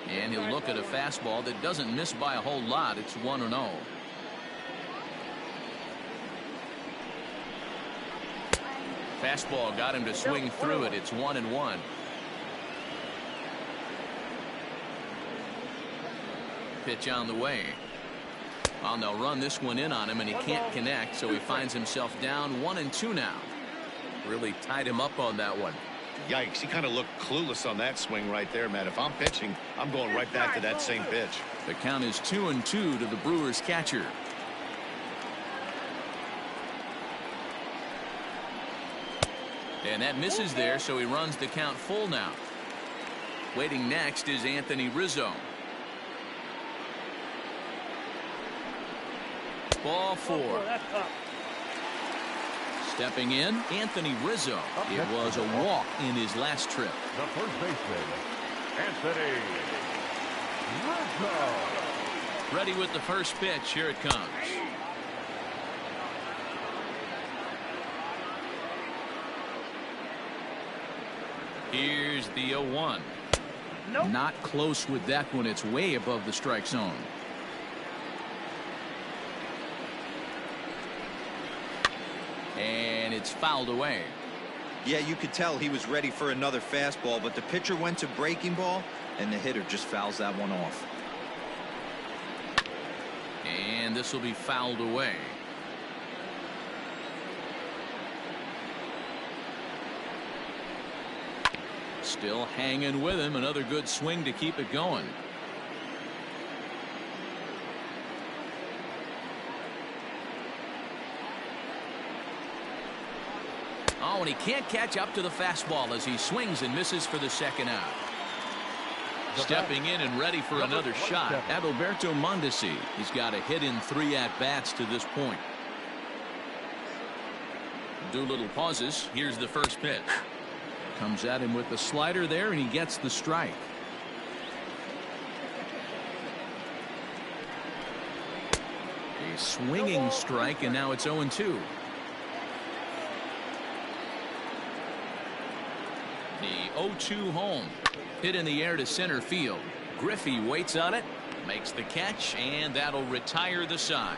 And he'll look at a fastball that doesn't miss by a whole lot. It's 1-0. Fastball got him to swing through it. It's 1-1. Pitch on the way. Well, they'll run this one in on him, and he can't connect, so he finds himself down 1-2 now. Really tied him up on that one. Yikes, he kind of looked clueless on that swing right there, Matt. If I'm pitching, I'm going right back to that same pitch. The count is 2-2 to the Brewers catcher. And that misses there, so he runs the count full now. Waiting next is Anthony Rizzo. Ball 4. Stepping in, Anthony Rizzo. It was a walk in his last trip. The first baseman, Anthony Rizzo. Ready with the first pitch. Here it comes. Here's the 0-1. Nope. Not close with that one. It's way above the strike zone. And it's fouled away. Yeah, you could tell he was ready for another fastball, but the pitcher went to breaking ball, and the hitter just fouls that one off. And this will be fouled away. Still hanging with him. Another good swing to keep it going. Oh, and he can't catch up to the fastball as he swings and misses for the second out. Stepping in and ready for another shot, Adalberto Mondesi. He's got a hit in 3 at-bats to this point. Doolittle pauses. Here's the first pitch. Comes at him with the slider there, and he gets the strike. A swinging strike, and now it's 0-2. The 0-2 home. Hit in the air to center field. Griffey waits on it, makes the catch, and that'll retire the side.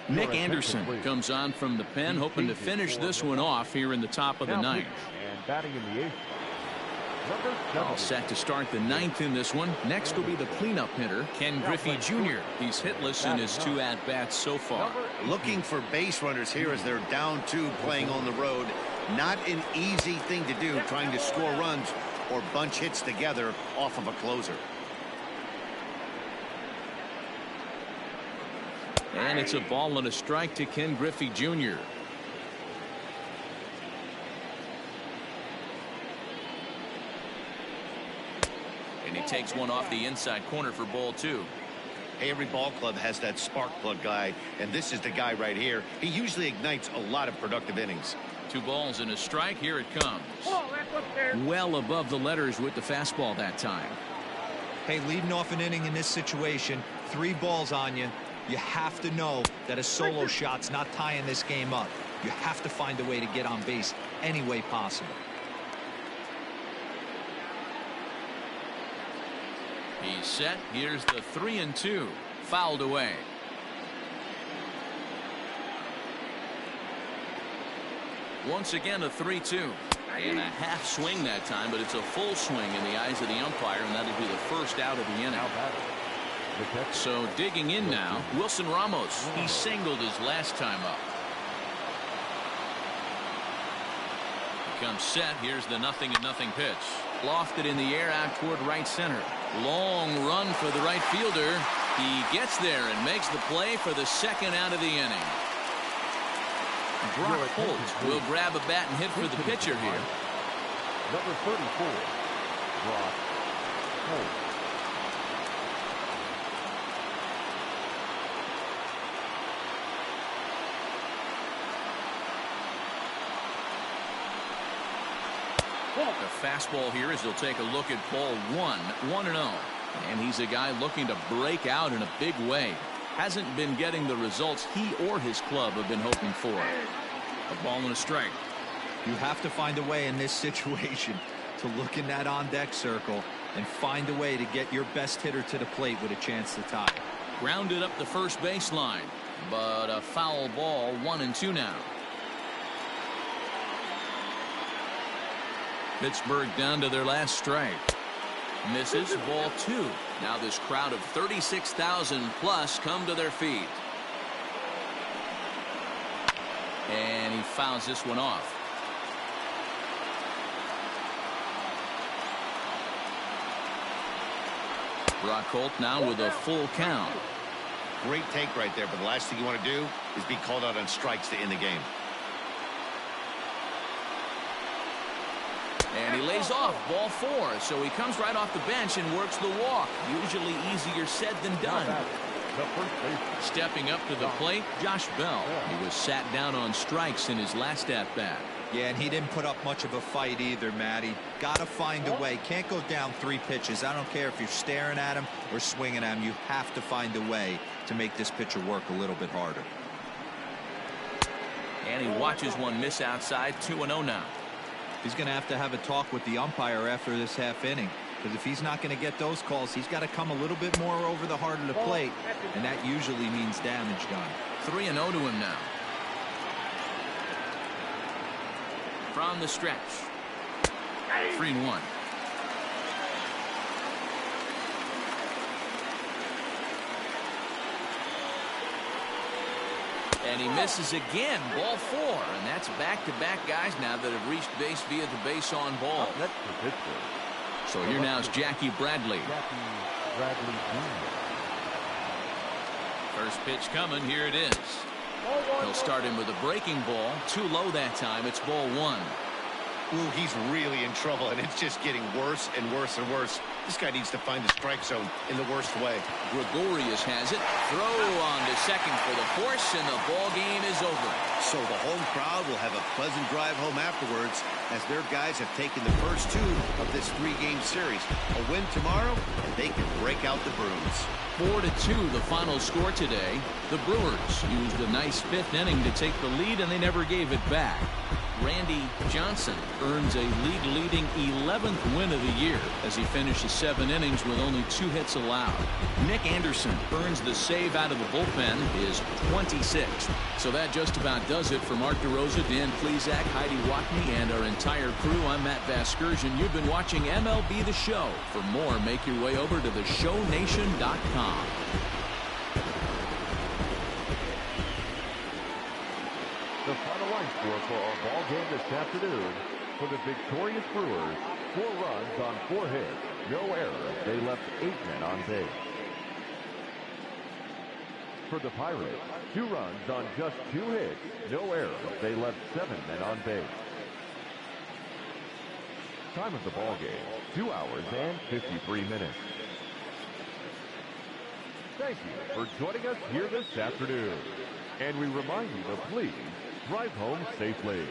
Nick Anderson comes on from the pen, hoping to finish this one off here in the top of the 9th. And batting in the 8th. All set to start the 9th in this one. Next will be the cleanup hitter, Ken Griffey Jr. He's hitless in his 2 at-bats so far. Looking for base runners here as they're down 2 playing on the road. Not an easy thing to do, trying to score runs or bunch hits together off of a closer. And it's a ball and a strike to Ken Griffey Jr. And he takes one off the inside corner for ball 2. Hey, every ball club has that spark plug guy, and this is the guy right here. He usually ignites a lot of productive innings. 2 balls and a strike. Here it comes. Oh, that's upstairs. Well above the letters with the fastball that time. Hey, leading off an inning in this situation, 3 balls on you. You have to know that a solo shot's not tying this game up. You have to find a way to get on base any way possible. He's set. Here's the 3-2. Fouled away. Once again, a 3-2. And a half swing that time, but it's a full swing in the eyes of the umpire, and that'll be the first out of the inning. So digging in now, Wilson Ramos. He singled his last time up. He comes set. Here's the 0-0 pitch. Lofted in the air out toward right center. Long run for the right fielder. He gets there and makes the play for the second out of the inning. Brock Holt will grab a bat and hit for the pitcher here. Number 34, Brock Holt. The fastball here as he'll take a look at ball 1, 1-0. And he's a guy looking to break out in a big way. Hasn't been getting the results he or his club have been hoping for. A ball and a strike. You have to find a way in this situation to look in that on-deck circle and find a way to get your best hitter to the plate with a chance to tie. Grounded up the first baseline, but a foul ball. 1-2 now. Pittsburgh down to their last strike. Misses. Ball 2. Now this crowd of 36,000 plus come to their feet. And he fouls this one off. Brock Holt now with a full count. Great take right there, but the last thing you want to do is be called out on strikes to end the game. And he lays off. Ball 4. So he comes right off the bench and works the walk. Usually easier said than done. Stepping up to the plate, Josh Bell. He was sat down on strikes in his last at-bat. Yeah, and he didn't put up much of a fight either, Matty. Got to find a way. Can't go down 3 pitches. I don't care if you're staring at him or swinging at him. You have to find a way to make this pitcher work a little bit harder. And he watches one miss outside. 2-0 now. He's going to have a talk with the umpire after this half inning, because if he's not going to get those calls, he's got to come a little bit more over the heart of the plate, and that usually means damage done. 3-0 to him now. From the stretch. 3-1. And he misses again. Ball 4. And that's back-to-back guys now that have reached base via the base on ball. So here now is Jackie Bradley. First pitch coming. Here it is. He'll start him with a breaking ball. Too low that time. It's ball 1. Ooh, he's really in trouble, and it's just getting worse and worse and worse. This guy needs to find the strike zone in the worst way. Gregorius has it. Throw on to second for the force, and the ball game is over. So the home crowd will have a pleasant drive home afterwards, as their guys have taken the first 2 of this 3-game series. A win tomorrow, and they can break out the brooms. 4-2 the final score today. The Brewers used a nice 5th inning to take the lead, and they never gave it back. Randy Johnson earns a league-leading 11th win of the year as he finishes 7 innings with only 2 hits allowed. Nick Anderson earns the save out of the bullpen, his 26th. So that just about does it for Mark DeRosa, Dan Plesac, Heidi Watney, and our entire crew. I'm Matt Vasgersian. You've been watching MLB The Show. For more, make your way over to theshownation.com. The final line score for our ball game this afternoon: for the victorious Brewers, 4 runs on 4 hits, no errors. They left 8 men on base. For the Pirates, 2 runs on just 2 hits, no errors. They left 7 men on base. Time of the ball game, 2 hours and 53 minutes. Thank you for joining us here this afternoon. And we remind you to please drive home safely.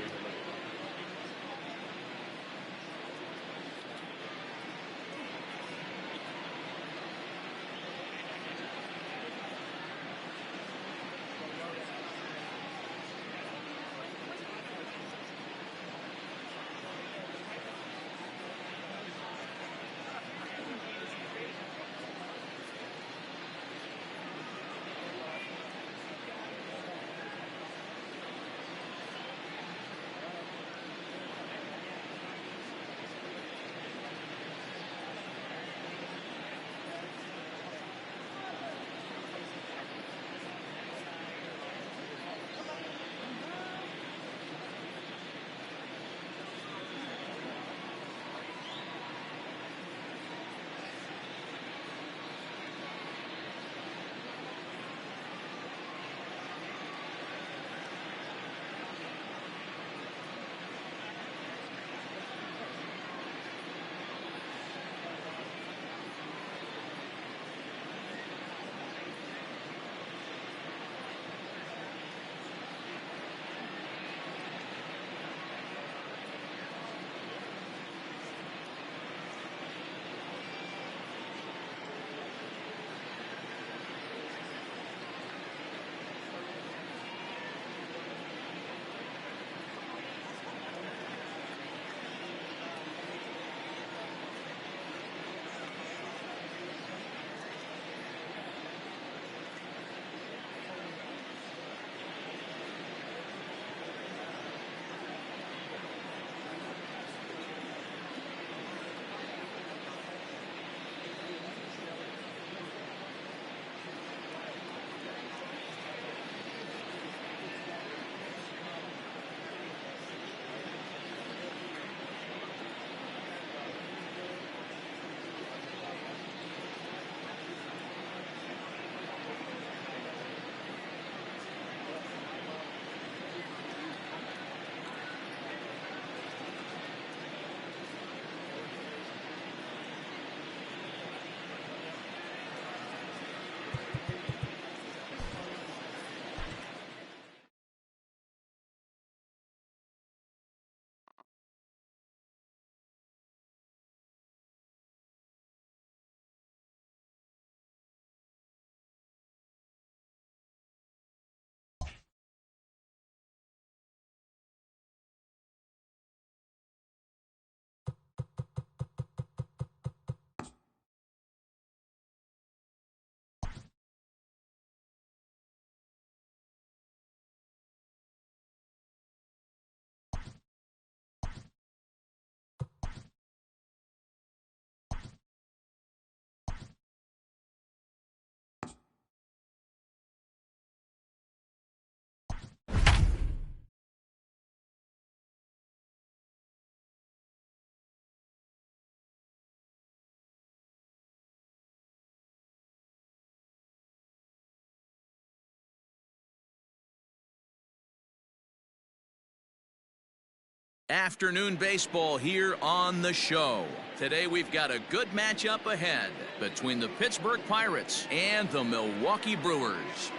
Afternoon baseball here on the show. Today we've got a good matchup ahead between the Pittsburgh Pirates and the Milwaukee Brewers.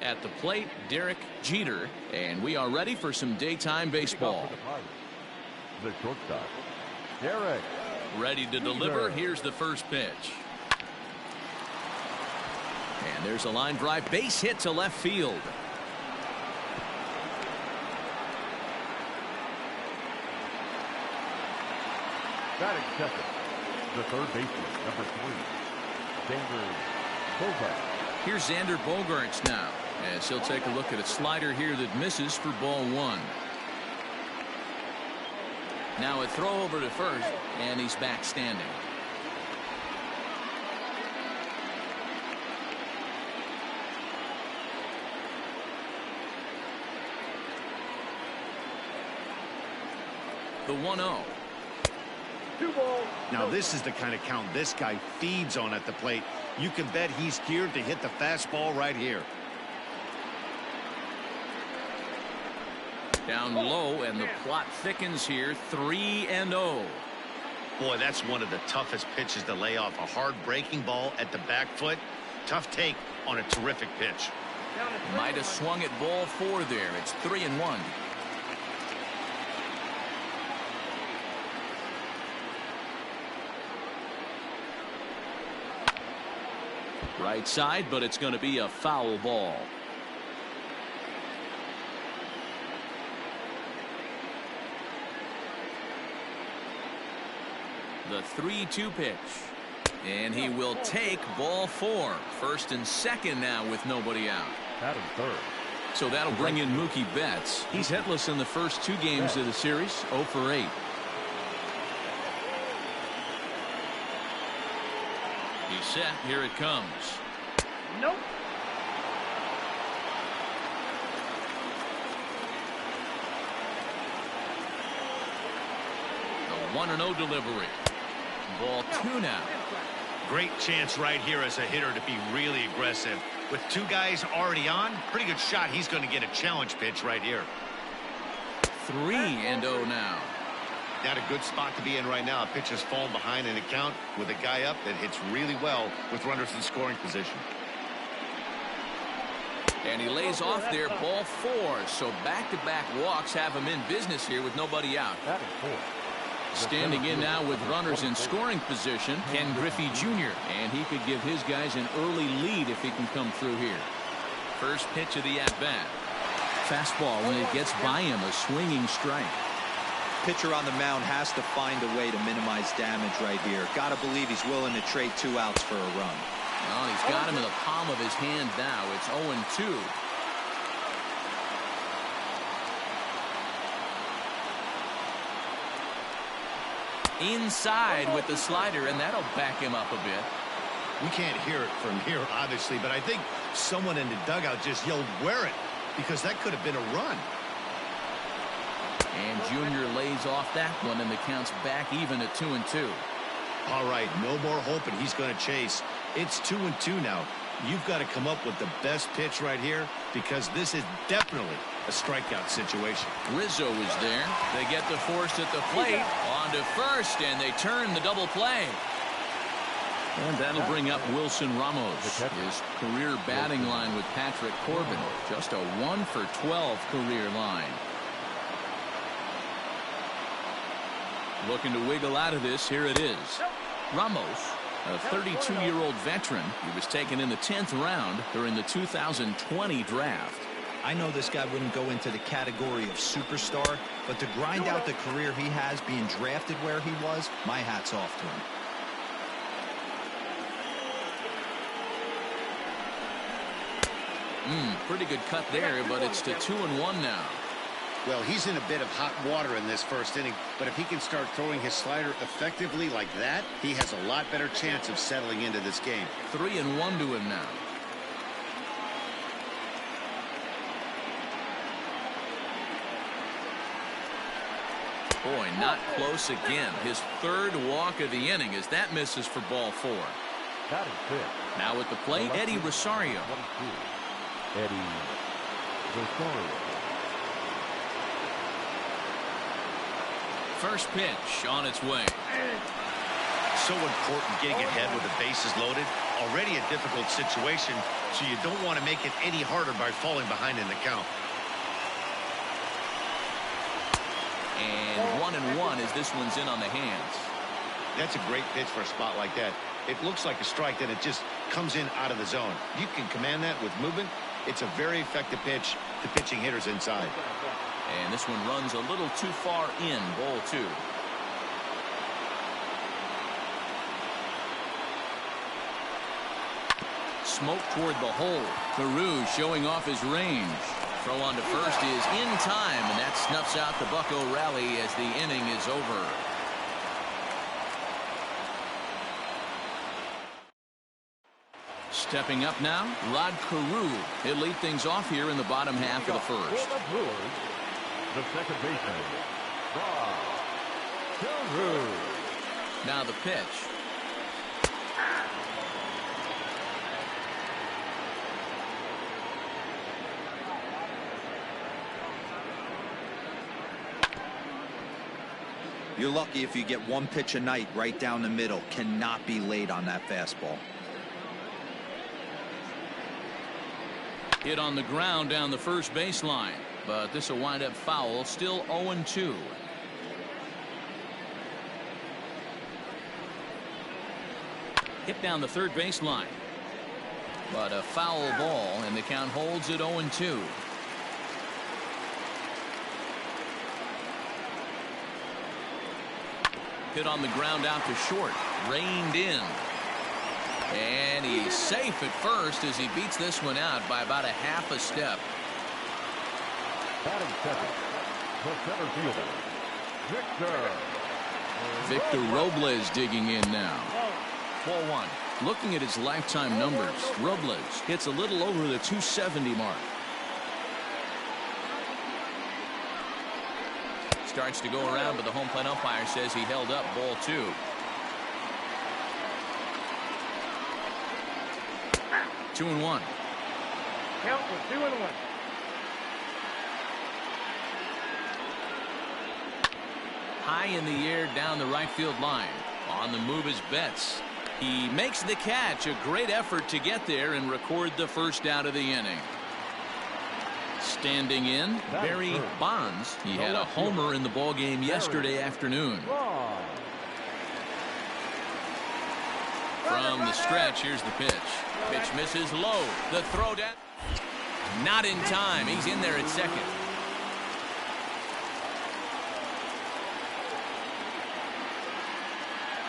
At the plate, Derek Jeter, and we are ready for some daytime baseball. The shortstop, Derek. Ready to deliver. Here's the first pitch. And there's a line drive, base hit to left field. Batting second, the third baseman, number 3, Xander Bogaerts. Here's Xander Bogaerts now, as he'll take a look at a slider here that misses for ball 1. Now a throw over to first, and he's back standing. The 1-0. 2 balls. Now this is the kind of count this guy feeds on at the plate. You can bet he's geared to hit the fastball right here. Down low, and the plot thickens here. 3-0. Boy, that's one of the toughest pitches to lay off. A hard breaking ball at the back foot. Tough take on a terrific pitch. Might have swung at ball 4 there. It's 3-1. Right side, but it's going to be a foul ball. The 3-2 pitch. And he will take ball 4. First and second now with nobody out. Batting third. So that'll bring in Mookie Betts. He's hitless in the first 2 games of the series. 0 for 8. He's set. Here it comes. Nope. The 1-0 delivery. Ball 2 now. Great chance right here as a hitter to be really aggressive. With 2 guys already on, pretty good shot. He's going to get a challenge pitch right here. 3-0 now. Not a good spot to be in right now. A pitcher's fallen behind in a count with a guy up that hits really well with runners in scoring position. And he lays off there, ball 4. So back-to-back walks have him in business here with nobody out. Batting fourth. Standing in now with runners in scoring position, Ken Griffey Jr. And he could give his guys an early lead if he can come through here. First pitch of the at-bat. Fastball when it gets by him, a swinging strike. Pitcher on the mound has to find a way to minimize damage right here. Got to believe he's willing to trade 2 outs for a run. Well, he's got him in the palm of his hand now. It's 0-2. Inside with the slider, and that'll back him up a bit. We can't hear it from here, obviously, but I think someone in the dugout just yelled, "Wear it," because that could have been a run. And Junior lays off that one, and the count's back even at 2-2. All right, no more hoping he's going to chase. It's 2-2 now. You've got to come up with the best pitch right here because this is definitely a strikeout situation. Rizzo is there. They get the force at the plate. On to first, and they turn the double play. And that'll bring up Wilson Ramos. His career batting line with Patrick Corbin. Just a 1 for 12 career line. Looking to wiggle out of this. Here it is. Ramos, a 32-year-old veteran. He was taken in the 10th round during the 2020 draft. I know this guy wouldn't go into the category of superstar, but to grind out the career he has being drafted where he was, my hat's off to him. Pretty good cut there, but it's to 2-1 now. Well, he's in a bit of hot water in this first inning, but if he can start throwing his slider effectively like that, he has a lot better chance of settling into this game. 3-1 to him now. Boy, not close again. His 3rd walk of the inning as that misses for ball 4. Batting fifth. Now at the plate, Eddie Rosario. Eddie Rosario. First pitch on its way. So important getting ahead with the bases loaded. Already a difficult situation, so you don't want to make it any harder by falling behind in the count. And 1-1 as this one's in on the hands. That's a great pitch for a spot like that. It looks like a strike, then it just comes in out of the zone. You can command that with movement. It's a very effective pitch to pitching hitters inside. And this one runs a little too far in, ball 2. Smoke toward the hole. Carew showing off his range. Throw on to first is in time, and that snuffs out the Bucco rally as the inning is over. Stepping up now, Rod Carew. He'll lead things off here in the bottom half of the first. For the Brewers, the second baseman, Rod Now the pitch. You're lucky if you get one pitch a night right down the middle. Cannot be late on that fastball. Hit on the ground down the first baseline, but this will wind up foul. Still 0-2. Hit down the third baseline, but a foul ball, and the count holds at 0-2. Hit on the ground out to short, reined in, and he's safe at first as he beats this one out by about a half a step. Batting second, the center fielder, Victor Robles digging in now. Ball one. Looking at his lifetime numbers, Robles hits a little over the 270 mark. Starts to go around, but the home plate umpire says he held up. Ball two. Two and one. Count was 2-1. High in the air down the right field line. On the move is Betts. He makes the catch. A great effort to get there and record the first out of the inning. Standing in, Barry Bonds. He had a homer in the ballgame yesterday afternoon. From the stretch, here's the pitch. Pitch misses low. The throw down. Not in time. He's in there at second.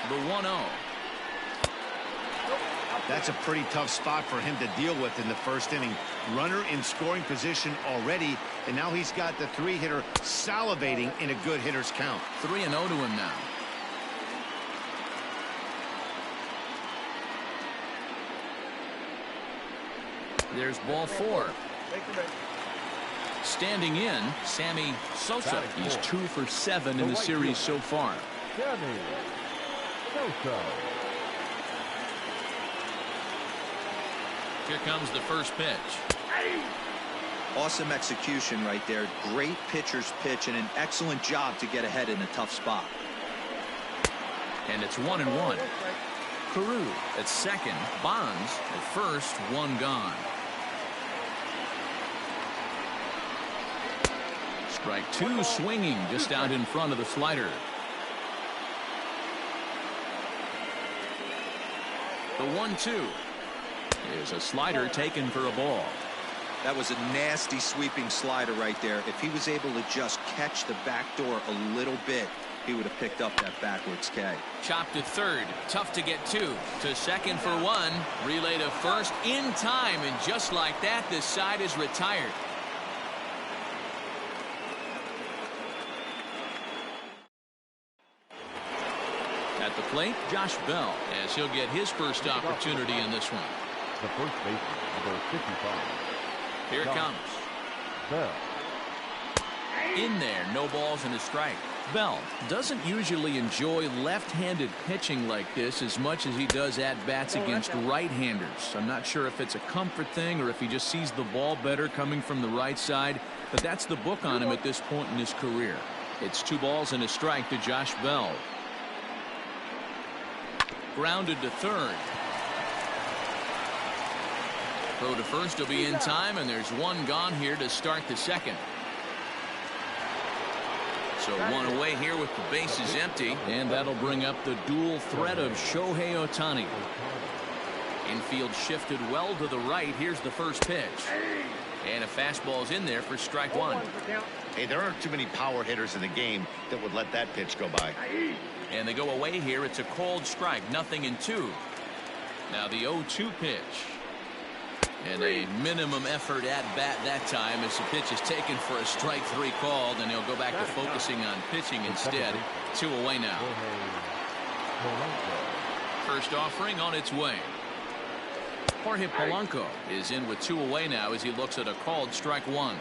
The 1-0. That's a pretty tough spot for him to deal with in the first inning. Runner in scoring position already, and now he's got the three-hitter salivating in a good hitter's count. 3-0 to him now. There's ball four. Standing in, Sammy Sosa. He's 2 for 7 in the series so far. Sammy Sosa. Here comes the first pitch. Awesome execution right there. Great pitcher's pitch and an excellent job to get ahead in a tough spot. And it's 1-1. Carew at second. Bonds at first. One gone. Strike two, swinging just out in front of the slider. The 1-2 is a slider taken for a ball. That was a nasty sweeping slider right there. If he was able to just catch the back door a little bit, he would have picked up that backwards K. Chopped to third. Tough to get two. To second for one. Relay to first in time, and just like that, this side is retired. At the plate, Josh Bell, as he'll get his first opportunity in this one. The first baseman, number 55. Here it comes. Bell. In there, no balls and a strike. Bell doesn't usually enjoy left-handed pitching like this as much as he does at-bats against right-handers. I'm not sure if it's a comfort thing or if he just sees the ball better coming from the right side, but that's the book on him at this point in his career. It's 2 balls and a strike to Josh Bell. Grounded to third. Throw to first will be in time, and there's one gone here to start the second. So one away here with the bases empty, and that'll bring up the dual threat of Shohei Ohtani. Infield shifted well to the right. Here's the first pitch. And a fastball's in there for strike one. Hey, there aren't too many power hitters in the game that would let that pitch go by. And they go away here. It's a called strike, 0-2. Now the 0-2 pitch. And a minimum effort at bat that time as the pitch is taken for a strike 3 called, and he'll go back to focusing on pitching instead. 2 away now. First offering on its way. Jorge Polanco is in with 2 away now as he looks at a called strike 1.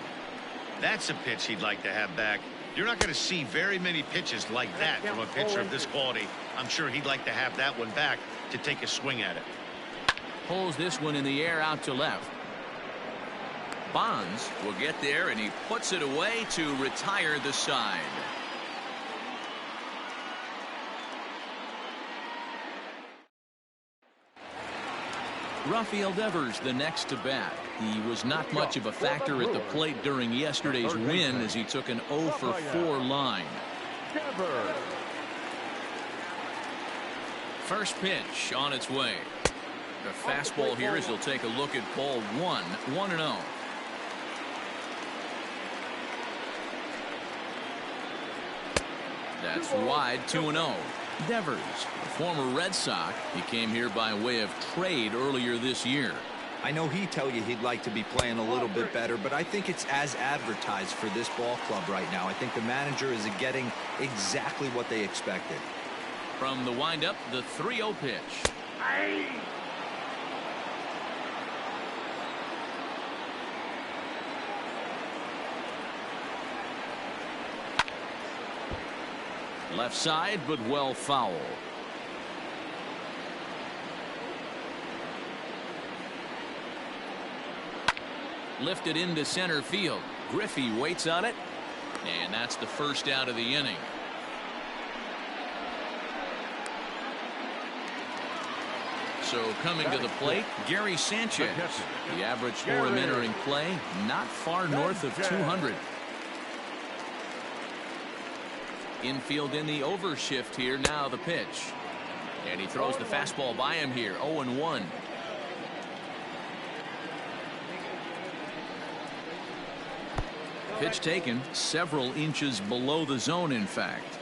That's a pitch he'd like to have back. You're not going to see very many pitches like that from a pitcher of this quality. I'm sure he'd like to have that one back to take a swing at it. Pulls this one in the air out to left. Bonds will get there, and he puts it away to retire the side. Rafael Devers the next to bat. He was not much of a factor at the plate during yesterday's win as he took an 0 for 4 line. First pitch on its way. The fastball here as he'll take a look at ball 1, 1-0. That's wide, 2-0. Devers, a former Red Sox, he came here by way of trade earlier this year. I know he'd tell you he'd like to be playing a little bit better, but I think it's as advertised for this ball club right now. I think the manager is getting exactly what they expected. From the windup, the 3-0 pitch. Left side, but well foul. Lifted into center field. Griffey waits on it, and that's the first out of the inning. So coming to the plate, Gary Sanchez. The average for him entering play, not far north of 200. Infield in the overshift here. Now the pitch. And he throws the fastball by him here. 0-1. Pitch taken several inches below the zone, in fact.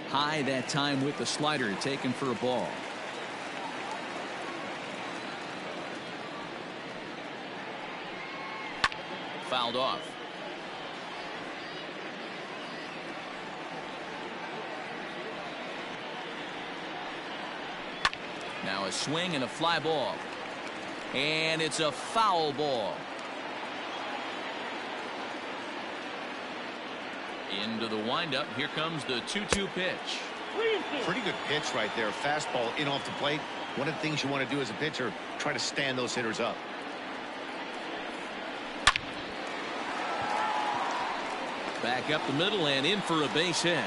High that time with the slider, taken for a ball. Fouled off. Now a swing and a fly ball. And it's a foul ball. Into the windup. Here comes the 2-2 pitch. Pretty good pitch right there. Fastball in off the plate. One of the things you want to do as a pitcher, try to stand those hitters up. Back up the middle and in for a base hit.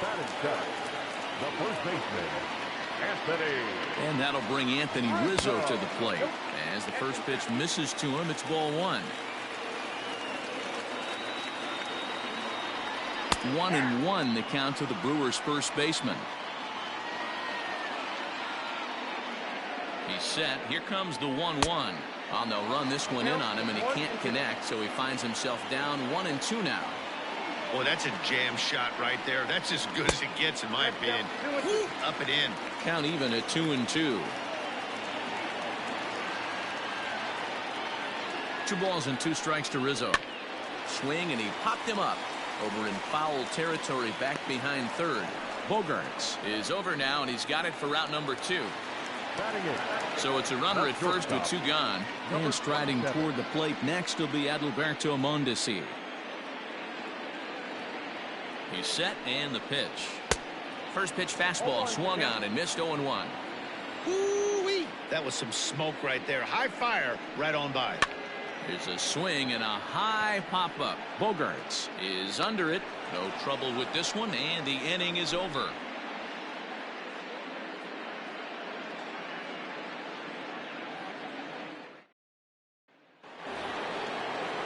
That is done. The first baseman, Anthony. And that'll bring Anthony Rizzo to the plate. As the first pitch misses to him, it's ball 1. 1-1 the count to the Brewers' first baseman. He's set. Here comes the 1-1. Oh, they'll run this one in on him, and he can't connect, so he finds himself down 1-2 now. Boy, that's a jam shot right there. That's as good as it gets, in my opinion. Woo, up and in. Count even at 2-2. 2 balls and 2 strikes to Rizzo. Swing, and he popped him up over in foul territory back behind third. Bogarts is over now, and he's got it for route number 2. So it's a runner at first with 2 gone. And striding toward the plate next will be Adalberto Mondesi. He's set, and the pitch. First pitch fastball swung on and missed. 0-1. Woo-wee. That was some smoke right there. High fire right on by. It's a swing and a high pop-up. Bogarts is under it. No trouble with this one, and the inning is over.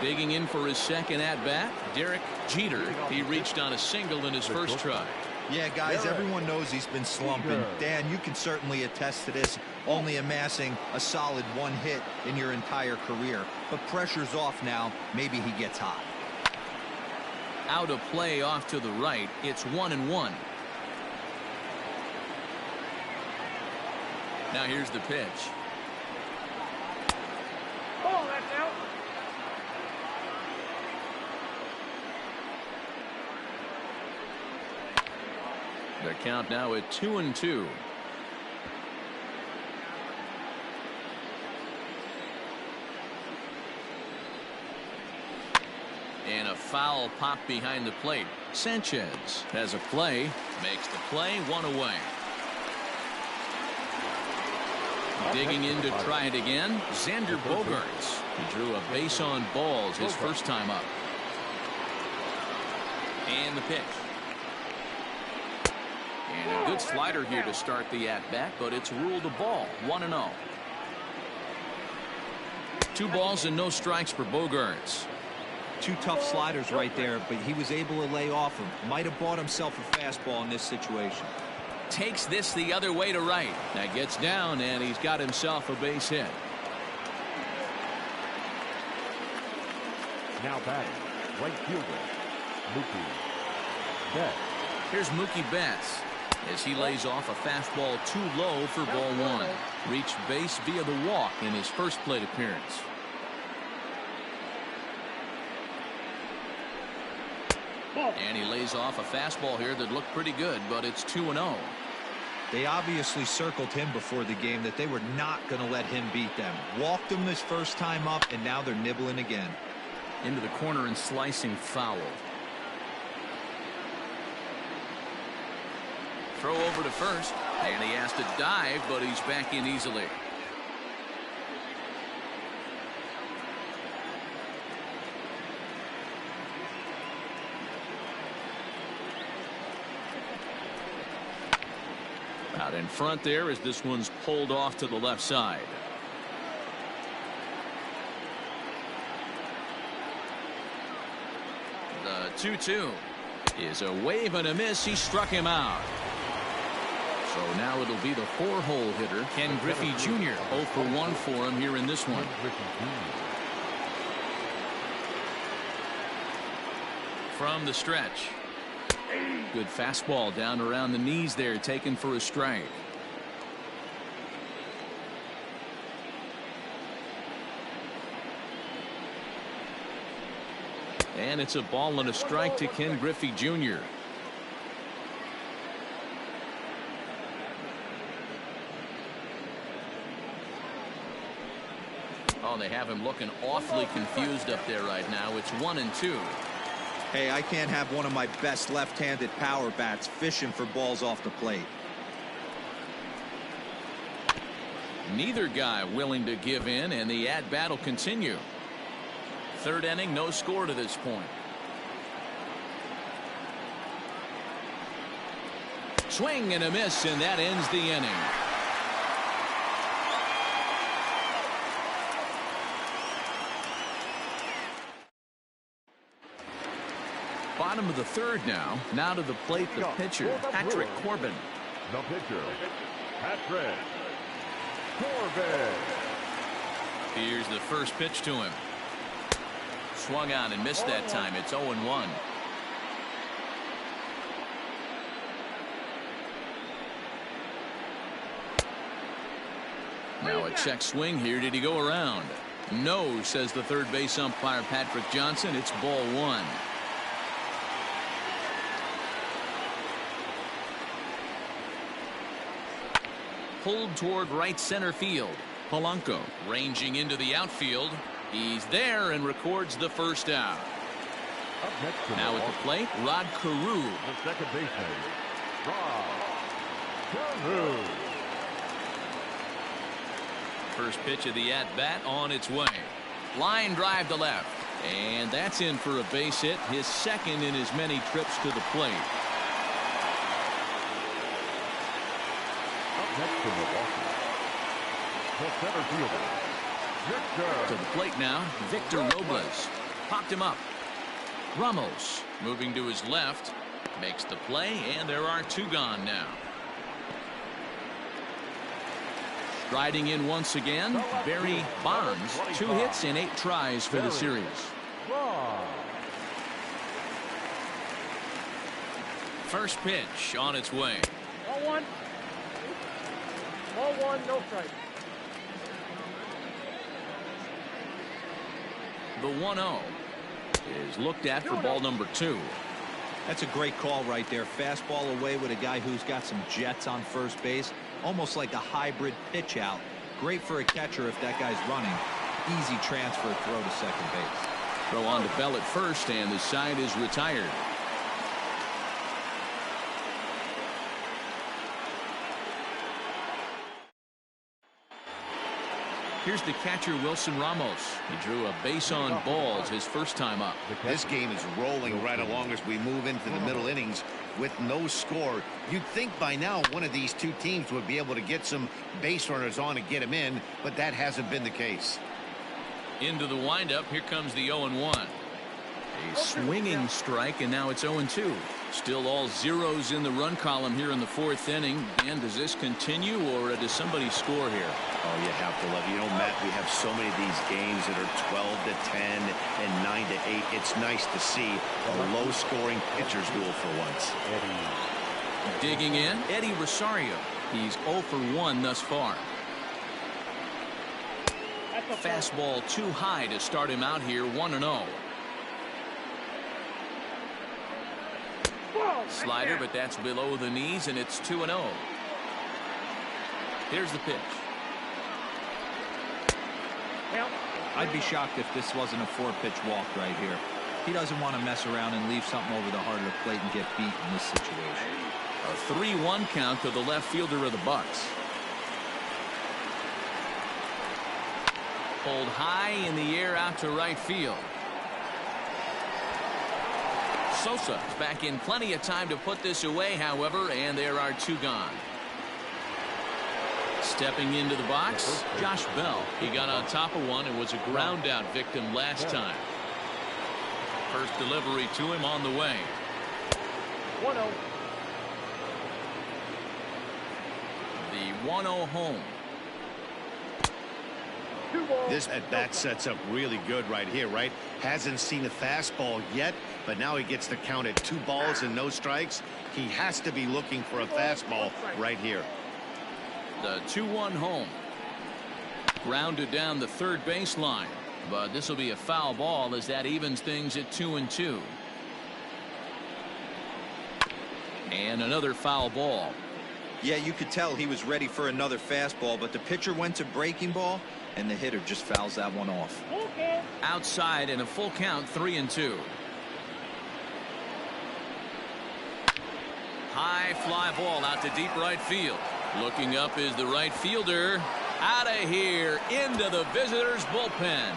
Digging in for his second at-bat, Derek Jeter. He reached on a single in his first try. Yeah, guys, everyone knows he's been slumping. Dan, you can certainly attest to this, only amassing a solid 1 hit in your entire career. But pressure's off now. Maybe he gets hot. Out of play off to the right. It's 1-1. Now here's the pitch. Oh, that's out. The count now at 2-2. And a foul pop behind the plate. Sanchez has a play, makes the play, one away. Digging in to try it again, Xander Bogaerts. He drew a base on balls his first time up. And the pitch. And a good slider here to start the at-bat, but it's ruled a ball, 1-0. 2 balls and no strikes for Bogaerts. 2 tough sliders right there, but he was able to lay off him. Might have bought himself a fastball in this situation. Takes this the other way to right. That gets down, and he's got himself a base hit. Now batting, right fielder, Mookie Betts. Here's Mookie Betts as he lays off a fastball too low for ball 1. Reached base via the walk in his first plate appearance. And he lays off a fastball here that looked pretty good, but it's 2-0. They obviously circled him before the game that they were not going to let him beat them. Walked him his first time up, and now they're nibbling again. Into the corner and slicing foul. Throw over to first, and he has to dive, but he's back in easily. Out in front there as this one's pulled off to the left side. The 2-2 is a wave and a miss. He struck him out. So now it'll be the 4-hole hitter, Ken Griffey Jr. 0 for 1 for him here in this one. From the stretch. Good fastball down around the knees there, taken for a strike. And it's a ball and a strike to Ken Griffey Jr. Oh, they have him looking awfully confused up there right now. It's 1-2. Hey, I can't have one of my best left-handed power bats fishing for balls off the plate. Neither guy willing to give in, and the at-bat will continue. Third inning, no score to this point. Swing and a miss, and that ends the inning. Bottom of the third now. Now to the plate, the pitcher, Patrick Corbin. The pitcher, Patrick Corbin. Here's the first pitch to him. Swung on and missed that time. It's 0-1. Now a check swing here. Did he go around? No, says the third base umpire, Patrick Johnson. It's ball 1. Pulled toward right center field. Polanco ranging into the outfield. He's there and records the first out. Now at the plate, Rod Carew. The second baseman, Rod Carew. First pitch of the at-bat on its way. Line drive to left. And that's in for a base hit, his second in as many trips to the plate. Up next to Milwaukee, the center fielder, Victor. To the plate now, Victor Robles. Popped him up. Ramos moving to his left. Makes the play, and there are 2 gone now. Striding in once again, Barry Bonds. 2 hits and 8 tries for the series. First pitch on its way. 0-1. 0-1, no strike. The 1-0 is looked at for ball number 2. That's a great call right there. Fastball away with a guy who's got some jets on first base. Almost like a hybrid pitch out. Great for a catcher if that guy's running. Easy transfer throw to second base. Throw on to Bell at first, and the side is retired. Here's the catcher, Wilson Ramos. He drew a base on balls his first time up. This game is rolling right along as we move into the middle innings with no score. You'd think by now one of these two teams would be able to get some base runners on and get them in, but that hasn't been the case. Into the windup, here comes the 0-1. A swinging strike, and now it's 0-2. Still all zeros in the run column here in the fourth inning. And does this continue, or does somebody score here? Oh, you have to love it. You know, Matt, we have so many of these games that are 12-10 and 9-8. It's nice to see a low-scoring pitcher's duel for once. Digging in, Eddie Rosario. He's 0 for 1 thus far. Fastball too high to start him out here, 1-0. Slider, but that's below the knees, and it's 2-0. Here's the pitch. I'd be shocked if this wasn't a 4-pitch walk right here. He doesn't want to mess around and leave something over the heart of the plate and get beat in this situation. A 3-1 count to the left fielder of the Bucks. Pulled high in the air out to right field. Sosa is back in plenty of time to put this away, however, and there are 2 gone. Stepping into the box, Josh Bell. He got on top of one and was a ground out victim last time. First delivery to him on the way. 1-0. The 1-0 home. This at-bat sets up really good right here, right? Hasn't seen a fastball yet, but now he gets the count at 2 balls and no strikes. He has to be looking for a fastball right here. The 2-1 home. Grounded down the third baseline, but this will be a foul ball as that evens things at 2-2. And another foul ball. Yeah, you could tell he was ready for another fastball, but the pitcher went to breaking ball, and the hitter just fouls that one off. Outside in a full count, 3-2. High fly ball out to deep right field. Looking up is the right fielder. Out of here into the visitors' bullpen.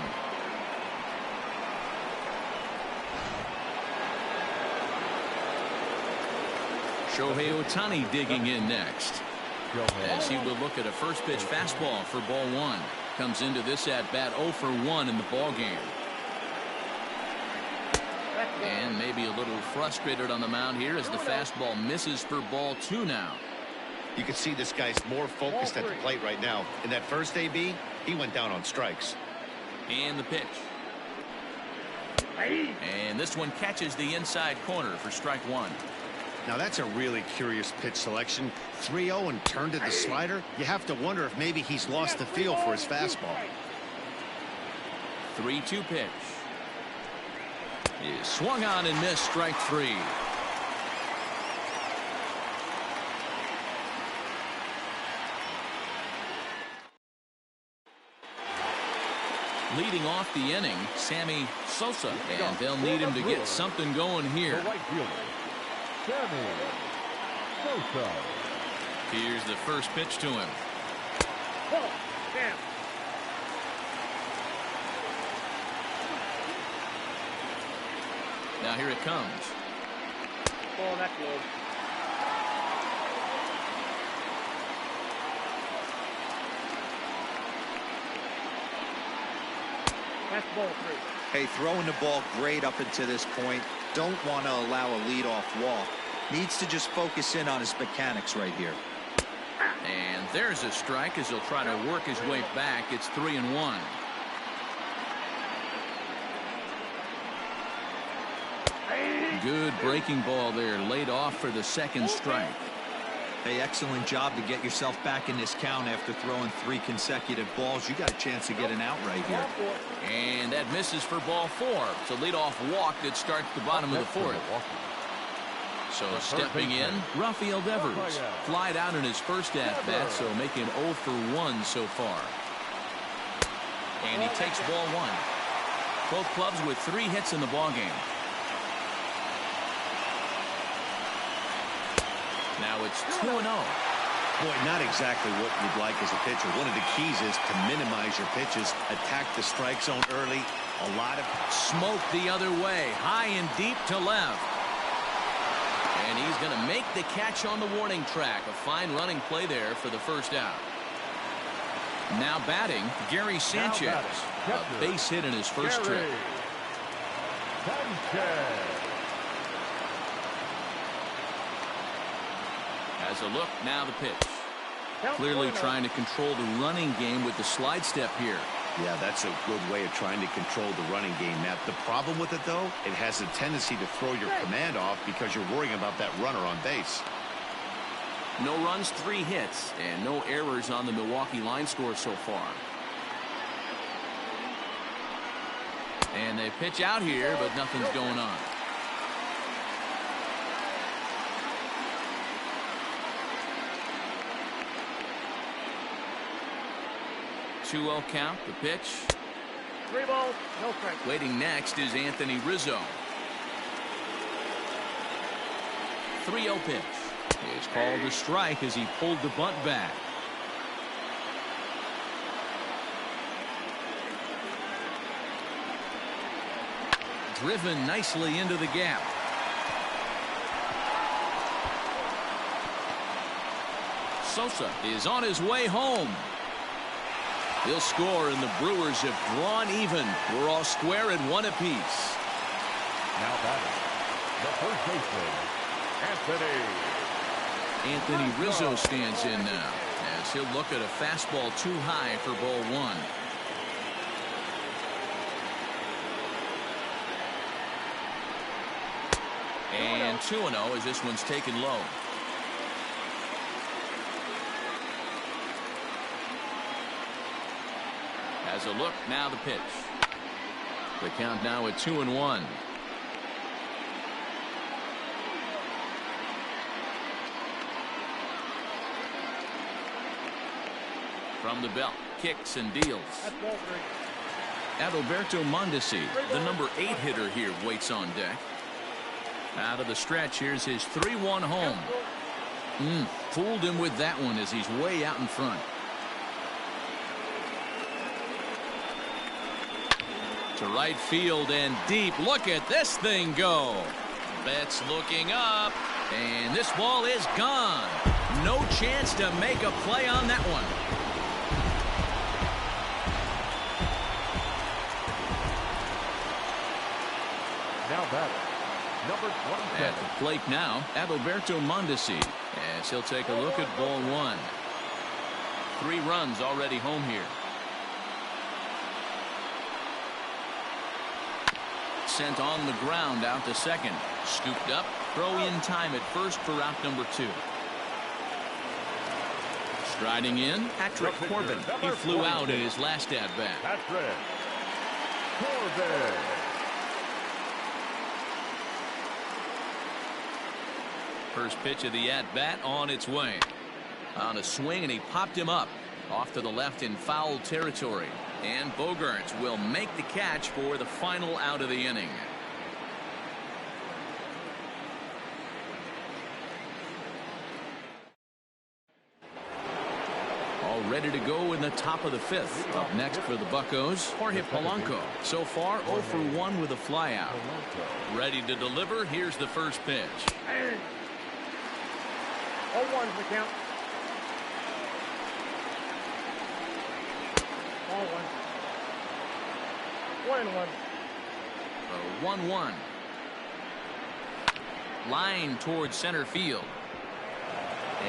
Shohei Ohtani digging in next, as he will look at a first pitch fastball for ball 1. Comes into this at bat 0 for 1 in the ball game. And maybe a little frustrated on the mound here as the fastball misses for ball 2 now. You can see this guy's more focused at the plate right now. In that first AB, he went down on strikes. And the pitch. And this one catches the inside corner for strike 1. Now that's a really curious pitch selection. 3-0 and turned to the slider. You have to wonder if maybe he's lost the feel for his fastball. 3-2 pitch. Is swung on and missed, strike 3. Leading off the inning, Sammy Sosa, and they'll need him to get something going here. Sammy Sosa. Here's the first pitch to him. Now here it comes. Ball that close. That's ball 3. Hey, throwing the ball great up until this point. Don't want to allow a leadoff walk. Needs to just focus in on his mechanics right here. And there's a strike as he'll try to work his way back. It's 3-1. Good breaking ball there, laid off for the second strike. Hey, excellent job to get yourself back in this count after throwing 3 consecutive balls. You got a chance to get an out right here. And that misses for ball 4. It's a leadoff walk that starts the bottom of the 4th. So stepping in, Rafael Devers. Flied out in his first at-bat, so making 0 for 1 so far. And he takes ball 1. Both clubs with 3 hits in the ballgame. Now it's 2-0. Boy, not exactly what you'd like as a pitcher. One of the keys is to minimize your pitches, attack the strike zone early. A lot of smoke the other way, high and deep to left. And he's going to make the catch on the warning track. A fine running play there for the first out. Now batting, Gary Sanchez. A base hit in his first trip. As a look, now the pitch. Clearly trying to control the running game with the slide step here. Yeah, that's a good way of trying to control the running game, Matt. The problem with it, though, it has a tendency to throw your command off because you're worrying about that runner on base. No runs, 3 hits, and no errors on the Milwaukee line score so far. And they pitch out here, but nothing's going on. Two-0 count, the pitch. 3 balls, no strikes. Waiting next is Anthony Rizzo. 3-0 pitch. It's called a strike as he pulled the bunt back. Driven nicely into the gap. Sosa is on his way home. He'll score, and the Brewers have drawn even. We're all square at 1 apiece. Now batting, the first baseman, Anthony Rizzo stands in now as he'll look at a fastball too high for ball 1. And 2-0 as this one's taken low. As a look, now the pitch. The count now at 2-1. From the belt, kicks and deals. That's ball 3. Adalberto Mondesi, the number 8 hitter here, waits on deck. Out of the stretch, here's his 3-1 home. Fooled him with that one as he's way out in front. To right field and deep. Look at this thing go. Betts looking up, and this ball is gone. No chance to make a play on that one. now batting, number 27. At the plate now, Adalberto Mondesi, as he'll take a look at ball 1. 3 runs already home here. Sent on the ground out to second. Scooped up, throw in time at first for out number 2. Striding in, Patrick Corbin. He flew out in his last at-bat. Patrick Corbin. First pitch of the at-bat on its way. On a swing, and he popped him up. Off to the left in foul territory. And Bogaerts will make the catch for the final out of the inning. All ready to go in the top of the 5th. Up next for the Buccos, Jorge Polanco. So far 0 for 1 with a flyout. Ready to deliver. Here's the first pitch. 0-1's the count. Ball 1. 1-1. 1-1. Line towards center field.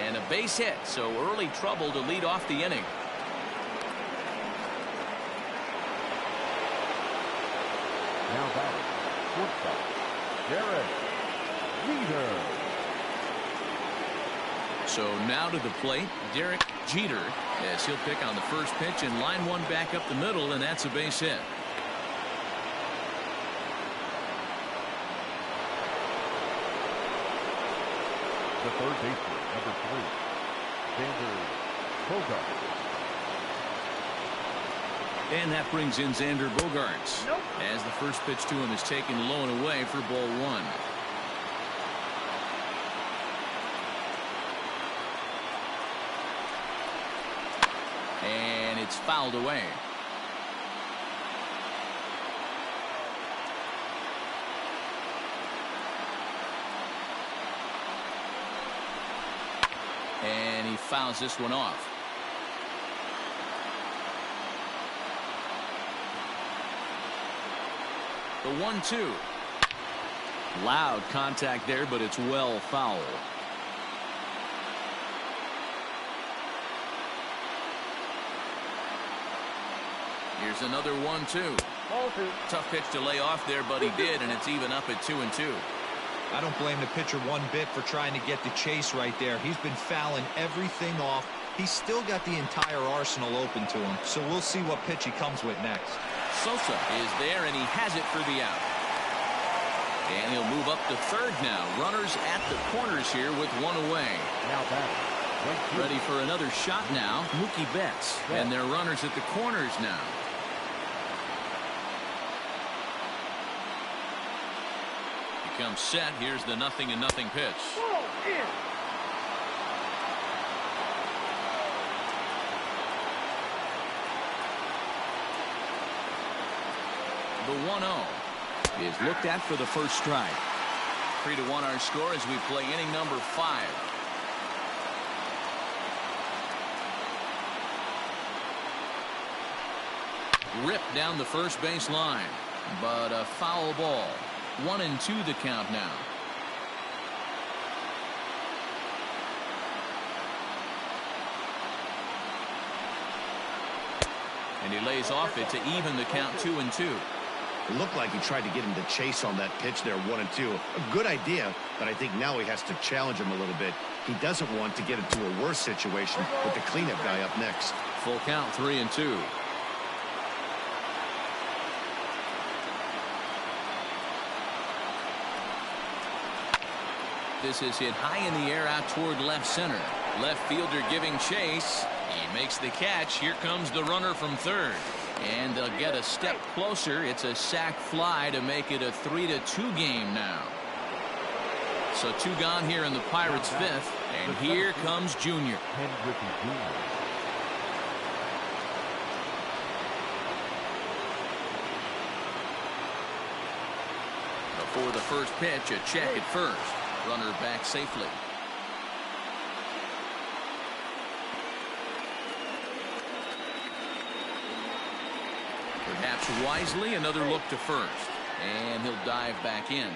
And a base hit, so early trouble to lead off the inning. Now batting, shortstop, Derek Jeter. So now to the plate, Derek Jeter, as he'll pick on the first pitch and line one back up the middle, and that's a base hit. the third baseman, number 3, Xander Bogaerts. And that brings in Xander Bogaerts. Nope. As the first pitch to him is taken low and away for ball 1. And it's fouled away. And he fouls this one off. The 1-2. Loud contact there, but it's well foul. Here's another 1-2. Ball 2. Tough pitch to lay off there, but he did, and it's even up at 2-2. I don't blame the pitcher one bit for trying to get the chase right there. He's been fouling everything off. He's still got the entire arsenal open to him, so we'll see what pitch he comes with next. Sosa is there, and he has it for the out. And he'll move up to third now. Runners at the corners here with one away. Now batting. Ready for another shot now. Mookie Betts. And their runners at the corners now. He comes set. Here's the 0-0 pitch. Ball in. The 1-0 is looked at for the first strike. 3-1 our score as we play inning number 5. Ripped down the first base line, but a foul ball. 1-2 the count now. And he lays off it to even the count 2-2. It looked like he tried to get him to chase on that pitch there, 1-2. A good idea, but I think now he has to challenge him a little bit. He doesn't want to get into a worse situation with the cleanup guy up next. Full count, 3-2. This is hit high in the air out toward left center. Left fielder giving chase. He makes the catch. Here comes the runner from third. And they'll get a step closer. It's a sac fly to make it a 3-2 game now. So 2 gone here in the Pirates' 5th. And here comes Junior. Before the first pitch, a check at first. Runner back safely. Perhaps wisely, another look to first. And he'll dive back in.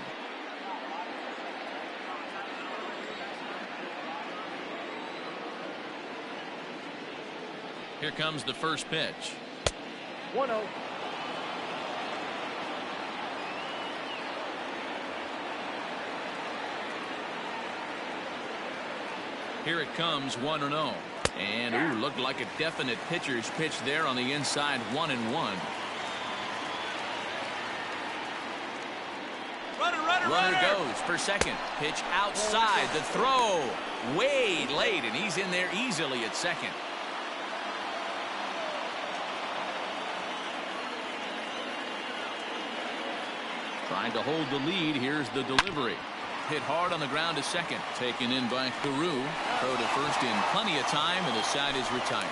Here comes the first pitch. 1-0. Here it comes, 1-0. And ooh, looked like a definite pitcher's pitch there on the inside, 1-1. Runner goes for second. Pitch outside. The throw way late, and he's in there easily at second. Trying to hold the lead. Here's the delivery. Hit hard on the ground to second. Taken in by Carew. Throw to first in plenty of time, and the side is retired.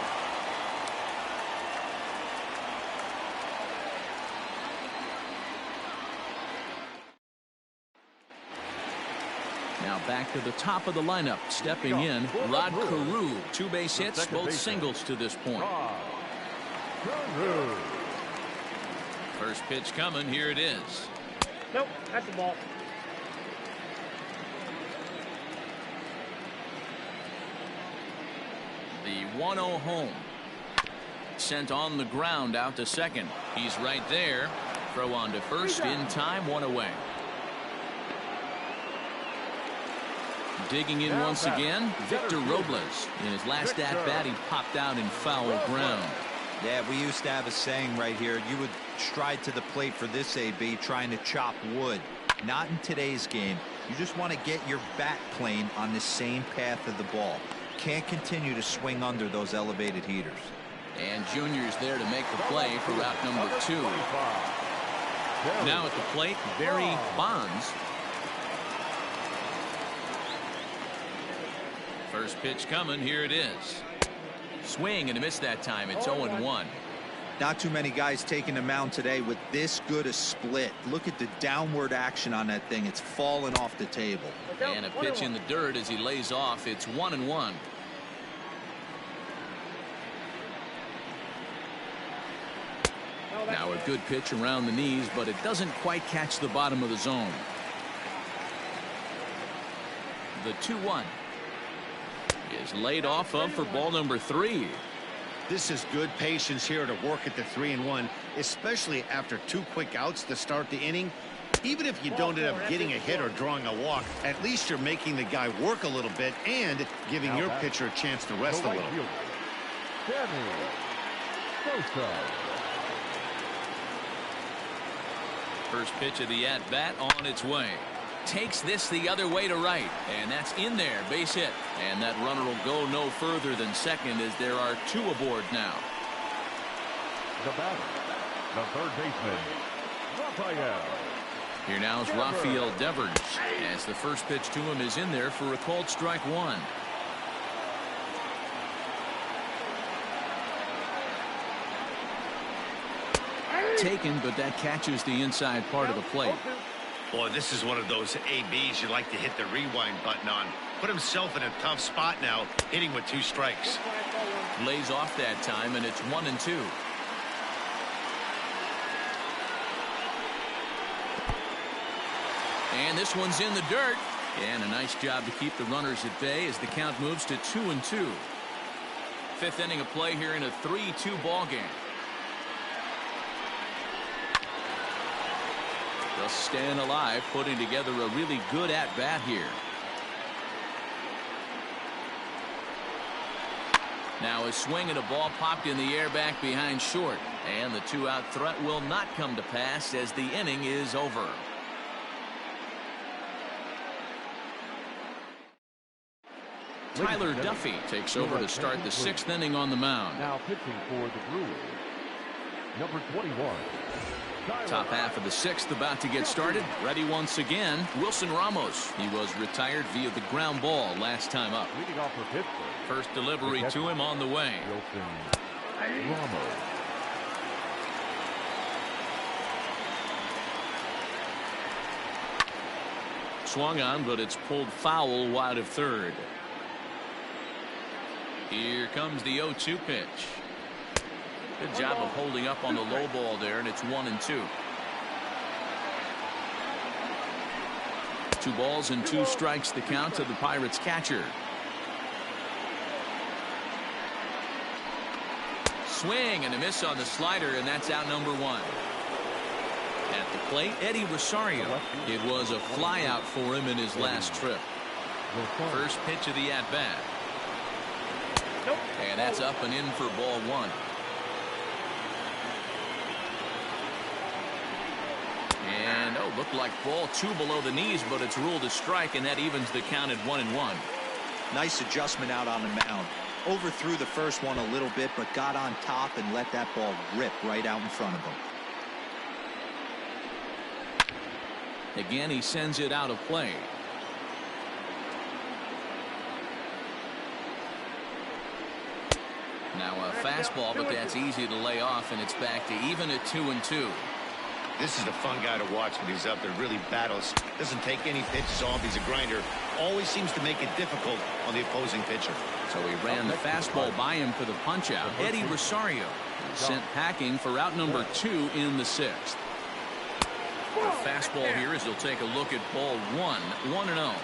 Now back to the top of the lineup. Stepping in, Rod Carew. 2 base hits, both singles to this point. First pitch coming. Here it is. Nope, that's the ball. The 1-0 home. Sent on the ground out to second. He's right there. Throw on to first in time, 1 away. Digging in once again, Victor Robles. In his last at-bat, he popped out in foul ground. Yeah, we used to have a saying right here. You would stride to the plate for this AB, trying to chop wood. Not in today's game. You just want to get your bat plane on the same path of the ball. Can't continue to swing under those elevated heaters. And Junior's there to make the play for route number 2. Now at the plate, Barry Bonds. First pitch coming. Here it is. Swing and a miss that time. It's 0-1. Not too many guys taking the mound today with this good a split. Look at the downward action on that thing. It's falling off the table. And a pitch in the dirt as he lays off. It's 1-1. Now a good pitch around the knees, but it doesn't quite catch the bottom of the zone. The 2-1 is laid off of for ball number 3. This is good patience here to work at the 3-1, especially after 2 quick outs to start the inning. Even if you don't end up getting a hit or drawing a walk, at least you're making the guy work a little bit and giving your pitcher a chance to rest a little. First pitch of the at-bat on its way. Takes this the other way to right, and that's in there. Base hit, and that runner will go no further than second as there are 2 aboard now. The batter, the third baseman, Raphael. Here now is Rafael Devers as the first pitch to him is in there for a called strike 1. Taken, but that catches the inside part of the plate. Boy, this is one of those ABs you like to hit the rewind button on. Put himself in a tough spot now, hitting with 2 strikes. Lays off that time, and it's 1-2. And this one's in the dirt. And a nice job to keep the runners at bay as the count moves to 2-2. 5th inning of play here in a 3-2 ball game. Just staying alive, putting together a really good at-bat here. Now a swing and a ball popped in the air back behind short. And the 2-out threat will not come to pass as the inning is over. Tyler Duffy takes over to start the 6th inning on the mound. Now pitching for the Brewers, number 21. Top half of the 6th about to get started. Ready once again, Wilson Ramos. He was retired via the ground ball last time up. Leading off for Pittsburgh. First delivery to him on the way. Wilson Ramos. Swung on, but it's pulled foul wide of third. Here comes the 0-2 pitch. Good job of holding up on the low ball there, and it's 1-2. 2 balls and 2 strikes the count to the Pirates catcher. Swing and a miss on the slider, and that's out number 1. At the plate, Eddie Rosario. It was a fly out for him in his last trip. First pitch of the at-bat. And that's up and in for ball 1. And looked like ball 2 below the knees, but it's ruled a strike, and that evens the count at 1-1. Nice adjustment out on the mound. Overthrew the first one a little bit, but got on top and let that ball rip right out in front of him. Again, he sends it out of play. Now a fastball, but that's easy to lay off, and it's back to even at 2-2. This is a fun guy to watch when he's up there. Really battles. Doesn't take any pitches off. He's a grinder. Always seems to make it difficult on the opposing pitcher. So he ran the fastball by him for the punch-out. Eddie Rosario sent packing for out number 2 in the 6th. The fastball here as he'll take a look at ball 1. 1-0.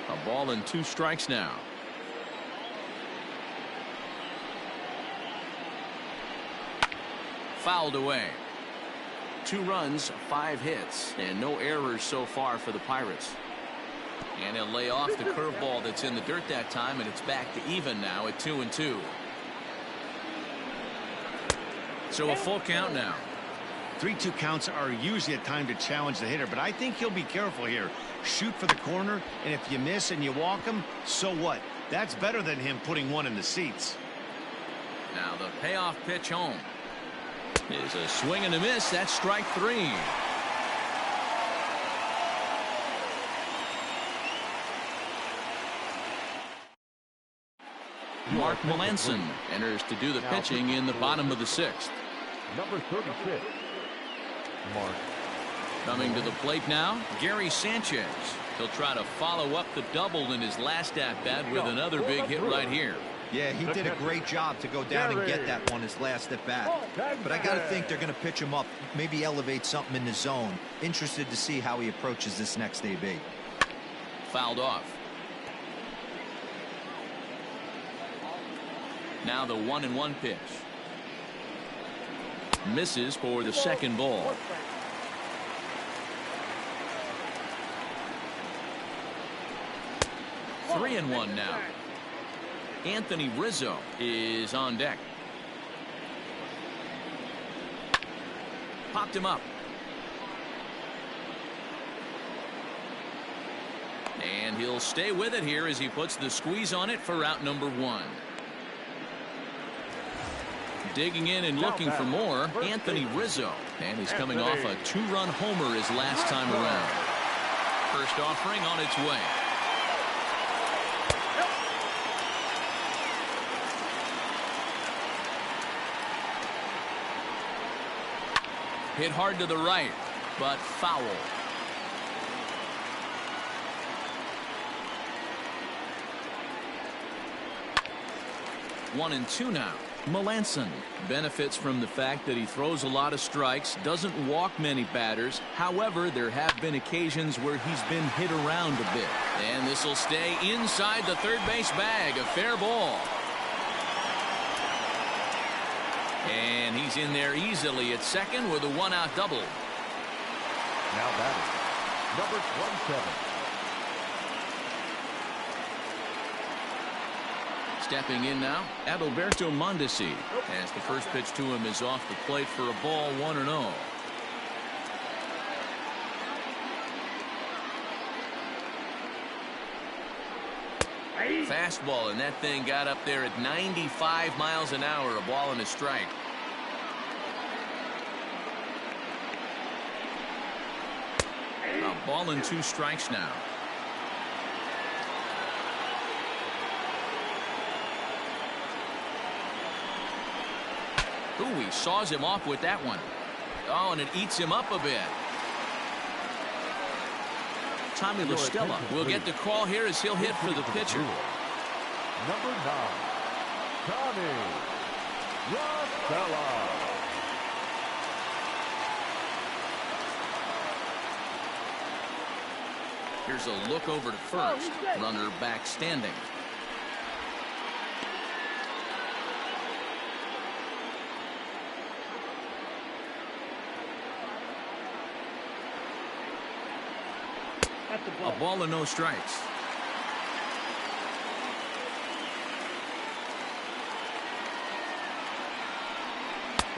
A ball and 2 strikes now. Fouled away. 2 runs, 5 hits, and no errors so far for the Pirates. And he'll lay off the curveball that's in the dirt that time, and it's back to even now at 2-2. So a full count now. 3-2 counts are usually a time to challenge the hitter, but I think he'll be careful here. Shoot for the corner, and if you miss and you walk him, so what? That's better than him putting one in the seats. Now the payoff pitch home is a swing and a miss. That's strike 3. Mark Melanson enters to do the pitching in the bottom of the 6th. Number 36, Mark. Coming to the plate now, Gary Sanchez. He'll try to follow up the double in his last at-bat with another big hit right here. Yeah, he did a great job to go down and get that one his last at-bat. But I got to think they're going to pitch him up, maybe elevate something in the zone. Interested to see how he approaches this next AB. Fouled off. Now the 1-1 pitch. Misses for the second ball. Three and one now. Anthony Rizzo is on deck. Popped him up. And he'll stay with it here as he puts the squeeze on it for out number 1. Digging in and looking for more, Anthony Rizzo. And he's coming off a 2-run homer his last time around. First offering on its way. Hit hard to the right, but foul. One and two now. Melanson benefits from the fact that he throws a lot of strikes, doesn't walk many batters. However, there have been occasions where he's been hit around a bit. And this will stay inside the third base bag. A fair ball. And he's in there easily at second with a 1-out double. Now batting, number 27. Stepping in now, Adalberto Mondesi, as the first pitch to him is off the plate for a ball, 1-0. Fastball, and that thing got up there at 95 miles an hour, a ball and a strike. A ball and 2 strikes now. Ooh, he saws him off with that one. Oh, and it eats him up a bit. Tommy La Stella will get the call here as he'll hit for the pitcher. Number 9, Tommy La Stella. Here's a look over to first. Runner back standing. A ball and no strikes.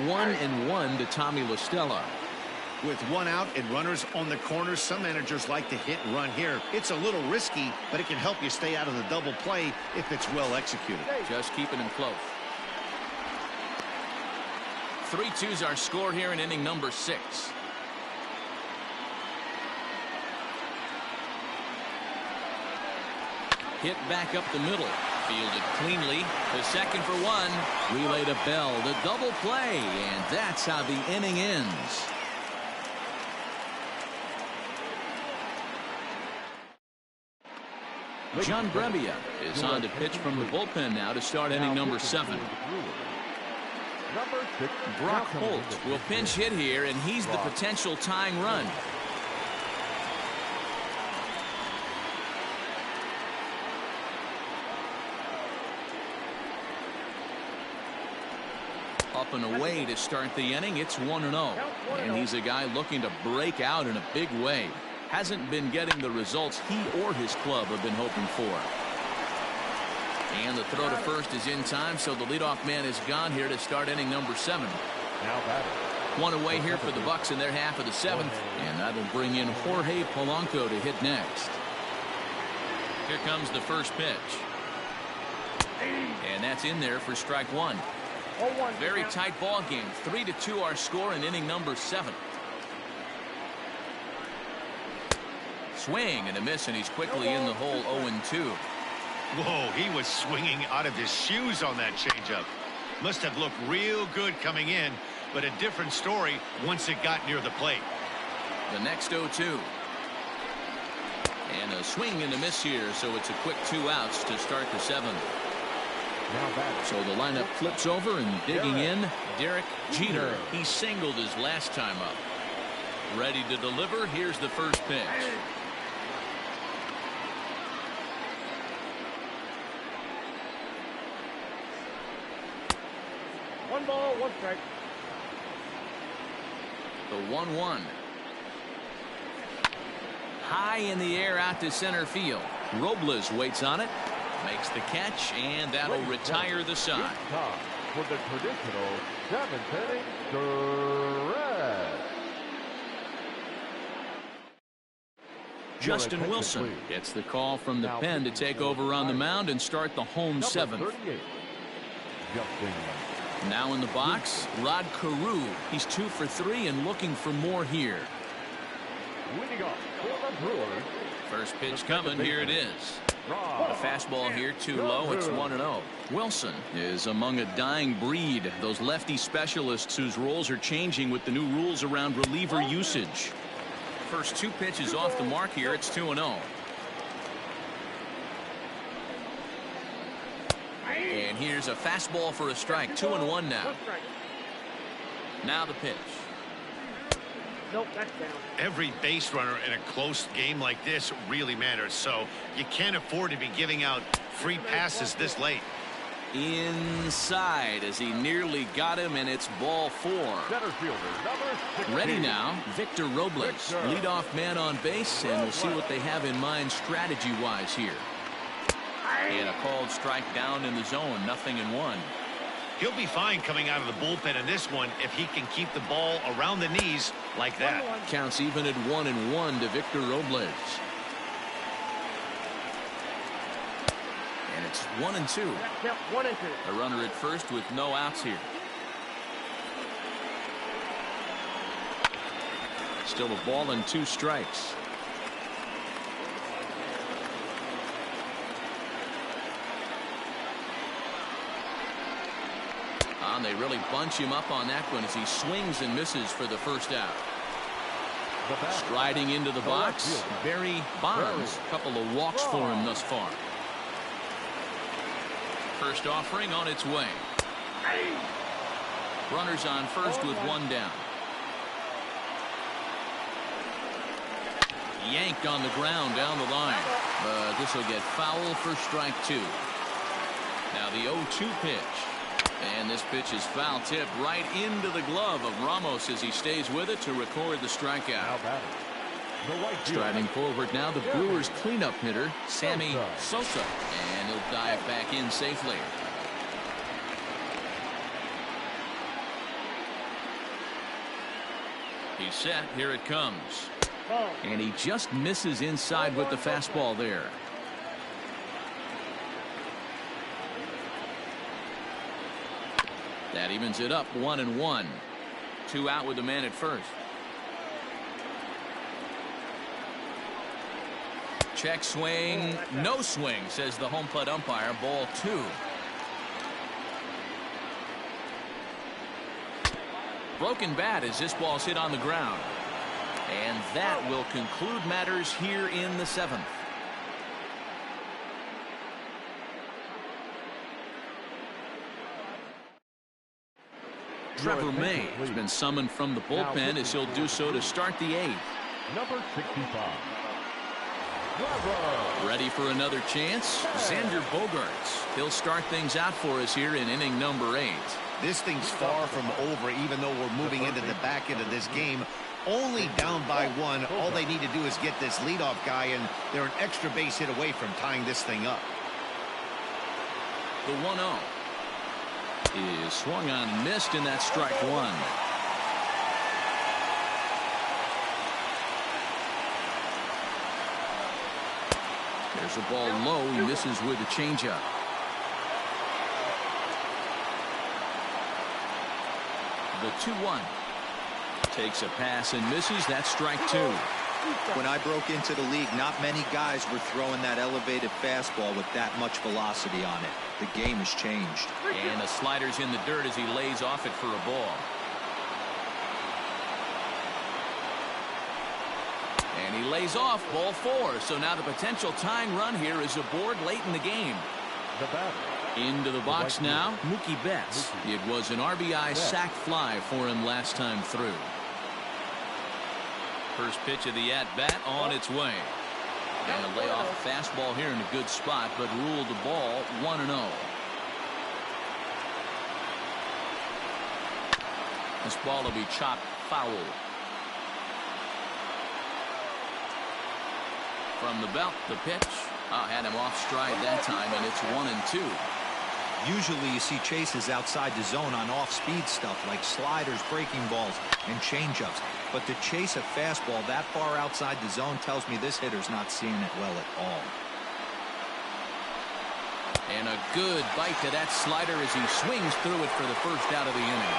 One and one to Tommy La Stella. With 1 out and runners on the corners, some managers like to hit and run here. It's a little risky, but it can help you stay out of the double play if it's well executed. Just keeping him close. 3-2's our score here in inning number 6. Hit back up the middle. Fielded cleanly. The second for 1. Relay to Bell. The double play. And that's how the inning ends. John Brebbia is on to pitch from the bullpen now to start inning number 7. Number 6, Brock Holt will pinch hit here, and he's the potential tying run. Up and away to start the inning. It's 1-0. And he's a guy looking to break out in a big way. Hasn't been getting the results he or his club have been hoping for. And the throw to first is in time, so the leadoff man is gone here to start inning number 7. now batting, One away here for the Bucks in their half of the 7th, and that'll bring in Jorge Polanco to hit next. Here comes the first pitch. And that's in there for strike one. Very tight ball game. 3-2 our score in inning number 7. Swing and a miss, and he's quickly in the hole 0-2. Whoa, he was swinging out of his shoes on that changeup. Must have looked real good coming in, but a different story once it got near the plate. The next 0-2. And a swing and a miss here, so it's a quick 2 outs to start the 7th. So the lineup flips over, and digging in, Derek Jeter. He singled his last time up. Ready to deliver. Here's the first pitch. One ball, one strike. The 1-1. High in the air out to center field. Robles waits on it. Makes the catch, and that'll retire the side. For the traditional 7th inning stretch. Justin Wilson gets the call from the pen to take over on the mound and start the home 7th. Now in the box, Rod Carew. He's 2 for 3 and looking for more here. Leading off for the Brewers. First pitch coming. Here it is. A fastball here too low. It's 1-0. Wilson is among a dying breed. Those lefty specialists whose roles are changing with the new rules around reliever usage. First 2 pitches off the mark here. It's 2-0. And here's a fastball for a strike. 2-1 now. Now the pitch. Nope, that's down. Every base runner in a close game like this really matters, so you can't afford to be giving out free passes this late. Inside as he nearly got him, and it's ball 4. Center fielder, number 16. Ready now, Victor Robles, leadoff man on base, and we'll see what they have in mind strategy-wise here. And a called strike down in the zone, 0-1. He'll be fine coming out of the bullpen in this one if he can keep the ball around the knees like that. Counts even at 1-1 to Victor Robles. And it's 1-2. Yep, 1-2. A runner at first with no outs here. Still a ball and 2 strikes. And they really bunch him up on that one as he swings and misses for the first out. Striding into the box, Barry Bonds. A couple of walks for him thus far. First offering on its way. Runners on first with 1 down. Yanked on the ground down the line. But this will get foul for strike 2. Now the 0-2 pitch. And this pitch is foul tipped right into the glove of Ramos as he stays with it to record the strikeout. Striding forward now, the Brewers cleanup hitter, Sammy Sosa. And he'll dive back in safely. He's set. Here it comes. And he just misses inside with the fastball there. That evens it up, 1-1. 2 out with the man at first. Check swing, no swing, says the home plate umpire. Ball 2. Broken bat as this ball's hit on the ground. And that will conclude matters here in the 7th. Trevor May has been summoned from the bullpen as he'll do so to start the 8th. Number 65. Ready for another chance? Xander Bogaerts. He'll start things out for us here in inning number 8. This thing's far from over, even though we're moving into the back end of this game. Only down by 1. All they need to do is get this leadoff guy, and they're an extra base hit away from tying this thing up. The 1-0. Is swung on and missed, and that's strike 1. There's a ball low. He misses with a changeup. The 2-1. Takes a pass and misses. That's strike 2. When I broke into the league, not many guys were throwing that elevated fastball with that much velocity on it. The game has changed. And the slider's in the dirt as he lays off it for a ball. And he lays off ball 4. So now the potential tying run here is aboard late in the game. The batter. Into the box now, Mookie Betts. It was an RBI sac fly for him last time through. First pitch of the at-bat on its way. And a layoff fastball here in a good spot, but ruled the ball 1-0. This ball will be chopped foul. From the belt, the pitch. Had him off stride that time, and it's 1-2. Usually you see chases outside the zone on off-speed stuff like sliders, breaking balls, and changeups. But to chase a fastball that far outside the zone tells me this hitter's not seeing it well at all. And a good bite to that slider as he swings through it for the first out of the inning.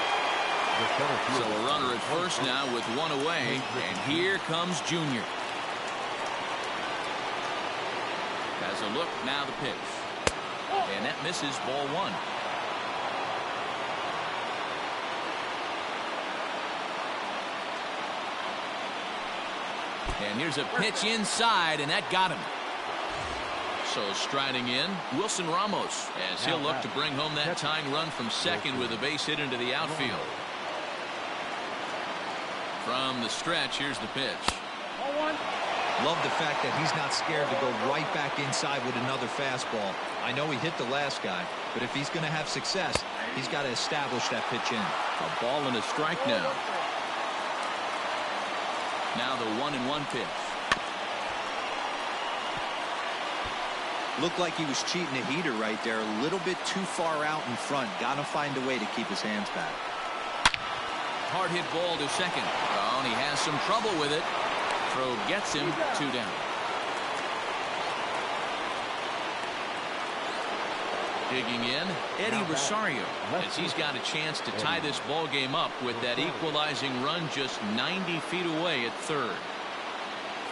So a runner at first now with one away, and here comes Junior. Has a look, now the pitch. And that misses, ball 1. And here's a pitch inside, and that got him. So striding in, Wilson Ramos, as he'll look to bring home that tying run from second with a base hit into the outfield. From the stretch, here's the pitch. Love the fact that he's not scared to go right back inside with another fastball. I know he hit the last guy, but if he's going to have success, he's got to establish that pitch in. A ball and a strike now. Now the 1-1 pitch. Looked like he was cheating a heater right there. A little bit too far out in front. Got to find a way to keep his hands back. Hard hit ball to second. Oh, and he has some trouble with it. Throw gets him, 2 down. Digging in, Eddie Rosario, as he's got a chance to tie this ball game up with that equalizing run just 90 feet away at third.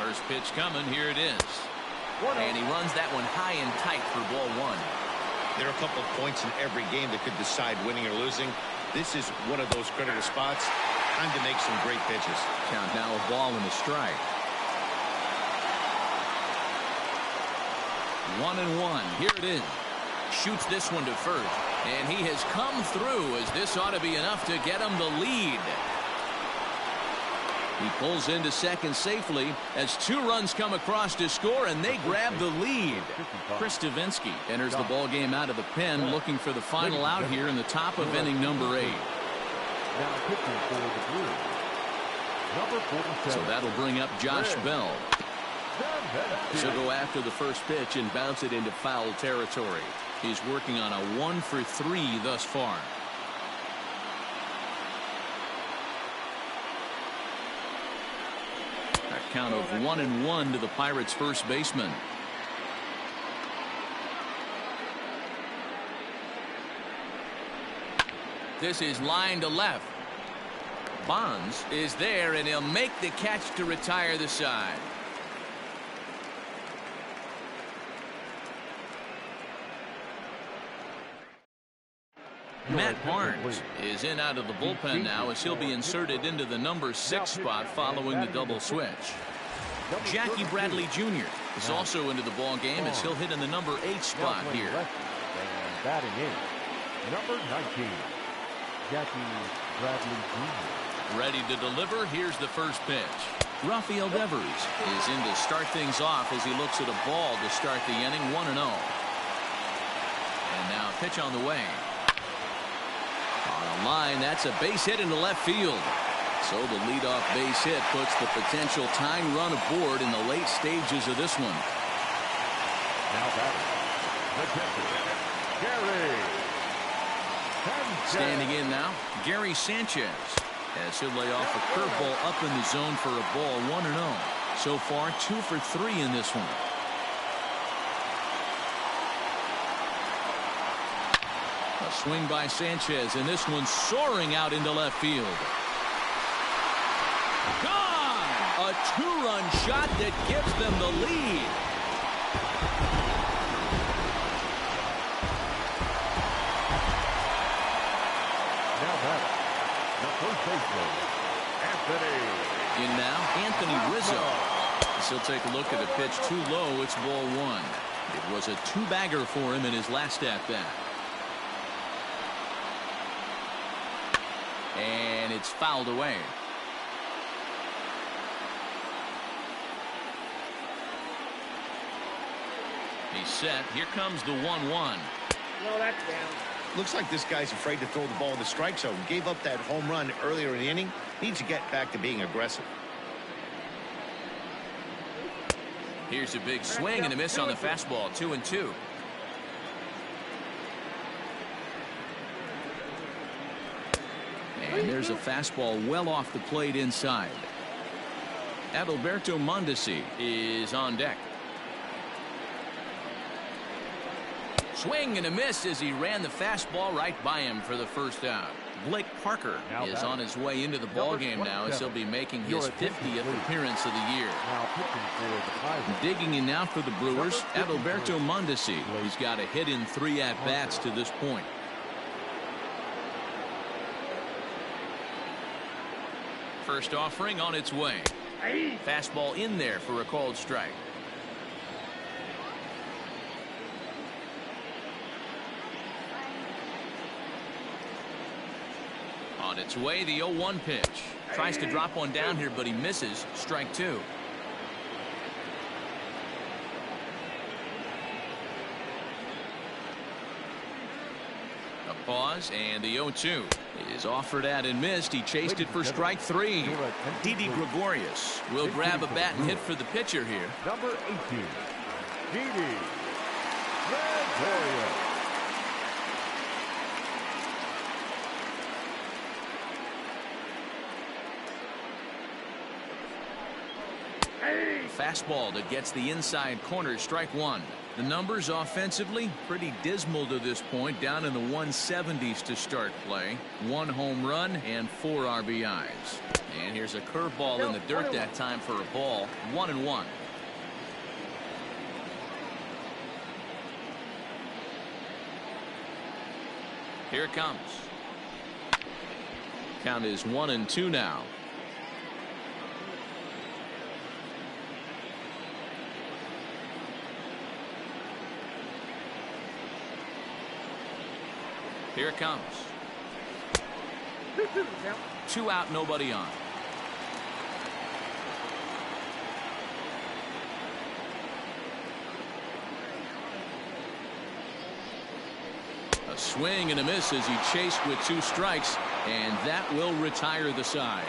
First pitch coming, here it is. And he runs that one high and tight for ball 1. There are a couple of points in every game that could decide winning or losing. This is one of those critical spots. Time to make some great pitches. Count now a ball and a strike. 1-1. Here it is. Shoots this one to first. And he has come through as this ought to be enough to get him the lead. He pulls into second safely as 2 runs come across to score, and they grab the lead. Chris Davinsky enters the ball game out of the pen, looking for the final out here in the top of inning number 8. Now pitching for the Brewers, number 47. So that'll bring up Josh Bell. He'll go after the first pitch and bounce it into foul territory. He's working on a 1 for 3 thus far. A count of 1-1 to the Pirates' first baseman. This is line to left. Bonds is there, and he'll make the catch to retire the side. Matt Barnes is in out of the bullpen now as he'll be inserted into the number 6 spot following the double switch. Jackie Bradley Jr. is also into the ball game as he'll hit in the number 8 spot here. And batting in, number 19, Jackie Bradley Jr. Ready to deliver. Here's the first pitch. Rafael Devers is in to start things off as he looks at a ball to start the inning, 1-0. And now a pitch on the way. On a line, that's a base hit into left field. So the leadoff base hit puts the potential tying run aboard in the late stages of this one. Now batting, the catcher, Gary. Standing in now, Gary Sanchez, as he'll lay off a curveball up in the zone for a ball, 1-0. So far, 2 for 3 in this one. A swing by Sanchez, and this one's soaring out into left field. Gone! A two-run shot that gives them the lead. Now batting, the first baseman, Anthony. In now, Anthony Rizzo. As he'll take a look at the pitch too low. It's ball one. It was a two-bagger for him in his last at-bat. And it's fouled away. He's set. Here comes the 1-1. No, that's down. Looks like this guy's afraid to throw the ball in the strike zone. Gave up that home run earlier in the inning. Needs to get back to being aggressive. Here's a big swing and a miss on the fastball. 2-2. And there's a fastball well off the plate inside. Adalberto Mondesi is on deck. Swing and a miss as he ran the fastball right by him for the first out. Blake Parker is on his way into the ballgame now as he'll be making his 50th appearance of the year. Digging in now for the Brewers, Adalberto Mondesi. He's got a hit in 3 at-bats to this point. First offering on its way. Fastball in there for a called strike. On its way, the 0-1 pitch. Tries to drop one down here, but he misses. Strike 2. A pause, and the 0-2 is offered at and missed. He chased it for strike 3. Didi Gregorius will grab a bat and hit for the pitcher here. Number 18, Didi Gregorius. Fastball that gets the inside corner. Strike 1. The numbers offensively pretty dismal to this point, down in the 170s to start play. 1 home run and 4 RBIs. And here's a curveball in the dirt that time for a ball. 1-1. Here it comes. Count is 1-2 now. Here it comes. 2 out, nobody on. A swing and a miss as he chased with 2 strikes, and that will retire the side.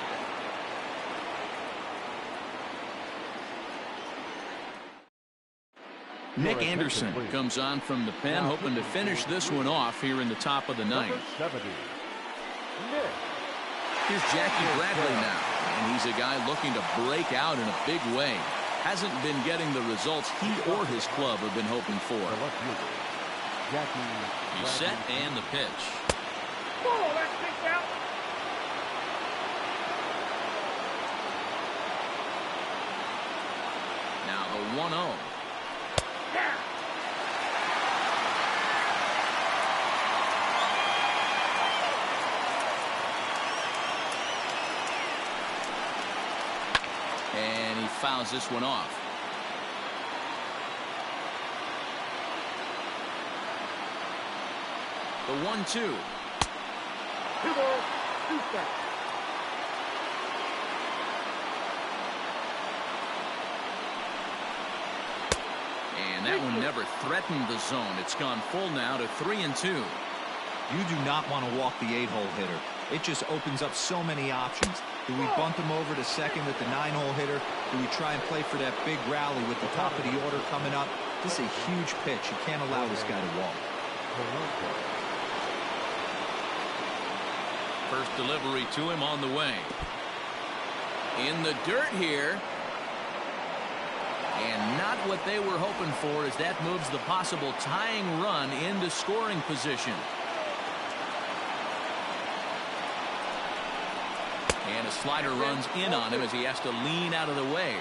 Nick Anderson comes on from the pen, hoping to finish this one off here in the top of the 9th. Here's Jackie Bradley now, and he's a guy looking to break out in a big way. Hasn't been getting the results he or his club have been hoping for. He's set, and the pitch. Whoa, that's kicked out. Now the 1-0. And he fouls this one off. The 1-2. 2 balls, 2 strikes. And that one never threatened the zone. It's gone full now to 3-2. You do not want to walk the 8-hole hitter. It just opens up so many options. Do we bunt him over to second with the 9-hole hitter? Do we try and play for that big rally with the top of the order coming up? This is a huge pitch. You can't allow this guy to walk. First delivery to him on the way. In the dirt here. And not what they were hoping for, as that moves the possible tying run into scoring position. And a slider runs in on him as he has to lean out of the way.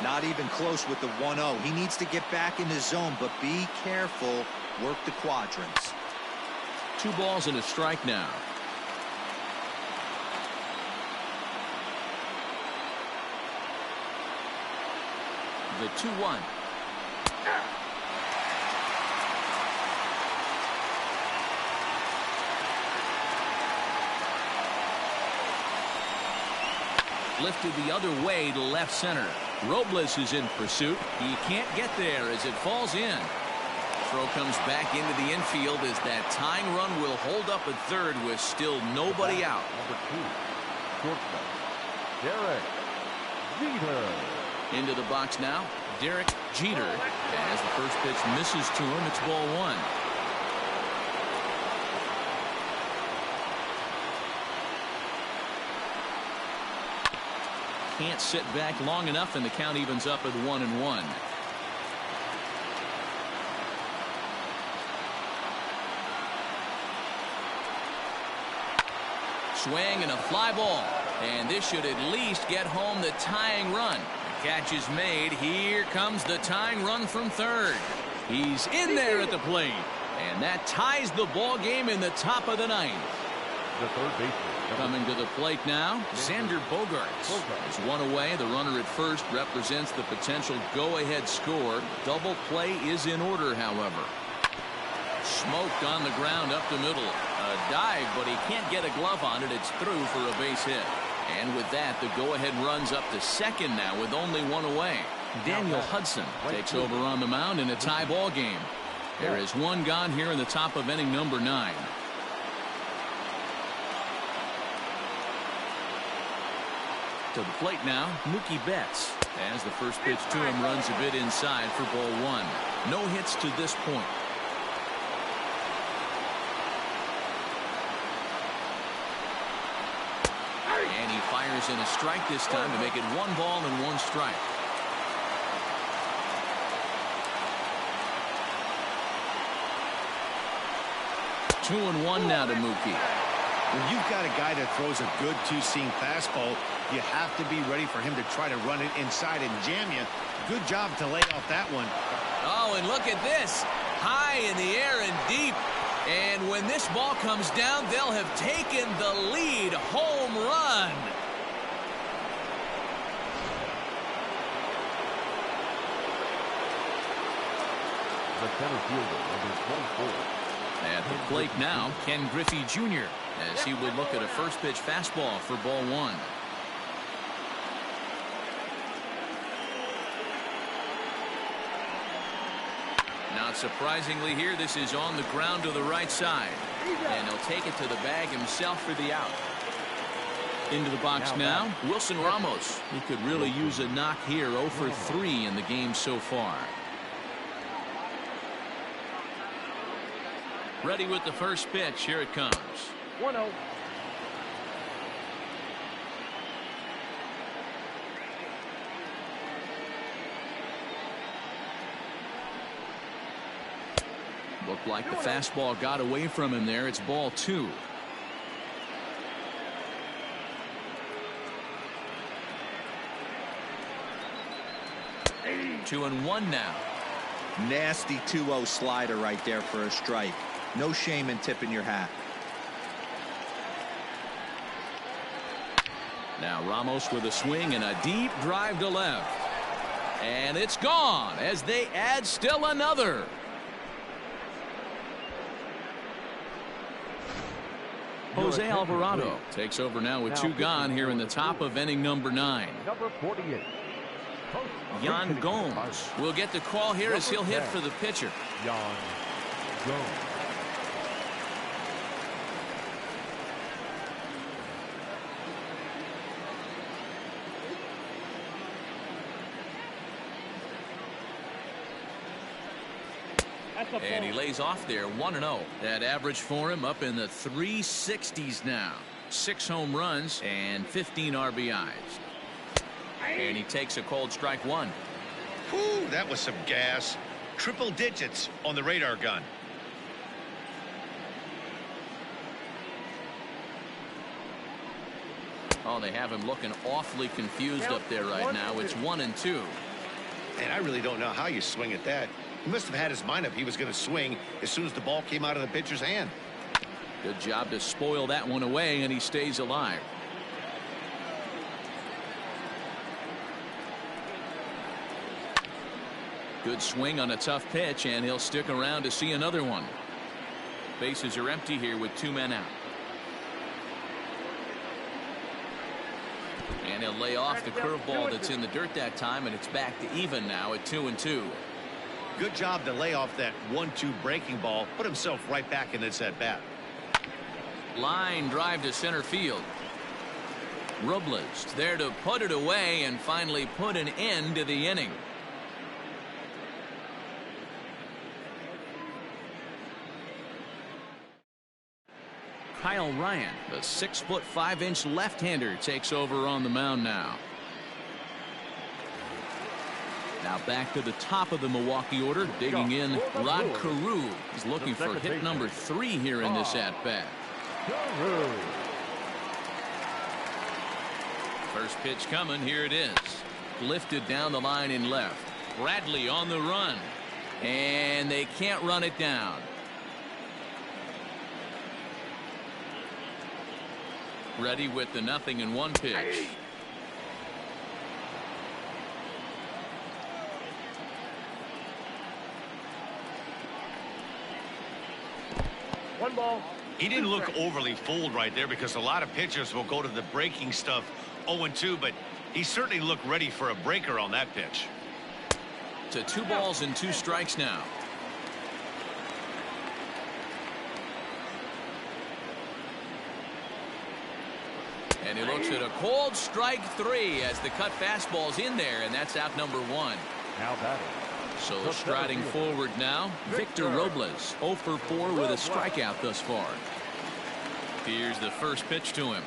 Not even close with the 1-0. He needs to get back in his zone, but be careful. Work the quadrants. 2 balls and a strike now. The 2-1. Lifted the other way to left center. Robles is in pursuit. He can't get there as it falls in. Throw comes back into the infield as that tying run will hold up at third with still nobody out. Number 2, shortstop, Derek Jeter. Into the box now, Derek Jeter. As the first pitch misses to him, it's ball 1. Can't sit back long enough, and the count evens up at 1-1. Swing and a fly ball, and this should at least get home the tying run. The catch is made. Here comes the tying run from third. He's in there at the plate, and that ties the ball game in the top of the 9th. The third baseman. Coming to the plate now, Xander Bogaerts. Is one away. The runner at first represents the potential go-ahead score. Double play is in order, however. Smoked on the ground up the middle. A dive, but he can't get a glove on it. It's through for a base hit. And with that, the go-ahead runs up to second now with only 1 away. Daniel Hudson takes over on the mound in a tie ball game. There is 1 gone here in the top of inning number 9. To the plate now, Mookie Betts. As the first pitch to him runs a bit inside for ball 1. No hits to this point. And he fires in a strike this time to make it 1 ball and 1 strike. Two and one now to Mookie. When you've got a guy that throws a good two-seam fastball, you have to be ready for him to try to run it inside and jam you. Good job to lay off that one. Oh, and look at this. High in the air and deep. And when this ball comes down, they'll have taken the lead. Home run. The center fielder, number 24. At the plate now, Ken Griffey Jr. as he would look at a first pitch fastball for ball 1. Not surprisingly here, this is on the ground to the right side. And he'll take it to the bag himself for the out. Into the box now, Wilson Ramos. He could really use a knock here. 0 for 3 in the game so far. Ready with the first pitch. Here it comes. 1-0. Looked like the fastball got away from him there. It's ball 2. Two and one now. Nasty 2-0 slider right there for a strike. No shame in tipping your hat. Now Ramos with a swing and a deep drive to left. And it's gone as they add still another. Jose Alvarado takes over now with 2 gone here in the top of inning number 9. Number 48. Yan Gomes will get the call here as he'll hit for the pitcher. Yan Gomes. And he lays off there 1-0. That average for him up in the 360s now. 6 home runs and 15 RBIs. And he takes a cold strike 1. Whew, that was some gas. Triple digits on the radar gun. Oh, they have him looking awfully confused up there right now. It's 1-2. And I really don't know how you swing at that. He must have had his mind up he was going to swing as soon as the ball came out of the pitcher's hand. Good job to spoil that one away, and he stays alive. Good swing on a tough pitch, and he'll stick around to see another one. Bases are empty here with 2 men out. And he'll lay off the curveball that's in the dirt that time, and it's back to even now at 2-2. Good job to lay off that 1-2 breaking ball, put himself right back in this at bat. Line drive to center field. Robles there to put it away and finally put an end to the inning. Kyle Ryan, the 6'5" left-hander, takes over on the mound now. Now back to the top of the Milwaukee order, digging in Rod Carew. He's looking for hit number 3 here in this at-bat. First pitch coming, here it is. Lifted down the line in left. Bradley on the run. And they can't run it down. Ready with the 0-1 pitch. One ball. He didn't look overly fooled right there because a lot of pitchers will go to the breaking stuff 0-2, but he certainly looked ready for a breaker on that pitch. To 2 balls and 2 strikes now. And he looks at a cold strike 3 as the cut fastball's in there, and that's out number 1. Now batting. So striding forward now, Victor Robles, 0 for 4 with a strikeout thus far. Here's the first pitch to him.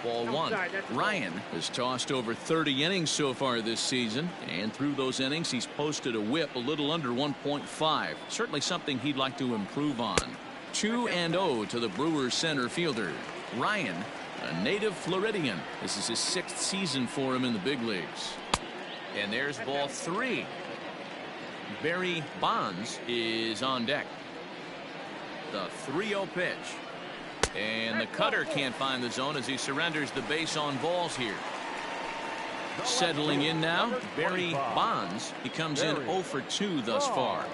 Ball 1. Ryan has tossed over 30 innings so far this season, and through those innings he's posted a whip a little under 1.5. Certainly something he'd like to improve on. 2-0 to the Brewers center fielder. Ryan, a native Floridian. This is his 6th season for him in the big leagues. And there's ball 3. Barry Bonds is on deck. The 3-0 pitch. And the cutter can't find the zone as he surrenders the base on balls here. Settling in now, Barry Bonds. He comes in 0 for 2 thus far.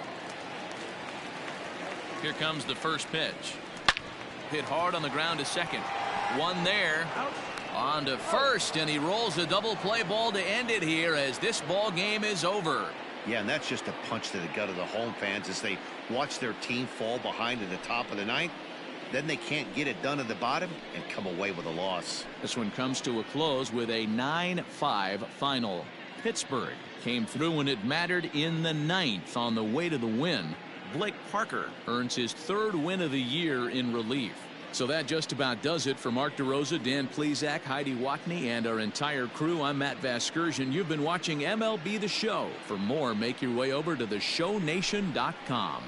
Here comes the first pitch. Hit hard on the ground to second. One there. On to first, and he rolls a double play ball to end it here as this ball game is over. Yeah, and that's just a punch to the gut of the home fans as they watch their team fall behind at the top of the ninth. Then they can't get it done at the bottom and come away with a loss. This one comes to a close with a 9-5 final. Pittsburgh came through when it mattered in the 9th on the way to the win. Blake Parker earns his 3rd win of the year in relief. So that just about does it for Mark DeRosa, Dan Plesac, Heidi Watney, and our entire crew. I'm Matt Vasgersian. You've been watching MLB The Show. For more, make your way over to theshownation.com.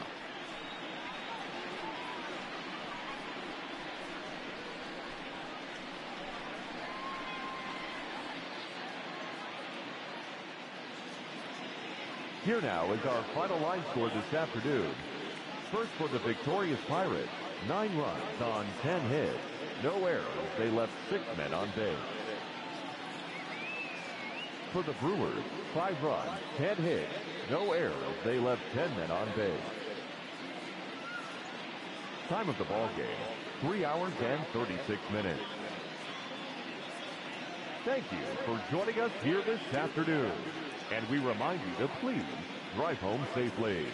Here now is our final line score this afternoon. First for the victorious Pirates, 9 runs on 10 hits. No errors. They left 6 men on base. For the Brewers, 5 runs, 10 hits. No errors. They left 10 men on base. Time of the ball game, 3 hours and 36 minutes. Thank you for joining us here this afternoon. And we remind you to please drive home safely.